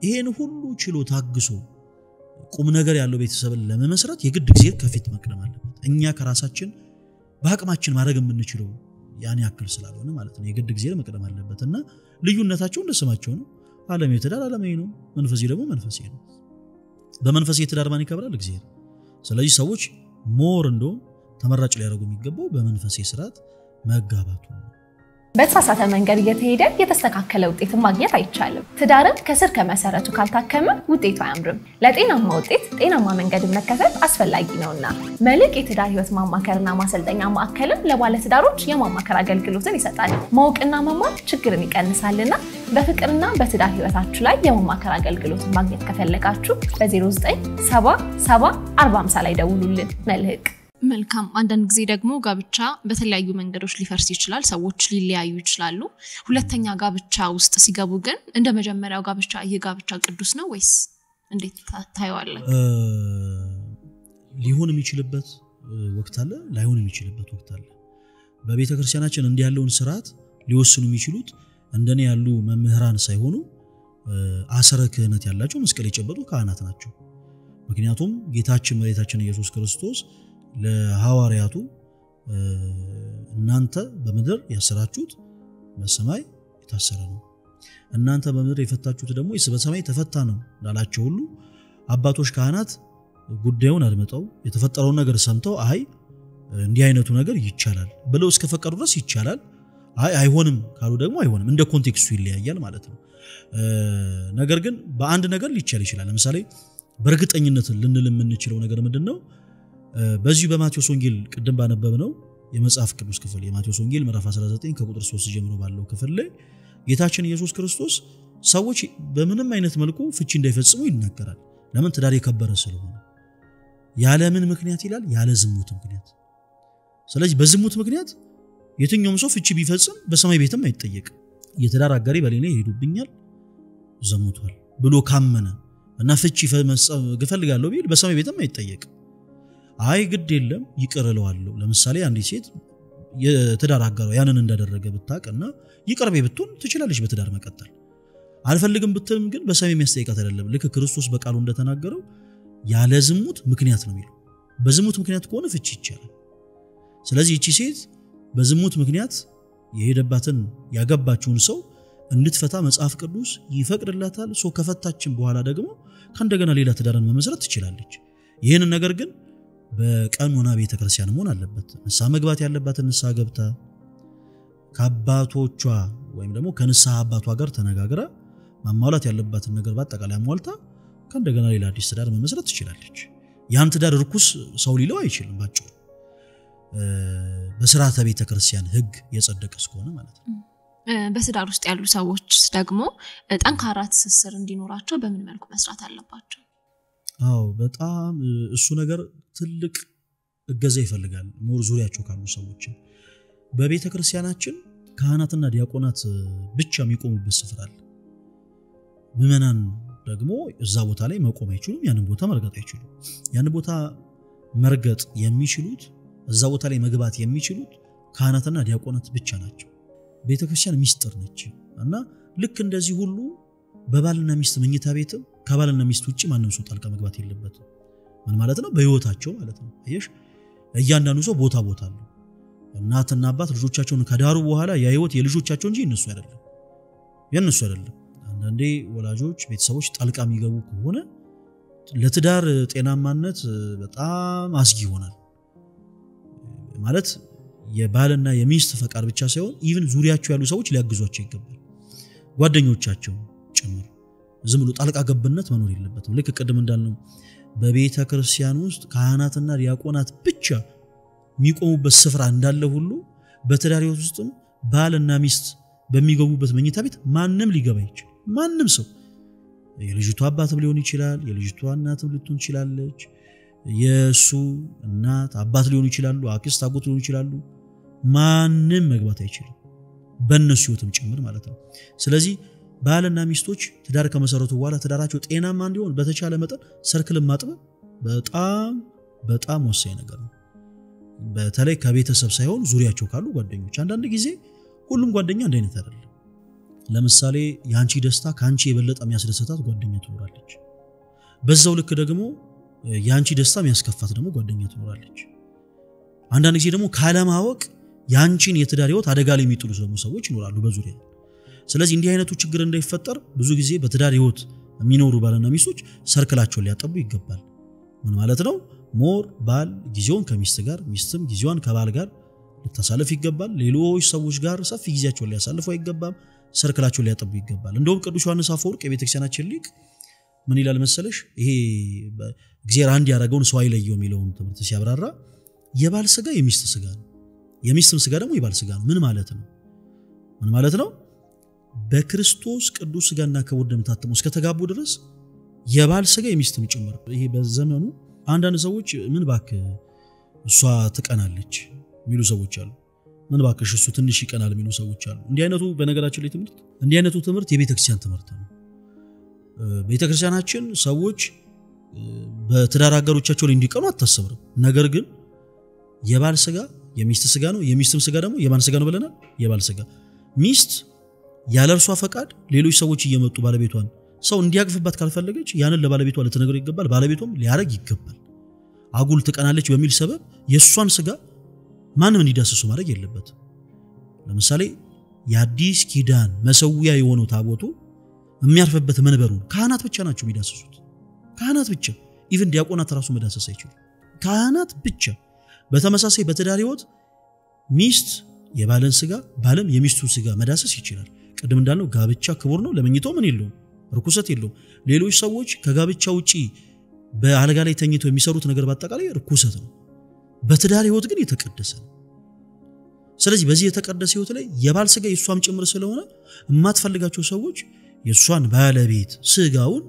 ይሄን ሁሉ ችሎ ታግሶ ቁም ነገር ያለው ቤተሰብን ለመመስረት የግድ እግዚአብሔር ከፊት መቅደም አለበት። እኛ ከራሳችን በአቅማችን ማድረግ የምንችለው ያን ያክል ስላልሆነ ማለት ነው የግድ እግዚአብሔር መቅደም አለበትና ልዩነታቸው እንደሰማቸው ነው። ዓለማዊ ትዳር ዓለማዊ ነው፣ መንፈሳዊ ደግሞ መንፈሳዊ ነው። በመንፈሳዊ ትዳር ማን ይከብራል? እግዚአብሔር። ስለዚህ ሰዎች ሞር እንደው ተመራጭ ሊያደርጉ የሚገባው በመንፈሳዊ ስርዓት መጋባቱ ነው። በተሳሳተ መንገድ እየተሄደ የተስተካከለ ውጤት ማግኘት አይቻልም። ትዳርን ከስር ከመሰረቱ ካልታከመ ውጤቱ አያምርም። ለጤናማ ውጤት ጤናማ መንገድን መከተል አስፈላጊ ነውና መልሕቅ የትዳር ህይወት ማማከርና ማሰልጠኛ ማዕከልም ለባለትዳሮች የማማከር አገልግሎትን ይሰጣል። ማወቅና መማር ችግርን ይቀንሳልና በፍቅርና በትዳር ህይወታችሁ ላይ የማማከር አገልግሎትን ማግኘት ከፈለጋችሁ በ09774050 ላይ ደውሉልን። መልሕቅ። መልካም። አንዳንድ ጊዜ ደግሞ ጋብቻ በተለያዩ መንገዶች ሊፈርስ ይችላል። ሰዎች ሊለያዩ ይችላሉ። ሁለተኛ ጋብቻ ውስጥ ሲገቡ ግን እንደ መጀመሪያው ጋብቻ የጋብቻ ቅዱስ ነው ወይስ እንዴት ታየዋለህ? ሊሆን የሚችልበት ወቅት አለ፣ ላይሆን የሚችልበት ወቅት አለ። በቤተክርስቲያናችን እንዲህ ያለውን ስርዓት ሊወስኑ የሚችሉት እንደኔ ያሉ መምህራን ሳይሆኑ አሰረ ክህነት ያላቸው መስቀል የጨበጡ ካህናት ናቸው። ምክንያቱም ጌታችን መድኃኒታችን ኢየሱስ ክርስቶስ ለሐዋርያቱ እናንተ በምድር ያሰራችሁት በሰማይ የታሰረ ነው፣ እናንተ በምድር የፈታችሁት ደግሞ በሰማይ ተፈታ ነው እንዳላቸው ሁሉ አባቶች ካህናት ጉዳዩን አድምጠው የተፈጠረውን ነገር ሰምተው አይ እንዲህ አይነቱ ነገር ይቻላል ብለው እስከፈቀዱ ድረስ ይቻላል፣ አይ አይሆንም ካሉ ደግሞ አይሆንም። እንደ ኮንቴክስቱ ይለያያል ማለት ነው። ነገር ግን በአንድ ነገር ሊቻል ይችላል። ለምሳሌ በእርግጠኝነት ልንል የምንችለው ነገር ምንድነው? በዚህ በማቴዎስ ወንጌል ቅድም ባነበብነው የመጽሐፍ ቅዱስ ክፍል የማቴዎስ ወንጌል ምዕራፍ 19 ከቁጥር 3 ጀምሮ ባለው ክፍል ላይ ጌታችን ኢየሱስ ክርስቶስ ሰዎች በምንም አይነት መልኩ ፍቺ እንዳይፈጽሙ ይናገራል። ለምን? ትዳር የከበረ ስለሆነ። ያለ ምን ምክንያት ይላል? ያለ ዝሙት ምክንያት። ስለዚህ በዝሙት ምክንያት የትኛውም ሰው ፍቺ ቢፈጽም በሰማይ ቤትም አይጠየቅም። የትዳር አጋሪ በሌላ ይሄዱብኛል ዘሙቷል ብሎ ካመነ እና ፍቺ እፈልጋለሁ ቢል በሰማይ ቤትም አይጠየቅም። አይ ግድ የለም ይቅር እለዋለሁ። ለምሳሌ አንዲት ሴት የትዳር አጋሯ ያንን እንዳደረገ ብታውቅና ይቅርቤ ብትሆን ትችላለች በትዳር መቀጠል። አልፈልግም ብትልም ግን በሰማይ የሚያስጠይቃት አይደለም። ልክ ክርስቶስ በቃሉ እንደተናገረው ያለ ዝሙት ምክንያት ነው የሚለው። በዝሙት ምክንያት ከሆነ ፍቺ ይቻላል። ስለዚህ እቺ ሴት በዝሙት ምክንያት የሄደባትን ያገባችውን ሰው እንድትፈታ መጽሐፍ ቅዱስ ይፈቅድላታል። ሶ ከፈታችን በኋላ ደግሞ ከእንደገና ሌላ ትዳርን መመስረት ትችላለች። ይሄንን ነገር ግን በቀኖና ቤተክርስቲያን መሆን አለበት። ንስሐ መግባት ያለባት ንስሐ ገብታ ከአባቶቿ ወይም ደግሞ ከንስሐ አባቷ ጋር ተነጋግራ ማሟላት ያለባትን ነገር በአጠቃላይ አሟልታ ከእንደገና ሌላ አዲስ ትዳር መመስረት ትችላለች ያን ትዳር ርኩስ ሰው ሊለው አይችልም ባጭሩ በስርዓተ ቤተክርስቲያን ህግ የጸደቀ እስከሆነ ማለት ነው በትዳር ውስጥ ያሉ ሰዎች ደግሞ ጠንካራ ትስስር እንዲኖራቸው በምን መልኩ መስራት አለባቸው አዎ በጣም እሱ ነገር ትልቅ እገዛ ይፈልጋል ሞር ዙሪያቸው ካሉ ሰዎች በቤተክርስቲያናችን ካህናትና ዲያቆናት ብቻ የሚቆሙበት ስፍራ አለ ምዕመናን ደግሞ እዛ ቦታ ላይ መቆም አይችሉም ያንን ቦታ መርገጥ አይችሉም ያንን ቦታ መርገጥ የሚችሉት እዛ ቦታ ላይ መግባት የሚችሉት ካህናትና ዲያቆናት ብቻ ናቸው ቤተክርስቲያን ሚስጥር ነች እና ልክ እንደዚህ ሁሉ በባልና ሚስት መኝታ ቤት ከባልና ሚስት ውጪ ማንም ሰው ጣልቃ መግባት የለበትም ምን ማለት ነው በህይወታቸው ማለት ነው አየሽ እያንዳንዱ ሰው ቦታ አለው እናትና አባት ልጆቻቸውን ከዳሩ በኋላ ያ ህይወት የልጆቻቸው እንጂ የነሱ አይደለም አንዳንዴ ወላጆች ቤተሰቦች ጣልቃ የሚገቡ ከሆነ ለትዳር ጤናማነት በጣም አስጊ ይሆናል ማለት የባልና የሚስት ፈቃድ ብቻ ሳይሆን ኢቭን ዙሪያቸው ያሉ ሰዎች ሊያግዟቸው ይገባል ጓደኞቻቸው ጭምር ዝም ብሎ ጣልቃ ገብነት መኖር የለበትም ልክ ቀደም እንዳልነው በቤተ ክርስቲያን ውስጥ ካህናትና ዲያቆናት ብቻ የሚቆሙበት ስፍራ እንዳለ ሁሉ በትዳር ውስጥም ባልና ሚስት በሚገቡበት መኝታ ቤት ማንም ሊገባ ይችላል ማንም ሰው የልጅቷ አባትም ሊሆን ይችላል የልጅቷ እናትም ልትሆን ይችላልች የሱ እናት አባት ሊሆኑ ይችላሉ አክስት አጎት ሊሆኑ ይችላሉ ማንም መግባት አይችልም በእነሱ ህይወትም ጭምር ማለት ነው ስለዚህ ባልና ሚስቶች ትዳር ከመሰረቱ በኋላ ትዳራቸው ጤናማ እንዲሆን በተቻለ መጠን ሰርክል ማጥበብ በጣም ወሳኝ ነገር ነው በተለይ ከቤተሰብ ሳይሆን ዙሪያቸው ካሉ ጓደኞች አንዳንድ ጊዜ ሁሉም ጓደኛ አንድ አይነት አይደለም ለምሳሌ ያንቺ ደስታ ካንቺ የበለጠ የሚያስደስታት ጓደኛ ትኖራለች በዛው ልክ ደግሞ ያንቺ ደስታ የሚያስከፋት ደግሞ ጓደኛ ትኖራለች አንዳንድ ጊዜ ደግሞ ካለማወቅ ያንቺን የትዳር ህይወት አደጋ ላይ የሚጥሉ ሰዎች ይኖራሉ በዙሪያ ስለዚህ እንዲህ አይነቱ ችግር እንዳይፈጠር ብዙ ጊዜ በትዳር ህይወት የሚኖሩ ባልና ሚስቶች ሰርክላቸውን ሊያጠቡ ይገባል ምን ማለት ነው ሞር ባል ጊዜውን ከሚስት ጋር ሚስትም ጊዜዋን ከባል ጋር ልታሳልፍ ይገባል ሌሎች ሰዎች ጋር ሰፊ ጊዜያቸውን ሊያሳልፉ አይገባም ሰርክላቸውን ሊያጠቡ ይገባል እንደውም ቅዱስ ዮሐንስ አፈወርቅ የቤተክርስቲያናችን ሊቅ ምን ይላል መሰለሽ ይሄ እግዚአብሔር አንድ ያደረገውን ሰው አይለየው የሚለውን ትምህርት ሲያብራራ የባል ስጋ የሚስት ስጋ ነው የሚስትም ስጋ ደግሞ የባል ስጋ ነው ምን ማለት ነው በክርስቶስ ቅዱስ ስጋና ክቡር ደም ታትመው እስከተጋቡ ድረስ የባል ስጋ የሚስትም ጭምር ይሄ በዘመኑ አንዳንድ ሰዎች ምን ባክ እሷ ትቀናለች የሚሉ ሰዎች አሉ ምን ባክሽ እሱ ትንሽ ይቀናል የሚሉ ሰዎች አሉ እንዲህ አይነቱ በነገራችን ላይ እንዲህ አይነቱ ትምህርት የቤተክርስቲያን ትምህርት ነው ቤተክርስቲያናችን ሰዎች በትዳር አጋሮቻቸው ላይ እንዲቀኑ አታስብም ነገር ግን የባል ስጋ የሚስት ስጋ ነው የሚስትም ስጋ ደግሞ የማን ስጋ ነው ብለናል የባል ስጋ ሚስት ያለ እርሷ ፈቃድ ሌሎች ሰዎች እየመጡ ባለቤቷን ሰው እንዲያቅፍባት ካልፈለገች ያንን ለባለቤቷ ልትነግረው ይገባል ባለቤቷም ሊያረግ ይገባል አጉል ትቀናለች በሚል ሰበብ የሷን ስጋ ማንም እንዲዳስሱ ማድረግ የለበትም ለምሳሌ የአዲስ ኪዳን መሰዊያ የሆነው ታቦቱ የሚያርፈበት መንበሩ ካህናት ብቻ ናቸው የሚዳስሱት ካህናት ብቻ ኢቭን ዲያቆናት ራሱ መዳሰስ አይችሉም ካህናት ብቻ በተመሳሳይ በትዳር ህይወት ሚስት የባልን ስጋ ባለም የሚስቱን ስጋ መዳሰስ ይችላል ቀደም እንዳልነው ጋብቻ ክቡር ነው ለመኝታው ምን የለውም ርኩሰት የለውም ሌሎች ሰዎች ከጋብቻ ውጪ በአልጋ ላይ ተኝተው የሚሰሩት ነገር በአጠቃላይ ርኩሰት ነው በትዳር ህይወት ግን የተቀደሰ ነው ስለዚህ በዚህ የተቀደሰ ህይወት ላይ የባል ስጋ የሷም ጭምር ስለሆነ የማትፈልጋቸው ሰዎች የሷን ባለቤት ስጋውን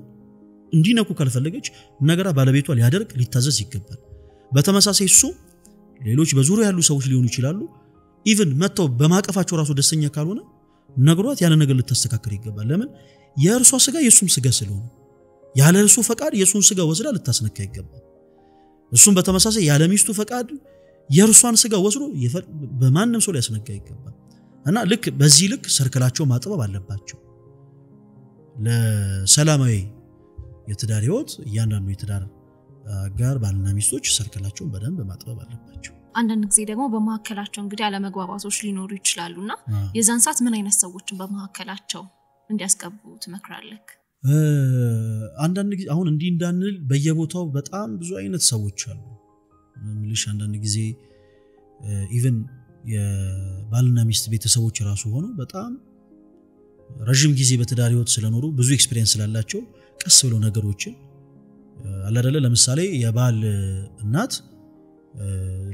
እንዲነኩ ካልፈለገች ነገራ ባለቤቷ ሊያደርግ ሊታዘዝ ይገባል በተመሳሳይ እሱ ሌሎች በዙሪያ ያሉ ሰዎች ሊሆኑ ይችላሉ ኢቭን መተው በማቀፋቸው ራሱ ደስተኛ ካልሆነ ነግሯት ያን ነገር ልታስተካክል ይገባል ለምን የእርሷ ስጋ የሱም ስጋ ስለሆነ ያለ እርሱ ፈቃድ የሱን ስጋ ወስዳ ልታስነካ ይገባል እሱም በተመሳሳይ ያለ ሚስቱ ፈቃድ የእርሷን ስጋ ወስዶ በማንም ሰው ሊያስነካ ይገባል እና ልክ በዚህ ልክ ሰርክላቸው ማጥበብ አለባቸው ለሰላማዊ የትዳር ህይወት እያንዳንዱ የትዳር ጋር ባልና ሚስቶች ሰርክላቸውን በደንብ ማጥበብ አለባቸው አንዳንድ ጊዜ ደግሞ በመሐከላቸው እንግዲህ አለመግባባቶች ሊኖሩ ይችላሉና የዛን ሰዓት ምን አይነት ሰዎችን በመሐከላቸው እንዲያስገቡ ትመክራለህ አንዳንድ ጊዜ አሁን እንዲህ እንዳንል በየቦታው በጣም ብዙ አይነት ሰዎች አሉ ምልሽ አንዳንድ ጊዜ ኢቭን የባልና ሚስት ቤተሰቦች ራሱ ሆነው በጣም ረጅም ጊዜ በትዳር ህይወት ስለኖሩ ብዙ ኤክስፒሪየንስ ስላላቸው ቀስ ብሎ ነገሮችን አለ አይደለ ለምሳሌ የባል እናት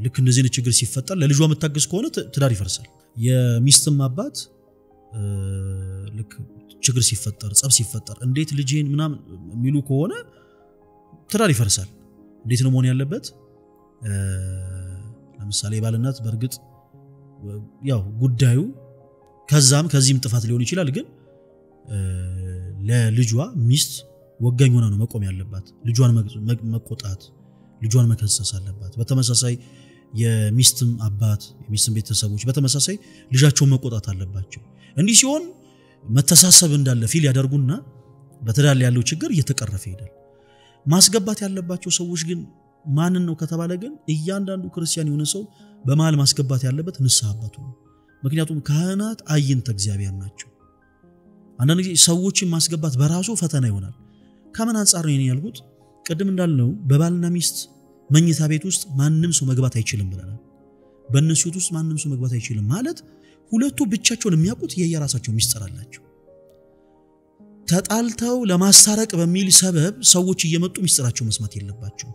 ልክ እንደዚህ ነው ችግር ሲፈጠር ለልጇ መታገስ ከሆነ ትዳር ይፈርሳል የሚስትም አባት ልክ ችግር ሲፈጠር ጸብ ሲፈጠር እንዴት ልጄን ምናምን የሚሉ ከሆነ ትዳር ይፈርሳል እንዴት ነው መሆን ያለበት ለምሳሌ የባል እናት በርግጥ ያው ጉዳዩ ከዚህም ጥፋት ሊሆን ይችላል ግን ለልጇ ሚስት ወጋኝ ሆና ነው መቆም ያለባት ልጇን መቆጣት ልጇን መከሰስ አለባት በተመሳሳይ የሚስትም አባት የሚስትም ቤተሰቦች በተመሳሳይ ልጃቸውን መቆጣት አለባቸው እንዲህ ሲሆን መተሳሰብ እንዳለ ፊል ያደርጉና በትዳር ላይ ያለው ችግር እየተቀረፈ ይሄዳል ማስገባት ያለባቸው ሰዎች ግን ማንን ነው ከተባለ ግን እያንዳንዱ ክርስቲያን የሆነ ሰው በመሃል ማስገባት ያለበት ንስሐ አባቱ ነው ምክንያቱም ካህናት አይንተ እግዚአብሔር ናቸው አንዳንድ ጊዜ ሰዎችን ማስገባት በራሱ ፈተና ይሆናል ከምን አንፃር ነው ያልኩት ቀደም እንዳልነው በባልና ሚስት መኝታ ቤት ውስጥ ማንንም ሰው መግባት አይችልም ብለናል በእነሱ ውስጥ ማንንም ሰው መግባት አይችልም ማለት ሁለቱ ብቻቸውን የሚያውቁት የየራሳቸው ሚስጥር አላቸው ተጣልተው ለማስታረቅ በሚል ሰበብ ሰዎች እየመጡ ሚስጥራቸው መስማት የለባቸው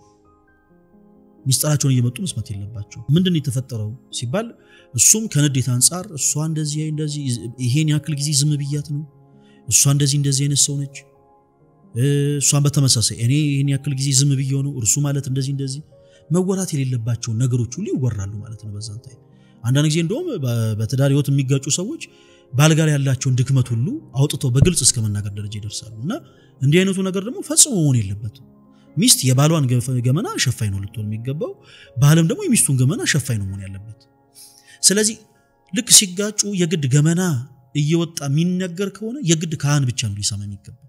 ሚስጥራቸውን እየመጡ መስማት የለባቸው ምንድነው የተፈጠረው ሲባል እሱም ከንዴት አንፃር እሷ እንደዚህ ይሄን ያክል ጊዜ ዝም ብያት ነው እሷ እንደዚህ አይነት ሰው ነች እሷን በተመሳሳይ እኔ ይሄን ያክል ጊዜ ዝም ብየው ነው እርሱ ማለት እንደዚህ መወራት የሌለባቸው ነገሮች ሁሉ ይወራሉ ማለት ነው በዛን ታይም አንዳንድ ጊዜ እንደውም በትዳር ህይወት የሚጋጩ ሰዎች ባልጋር ያላቸውን ድክመት ሁሉ አውጥተው በግልጽ እስከ መናገር ደረጃ ይደርሳሉና እንዲህ አይነቱ ነገር ደግሞ ፈጽሞ መሆን የለበትም ሚስት የባሏን ገመና ሸፋይ ነው ልትሆን የሚገባው ባልም ደግሞ የሚስቱን ገመና ሸፋይ ነው መሆን ያለበት ስለዚህ ልክ ሲጋጩ የግድ ገመና እየወጣ የሚነገር ከሆነ የግድ ካህን ብቻ ነው ሊሰማ የሚገባው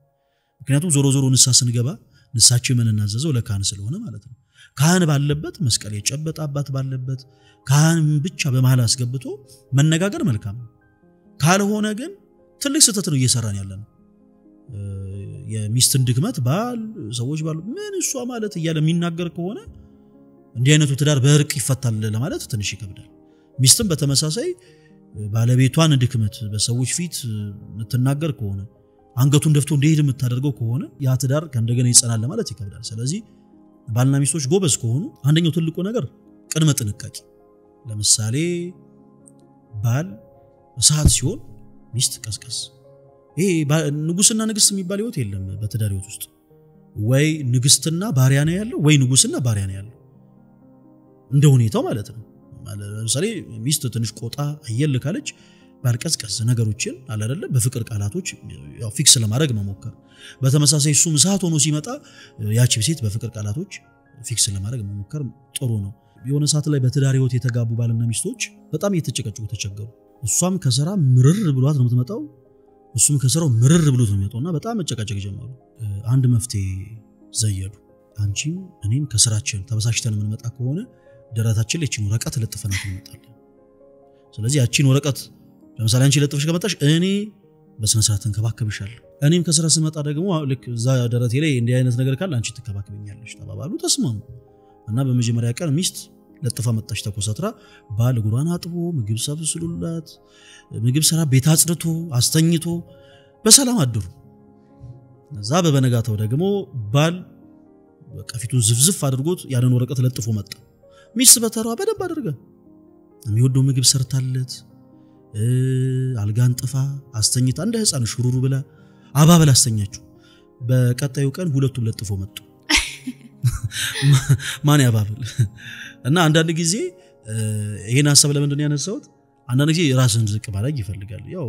ምክንያቱም ዞሮ ንስሐ ስንገባ ንስሐችን የምንናዘዘው ለካህን ስለሆነ ማለት ነው ካህን ባለበት መስቀል የጨበጠ አባት ባለበት ካህን ብቻ በመሃል አስገብቶ መነጋገር መልካም ነው ካልሆነ ግን ትልቅ ስህተት ነው እየሰራን ያለነው የሚስትን ድክመት ባል ሰዎች ባሉ ምን እሷ ማለት እያለ የሚናገር ከሆነ እንዲህ አይነቱ ትዳር በእርቅ ይፈታል ለማለት ትንሽ ይከብዳል ሚስትም በተመሳሳይ ባለቤቷን ድክመት በሰዎች ፊት የምትናገር ከሆነ አንገቱን ደፍቶ እንደሄድ የምታደርገው ከሆነ ያ ትዳር ከእንደገና ይጸናል ለማለት ይከብዳል ስለዚህ ባልና ሚስቶች ጎበዝ ከሆኑ አንደኛው ትልቁ ነገር ቅድመ ጥንቃቄ ለምሳሌ ባል ሰዓት ሲሆን ሚስት ቀስቀስ ይሄ ንጉስና ንግስት የሚባል ህይወት የለም በትዳር ህይወት ውስጥ ወይ ንግስትና ባሪያ ነው ያለው ወይ ንጉስና ባሪያ ነው ያለው እንደ ሁኔታው ማለት ነው ለምሳሌ ሚስት ትንሽ ቆጣ አየል ካለች ባልቀስቀስ ነገሮችን አለ አይደለ በፍቅር ቃላቶች ያው ፊክስ ለማድረግ መሞከር በተመሳሳይ እሱ ሰዓት ሆኖ ሲመጣ ያቺ ሴት በፍቅር ቃላቶች ፊክስ ለማድረግ መሞከር ጥሩ ነው የሆነ ሰዓት ላይ በትዳር ህይወት የተጋቡ ባልና ሚስቶች በጣም እየተጨቀጨቁ ተቸገሩ እሷም ከሰራ ምርር ብሏት ነው የምትመጣው እሱም ከሰራው ምርር ብሎት ነው የሚመጣውና በጣም መጨቃጨቅ ጀመሩ አንድ መፍትሄ ዘየዱ አንቺም እኔም ከስራችን ተበሳሽተን የምንመጣ ከሆነ ደረታችን ላይ እቺን ወረቀት ለጥፈናት እንመጣለን ስለዚህ ያቺን ወረቀት ለምሳሌ አንቺ ለጥፈሽ ከመጣሽ እኔ በስነ ስርዓት እንከባከብሻለሁ እኔም ከስራ ስመጣ ደግሞ ልክ እዛ ደረቴ ላይ እንዲህ አይነት ነገር ካለ አንቺ ትከባከብኛለሽ ተባባሉ ተስማሙ እና በመጀመሪያ ቀን ሚስት ለጥፋ መጣች ተኮሳትራ ባል ጉራን አጥቦ ምግብ ሰብስሉላት ምግብ ሰራ ቤት አጽድቶ አስተኝቶ በሰላም አደሩ እዛ በበነጋታው ደግሞ ባል በቀፊቱን ዝፍዝፍ አድርጎት ያንን ወረቀት ለጥፎ መጣ ሚስት በተራዋ በደንብ አድርጋ የሚወደው ምግብ ሰርታለት አልጋን ጥፋ አስተኝታ እንደ ህፃን ሽሩሩ ብላ አባበል አስተኛችሁ በቀጣዩ ቀን ሁለቱም ለጥፎ መጡ ማን ያባበል እና አንዳንድ ጊዜ ይሄን ሐሳብ ለምንድን ያነሳውት አንዳንድ ጊዜ ራስን ዝቅ ማድረግ ይፈልጋል ያው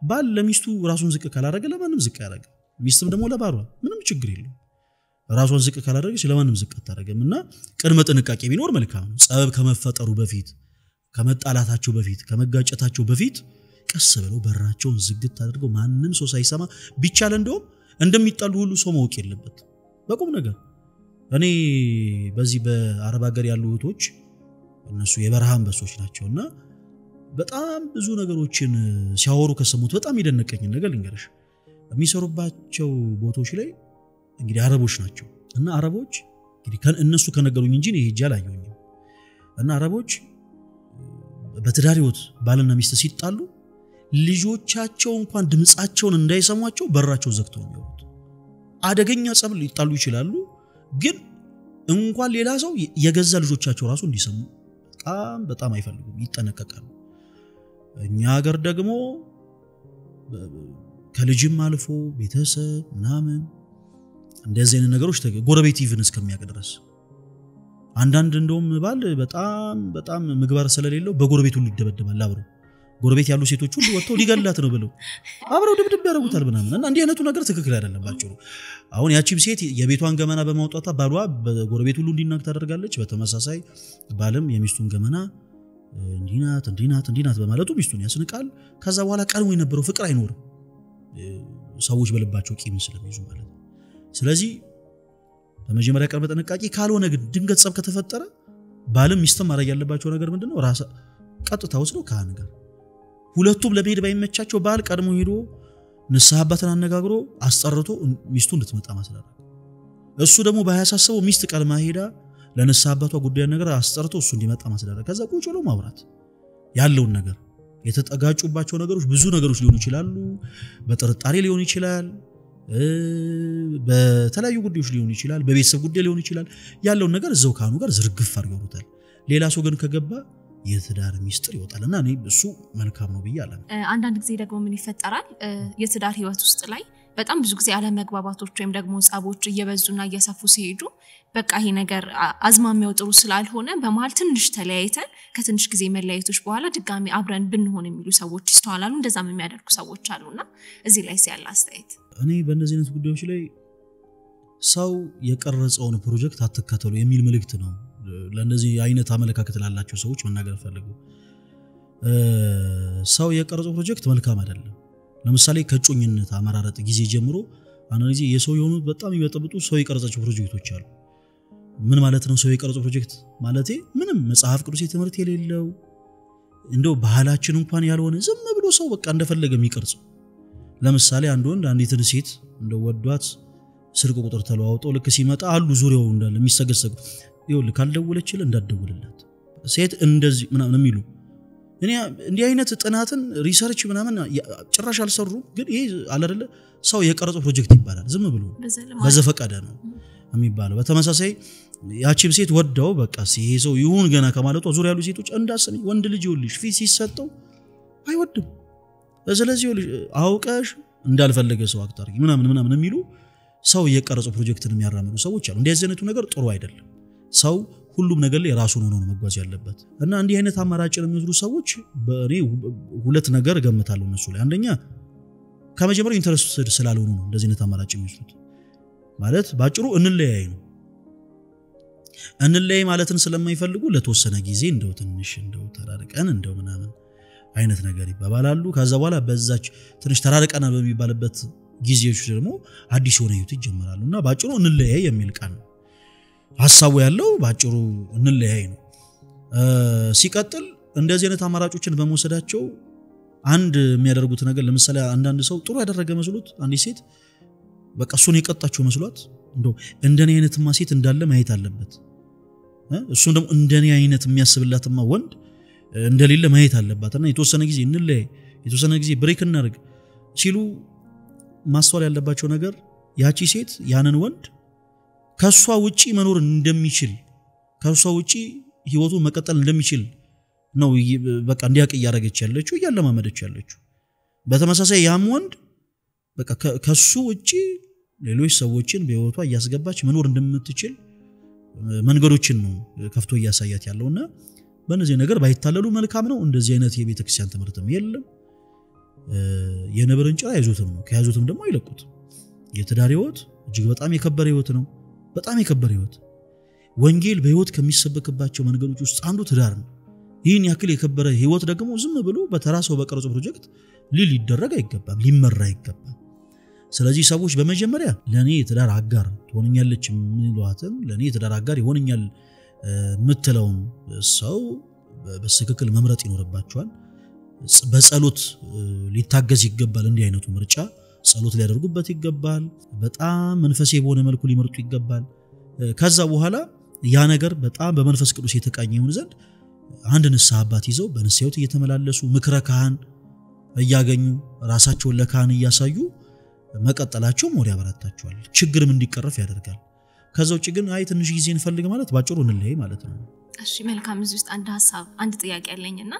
ባል ለሚስቱ ራሱን ዝቅ ካላደረገ ለማንም ዝቅ ያደርግ ሚስትም ደግሞ ለባሏ ምንም ችግር የለም ራሷን ዝቅ ካላደረገች ለማንም ዝቅ አታደርግምና ቅድመ ጥንቃቄ ቢኖር መልካም ነው ጸብ ከመፈጠሩ በፊት ከመጣላታቸው በፊት ከመጋጨታቸው በፊት ቀስ ብለው በራቸውን ዝግት አድርገው ማንንም ሰው ሳይሰማ ቢቻል እንደውም እንደሚጣሉ ሁሉ ሰው ማወቅ የለበት በቁም ነገር እኔ በዚህ በአረብ ሀገር ያሉ እህቶች እነሱ የበረሃን በሶች ናቸውና በጣም ብዙ ነገሮችን ሲያወሩ ከሰሙት በጣም ይደነቀኝ ነገር ልንገርሽ የሚሰሩባቸው ቦታዎች ላይ እንግዲህ አረቦች ናቸው እና አረቦች እንግዲህ እነሱ ከነገሩኝ እንጂ እኔ ሄጄ አላየሁኝም እና አረቦች በትዳር ህይወት ባልና ሚስት ሲጣሉ ልጆቻቸው እንኳን ድምጻቸውን እንዳይሰሟቸው በራቸው ዘግተው ነው አደገኛ ጸብ ሊጣሉ ይችላሉ ግን እንኳን ሌላ ሰው የገዛ ልጆቻቸው ራሱ እንዲሰሙ በጣም አይፈልጉም ይጠነቀቃሉ እኛ ሀገር ደግሞ ከልጅም አልፎ ቤተሰብ ምናምን እንደዚህ አይነት ነገሮች ጎረቤት ኢቭን እስከሚያውቅ ድረስ አንዳንድ እንደውም ባል በጣም ምግባር ስለሌለው በጎረቤት ሁሉ ይደበደባል አብረው ጎረቤት ያሉ ሴቶች ሁሉ ወጥተው ሊገላት ነው ብለው አብረው ድብድብ ያደርጉታል ምናምን እና እንዲህ አይነቱ ነገር ትክክል አይደለም ባጭሩ አሁን ያቺም ሴት የቤቷን ገመና በማውጣታ ባሏ በጎረቤት ሁሉ እንዲናቅ ታደርጋለች በተመሳሳይ ባልም የሚስቱን ገመና እንዲናት በማለቱ ሚስቱን ያስንቃል ከዛ በኋላ ቀድሞ የነበረው ፍቅር አይኖርም ሰዎች በልባቸው ቂም ስለሚይዙ ማለት ነው ስለዚህ በመጀመሪያ ቀር በጥንቃቄ ካልሆነ ግን ድንገት ጸብ ከተፈጠረ ባልም ሚስትም ማድረግ ያለባቸው ነገር ምንድነው ራስ ቀጥታ ወስደው ካህን ጋር ሁለቱም ለመሄድ ባይመቻቸው ባል ቀድሞ ሄዶ ንስሐ አባትን አነጋግሮ አስጠርቶ ሚስቱን እንድትመጣ ማስላለ እሱ ደግሞ ባያሳሰበው ሚስት ቀድማ ሄዳ ለንስሐ አባቷ ጉዳይ ነገር አስጠርቶ እሱ እንዲመጣ ማስላለ ከዛ ቁጭ ብሎ ማውራት ያለውን ነገር የተጠጋጩባቸው ነገሮች ብዙ ነገሮች ሊሆኑ ይችላሉ በጥርጣሬ ሊሆን ይችላል በተለያዩ ጉዳዮች ሊሆን ይችላል በቤተሰብ ጉዳይ ሊሆን ይችላል ያለውን ነገር እዛው ካህኑ ጋር ዝርግፍ አድርገውታል ሌላ ሰው ግን ከገባ የትዳር ሚስጥር ይወጣልና እኔ እሱ መልካም ነው ብያለሁ አንዳንድ ጊዜ ደግሞ ምን ይፈጠራል የትዳር ህይወት ውስጥ ላይ በጣም ብዙ ጊዜ አለመግባባቶች ወይም ደግሞ ጻቦች እየበዙና እየሰፉ ሲሄዱ በቃ ይሄ ነገር አዝማሚያው ጥሩ ስላልሆነ በመሃል ትንሽ ተለያይተን ከትንሽ ጊዜ መለያየቶች በኋላ ድጋሚ አብረን ብንሆን የሚሉ ሰዎች ይስተዋላሉ እንደዛም የሚያደርጉ ሰዎች አሉና እዚህ ላይ ሲያል አስተያየት እኔ በእነዚህ አይነት ጉዳዮች ላይ ሰው የቀረጸውን ፕሮጀክት አትከተሉ የሚል መልእክት ነው ለነዚህ አይነት አመለካከት ላላቸው ሰዎች መናገር ፈልገው ሰው የቀረጸው ፕሮጀክት መልካም አይደለም ለምሳሌ ከጮኝነት አመራረጥ ጊዜ ጀምሮ አንዚ የሰው የሆኑ በጣም ይበጠብጡ ሰው የቀረጻቸው ፕሮጀክቶች አሉ ምን ማለት ነው ሰው የቀረጸው ፕሮጀክት ማለቴ ምንም መጽሐፍ ቅዱስ ትምህርት የሌለው እንደው ባህላችን እንኳን ያልሆነ ዝም ብሎ ሰው በቃ እንደፈለገ የሚቀርጸው ለምሳሌ አንድ ወንድ አንዲትን ሴት እንደው ወዷት ስልክ ቁጥር ተለዋውጠው ልክ ሲመጣ አሉ ዙሪያው እንዳለ የሚሰገሰጉ ይሁን ካልደወለችል እንዳደውልላት ሴት እንደዚህ ምናምን የሚሉ እኔ እንዲህ አይነት ጥናትን ሪሰርች ምናምን ጭራሽ አልሰሩ ግን ይሄ አለ አይደለ ሰው የቀረጸው ፕሮጀክት ይባላል ዝም ብሎ በዘፈቀደ ነው የሚባለው በተመሳሳይ ያቺም ሴት ወደው በቃ ይሄ ሰው ይሁን ገና ከማለቱ ዙሪያ ያሉ ሴቶች እንዳሰኝ ወንድ ልጅ ይወልሽ ፊት ሲሰጠው አይወድም ስለዚህ አውቀሽ እንዳልፈለገ ሰው አክታርጊ ምናምን የሚሉ ሰው የቀረጸው ፕሮጀክትን የሚያራምዱ ሰዎች አሉ እንደዚህ አይነቱ ነገር ጥሩ አይደለም ሰው ሁሉም ነገር ላይ ራሱን ሆኖ መጓዝ ያለበት እና እንዲህ አይነት አማራጭን የሚወስዱ ሰዎች በእኔ ሁለት ነገር ገምታለሁ እነሱ ላይ አንደኛ ከመጀመሪያው ኢንተረስትድ ስላልሆኑ ነው እንደዚህ አይነት አማራጭ የሚወስዱት ማለት ባጭሩ እንለያይ ነው እንለያይ ማለትን ስለማይፈልጉ ለተወሰነ ጊዜ እንደው ትንሽ እንደው ተራርቀን እንደው ምናምን አይነት ነገር ይባባላሉ ከዛ በኋላ በዛች ትንሽ ተራርቀና በሚባልበት ጊዜዎች ደግሞ አዲስ ሆነ ህይወት ይጀምራሉና ባጭሩ እንለያይ የሚል ቃል ነው ሐሳቡ ያለው ባጭሩ እንለያይ ነው ሲቀጥል እንደዚህ አይነት አማራጮችን በመወሰዳቸው አንድ የሚያደርጉት ነገር ለምሳሌ አንዳንድ ሰው ጥሩ ያደረገ መስሎት አንዲ ሴት በቃ እሱን የቀጣቸው መስሏት እንደው እንደኔ አይነትማ ሴት እንዳለ ማየት አለበት እሱን ደግሞ እንደኔ አይነት የሚያስብላትማ ወንድ እንደሌለ ማየት አለባትና የተወሰነ ጊዜ እንለያይ የተወሰነ ጊዜ ብሬክ እናድርግ ሲሉ ማስተዋል ያለባቸው ነገር ያቺ ሴት ያንን ወንድ ከሷ ውጪ መኖር እንደሚችል ከሷ ውጪ ህይወቱ መቀጠል እንደሚችል ነው በቃ እንዲያቅ ያረጋች ያለችው ያለማመደች ያለችው በተመሳሳይ ያም ወንድ በቃ ከሱ ውጪ ሌሎች ሰዎችን በህይወቷ ያስገባች መኖር እንደምትችል መንገዶችን ነው ከፍቶ ያሳያት ያለውና በእነዚህ ነገር ባይታለሉ መልካም ነው እንደዚህ አይነት የቤተክርስቲያን ትምህርትም የለም የነበረን ጭራ ያዙትም ነው ከያዙትም ደግሞ አይለቁት የትዳር ህይወት እጅግ በጣም የከበረ ህይወት ነው በጣም የከበረ ህይወት ወንጌል በህይወት ከሚሰበክባቸው መንገዶች ውስጥ አንዱ ትዳር ነው ይህን ያክል የከበረ ህይወት ደግሞ ዝም ብሎ በተራሰው በቀረጹ ፕሮጀክት ሊደረግ አይገባም ሊመራ አይገባም ስለዚህ ሰዎች በመጀመሪያ ለኔ የትዳር አጋር ትሆነኛለች ምንሏትም ለኔ የትዳር አጋር ይሆነኛል ምትለውን ሰው በስክክል መምረጥ ይኖርባቸዋል በጸሎት ሊታገዝ ይገባል እንዲህ አይነቱ ምርጫ ጸሎት ሊያደርጉበት ይገባል በጣም መንፈሴ በሆነ መልኩ ሊመርጡ ይገባል ከዛ በኋላ ያ ነገር በጣም በመንፈስ ቅዱስ የተቃኘ ይሁን ዘንድ አንድ ንስሐ አባት ይዘው በንስሐው እየተመላለሱ ምክረ ካህን እያገኙ ራሳቸውን ለካህን እያሳዩ መቀጠላቸው ሞር ያበረታቸዋል ችግርም እንዲቀረፍ ያደርጋል ከዛው ግን አይ ትንሽ ጊዜ እንፈልግ ማለት ባጭሩ እንለይ ማለት ነው እሺ መልካም እዚህ ውስጥ አንድ ጥያቄ ያለኝና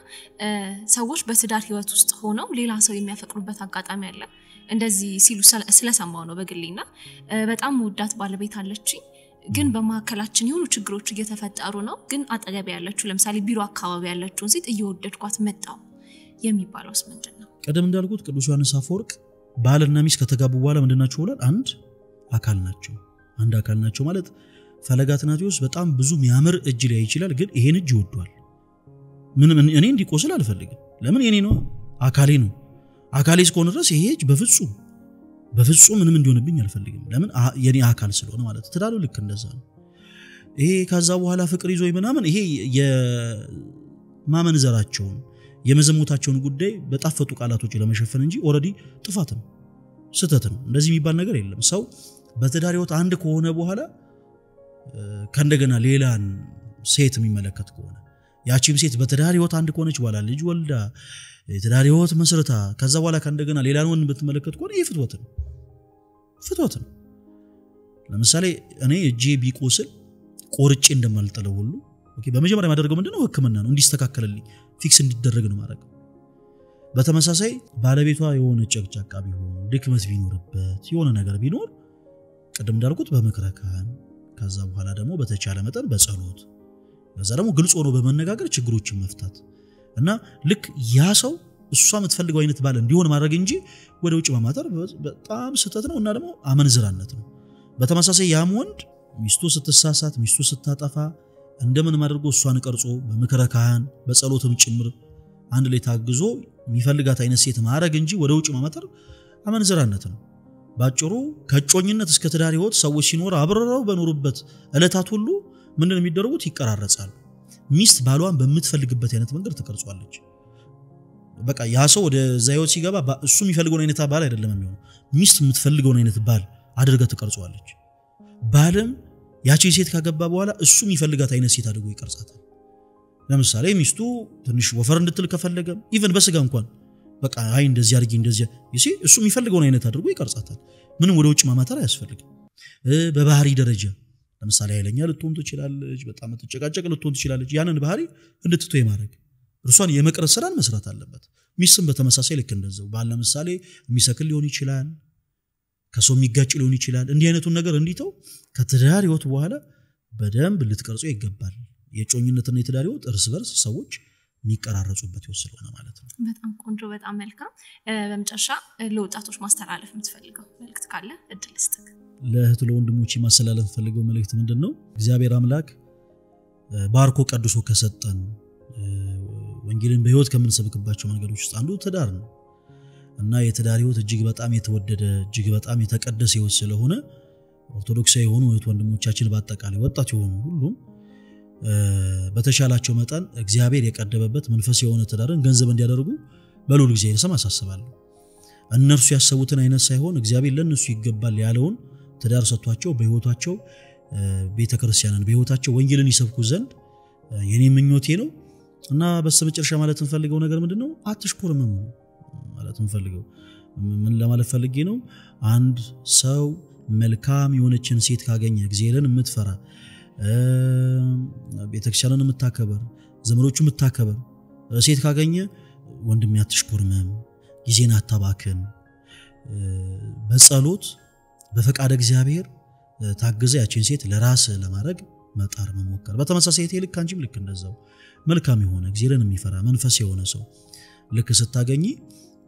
ሰዎች በትዳር ህይወት ውስጥ ሆነው ሌላ ሰው የሚያፈቅሩበት አጋጣሚ አለ እንደዚህ ሲሉ ስለሰማው ነው በግልና በጣም ወዳት ባለቤት አለችኝ ግን በማከላችን የሆኑ ችግሮች እየተፈጠሩ ነው ግን አጠገብ ያለችው ለምሳሌ ቢሮ አካባቢ ያለችውን ሴት እየወደድኳት መጣው የሚባለውስ ምንድነው ቀደም እንዳልኩት ቅዱስ ዮሐንስ አፈወርቅ ባልና ሚስት ከተጋቡ በኋላ ምንድናቸው ብሏል አንድ አካል ናቸው ማለት ፈለገ አትናቴዎስ በጣም ብዙ የሚያምር እጅ ላይ ይችላል ግን ይሄን እጅ ይወዷል ምንም እኔ እንዲቆስል አልፈልግም ለምን የኔ ነው አካሌ እስከሆነ ድረስ ይሄ እጅ በፍጹም ምንም እንዲሆንብኝ አልፈልግም ለምን የኔ አካል ስለሆነ ማለት ትዳሩ ልክ እንደዛ ነው ይሄ ከዛ በኋላ ፍቅር ይዞይ ምናምን ይሄ የማመንዘራቸውን የመዘሙታቸውን ጉዳይ በጣፈጡ ቃላቶች ለመሸፈን እንጂ ኦሬዲ ጥፋት ነው ስተት ነው እንደዚህ የሚባል ነገር የለም ሰው በትዳር ህይወት አንድ ከሆነ በኋላ ከእንደገና ሌላን ሴት የሚመለከት ከሆነ ያቺም ሴት በትዳር ህይወት አንድ ከሆነች በኋላ ልጅ ወልዳ የትዳር ህይወት መስርታ ከዛ በኋላ ከእንደገና ሌላን ወንድ ብትመለከት ከሆነ ይሄ ፍትወት ነው ለምሳሌ እኔ እጄ ቢቆስል ቆርጬ እንደማልጠለው ሁሉ ኦኬ በመጀመሪያ ማደርገው ምንድነው ህክምና ነው እንዲስተካከለልኝ ፊክስ እንዲደረግ ነው ማድረግ በተመሳሳይ ባለቤቷ የሆነ ጨቅጫቃ ቢሆን ድክመት ቢኖርበት የሆነ ነገር ቢኖር ቀደም እንዳልኩት በመክረካን ከዛ በኋላ ደግሞ በተቻለ መጠን በጸሎት ከዛ ደግሞ ግልጽ ሆኖ በመነጋገር ችግሮችን መፍታት እና ልክ ያ ሰው እሷ የምትፈልገው አይነት ባል እንዲሆን ማድረግ እንጂ ወደ ውጭ ማማተር በጣም ስተት ነው እና ደግሞ አመንዝራነት ነው በተመሳሳይ ያም ወንድ ሚስቱ ስትሳሳት ሚስቱ ስታጠፋ እንደምን ማድረግ እሷን ቀርጾ በመከረካን በጸሎትም ጭምር አንድ ላይ ታግዞ የሚፈልጋት አይነት ሴት ማድረግ እንጂ ወደ ውጭ ማማተር አመንዝራነት ነው ባጭሩ ከጮኝነት እስከ ትዳር ህይወት ሰዎች ሲኖር አብረራው በኖሩበት እለታት ሁሉ ምንድነው የሚደረጉት ይቀራረጻሉ ሚስት ባሏን በመትፈልግበት አይነት መንገድ ተቀርጿለች በቃ ያ ሰው ወደ ዛይወት ሲገባ እሱ የሚፈልገው አይነት ባል አይደለም የሚሆነው ሚስት የምትፈልገው አይነት ባል አድርጋ ተቀርጿለች ባልም ያቺ ሴት ካገባ በኋላ እሱ የሚፈልጋት አይነት ሴት አድርጎ ይቀርጻታል ለምሳሌ ሚስቱ ትንሽ ወፈር እንድትል ከፈለገ ኢቭን በስጋ እንኳን በቃ አይ እንደዚህ አድርጊ እንደዚህ ይሲ እሱ የሚፈልገው አይነት አድርጎ ይቀርጻታል ምንም ወደ ውጭ ማማተር አያስፈልግም በባህሪ ደረጃ ለምሳሌ ኃይለኛ ልትሆን ትችላለች በጣም ተጨቃጨቅ ልትሆን ትችላለች ያንን ባህሪ እንድትተው የማድረግ እርሷን የመቅረጽ ስራን መስራት አለበት ሚስትም በተመሳሳይ ልክ እንደዛው ባለ ለምሳሌ የሚሰክል ሊሆን ይችላል ከሰው የሚጋጭ ሊሆን ይችላል እንዲህ አይነቱን ነገር እንዲተው ከትዳር ህይወት በኋላ በደንብ ልትቀርጾ ይገባል የጮኝነትና የትዳር ህይወት እርስ በርስ ሰዎች የሚቀራረጹበት ይወስደውና ማለት ነው በጣም ቆንጆ በጣም መልካም በመጨረሻ ለወጣቶች ማስተላለፍ የምትፈልገው መልእክት ካለ እድል ልስጥክ ለእህት ለወንድሞች ማስተላለፍ ፈልገው መልእክት ምንድነው እግዚአብሔር አምላክ ባርኮ ቀድሶ ከሰጠን ወንጌልን በህይወት ከምንሰብክባቸው መንገዶች ውስጥ አንዱ ትዳር ነው እና የትዳር ህይወት እጅግ በጣም የተወደደ እጅግ በጣም የተቀደሰ ህይወት ስለሆነ ኦርቶዶክሳዊ የሆኑ እህት ወንድሞቻችን በአጠቃላይ ወጣት የሆኑ ሁሉም በተሻላቸው መጠን እግዚአብሔር የቀደበበት መንፈስ የሆነ ትዳርን ገንዘብ እንዲያደርጉ በሉል እግዚአብሔር ስም አሳስባለሁ እነርሱ ያሰቡትን አይነት ሳይሆን እግዚአብሔር ለነሱ ይገባል ያለውን ትዳር ሰጥቷቸው በህይወታቸው ቤተክርስቲያንን በህይወታቸው ወንጌልን ይሰብኩ ዘንድ የኔ ምኞቴ ነው እና በስተመጨረሻ ማለት እንፈልገው ነገር ምንድነው አትሽኮርመሙ ማለት እንፈልገው ምን ለማለት ፈልጌ ነው አንድ ሰው መልካም የሆነችን ሴት ካገኘ እግዚአብሔርን የምትፈራ ቤተክርስቲያንን የምታከበር ዘመዶቹን የምታከበር ሴት ካገኘ ወንድም ያትሽኮርመም ጊዜን አታባክን በጸሎት በፈቃድ እግዚአብሔር ታግዘ ያችን ሴት ለራስ ለማድረግ መጣር መሞከር በተመሳሳይ ልክ አንቺም ልክ እንደዛው መልካም የሆነ እግዚአብሔርን የሚፈራ መንፈስ የሆነ ሰው ልክ ስታገኚ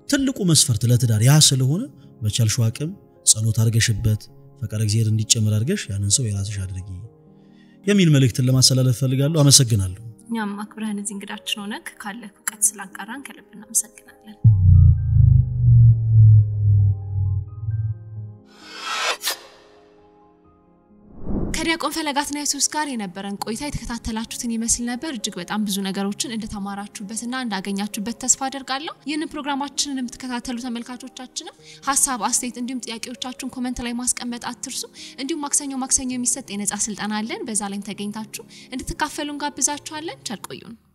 ትልቁ መስፈርት ለትዳር ያ ስለሆነ በቻልሽው አቅም ጸሎት አድርገሽበት ፈቃድ እግዚአብሔር እንዲጨመር አድርገሽ ያንን ሰው የራስሽ አድርጊ የሚል መልእክትን ለማስተላለፍ ፈልጋለሁ አመሰግናለሁ እኛም አክብረን እዚህ እንግዳችን ሆነክ ካለ ዕውቀት ስላጋራን ከልብ እናመሰግናለን ከዲያቆን ፈለገ አትናቴዎስ ጋር የነበረን ቆይታ የተከታተላችሁትን ይመስል ነበር እጅግ በጣም ብዙ ነገሮችን እንደተማራችሁበትና እንዳገኛችሁበት ተስፋ አደርጋለሁ ይህን ፕሮግራማችንን የምትከታተሉ ተመልካቾቻችንም ሐሳብ አስተያየት እንዲሁም ጥያቄዎቻችሁን ኮሜንት ላይ ማስቀመጥ አትርሱ እንዲሁም ማክሰኞ የሚሰጥ የነጻ ስልጠና አለን በዛ ላይ ተገኝታችሁ እንድትካፈሉን ጋብዛችኋለን ቸር ቆዩን